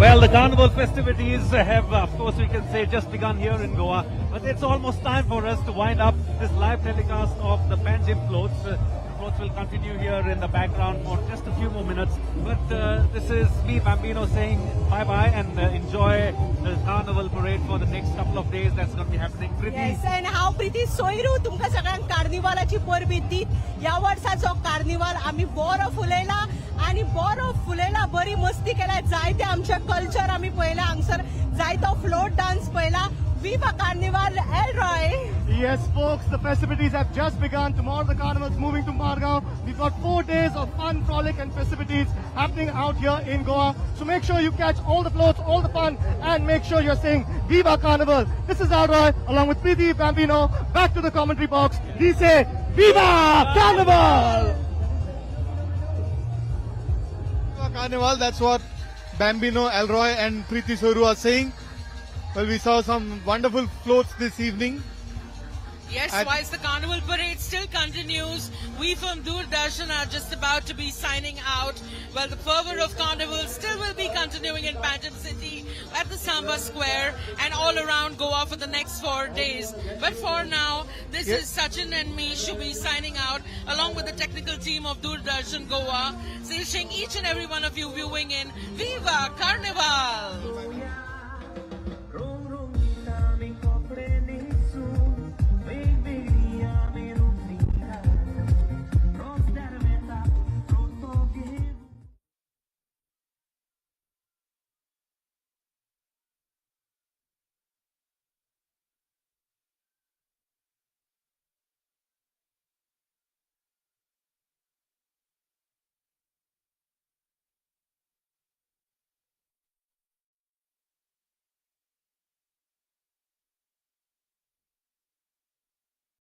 Well, the Carnival festivities have, of course, we can say, just begun here in Goa. But it's almost time for us to wind up this live telecast of the Panjim floats. The floats will continue here in the background for just a few more minutes. But this is me, Bambino, saying bye-bye and enjoy the Carnival parade for the next couple of days. That's going to be happening. Preeti. Yes, and हांव प्रीती सोयरू तुमकां सगळ्यांक कार्निवालाची परबीत दीत. ह्या वर्साचो carnival आमी बरो फुलयला आणि बरो फुलयला, बरी मस्ती केल्या, जायते आमचे कल्चर आमी पळयला, हांगसर जायतो फ्लोट डान्स पळयला. Viva Carnival, Elroy! Yes, folks, the festivities have just begun. Tomorrow the carnival's moving to Margao. We've got 4 days of fun, frolic and festivities happening out here in Goa. So make sure you catch all the floats, all the fun, and make sure you're saying Viva Carnival. This is Elroy, along with Preeti Bambino. Back to the commentary box. We say Viva Carnival! Viva Carnival, that's what Bambino, Elroy and Preeti Soru are saying. Well, we saw some wonderful floats this evening. Yes, whilst the Carnival parade still continues, we from Doordarshan are just about to be signing out. Well, the fervour of Carnival still will be continuing in Panjim City, at the Samba Square, and all around Goa for the next 4 days. But for now, this is Sachin and me, Shubhi, signing out, along with the technical team of Doordarshan Goa, wishing each and every one of you viewing in Viva Carnival!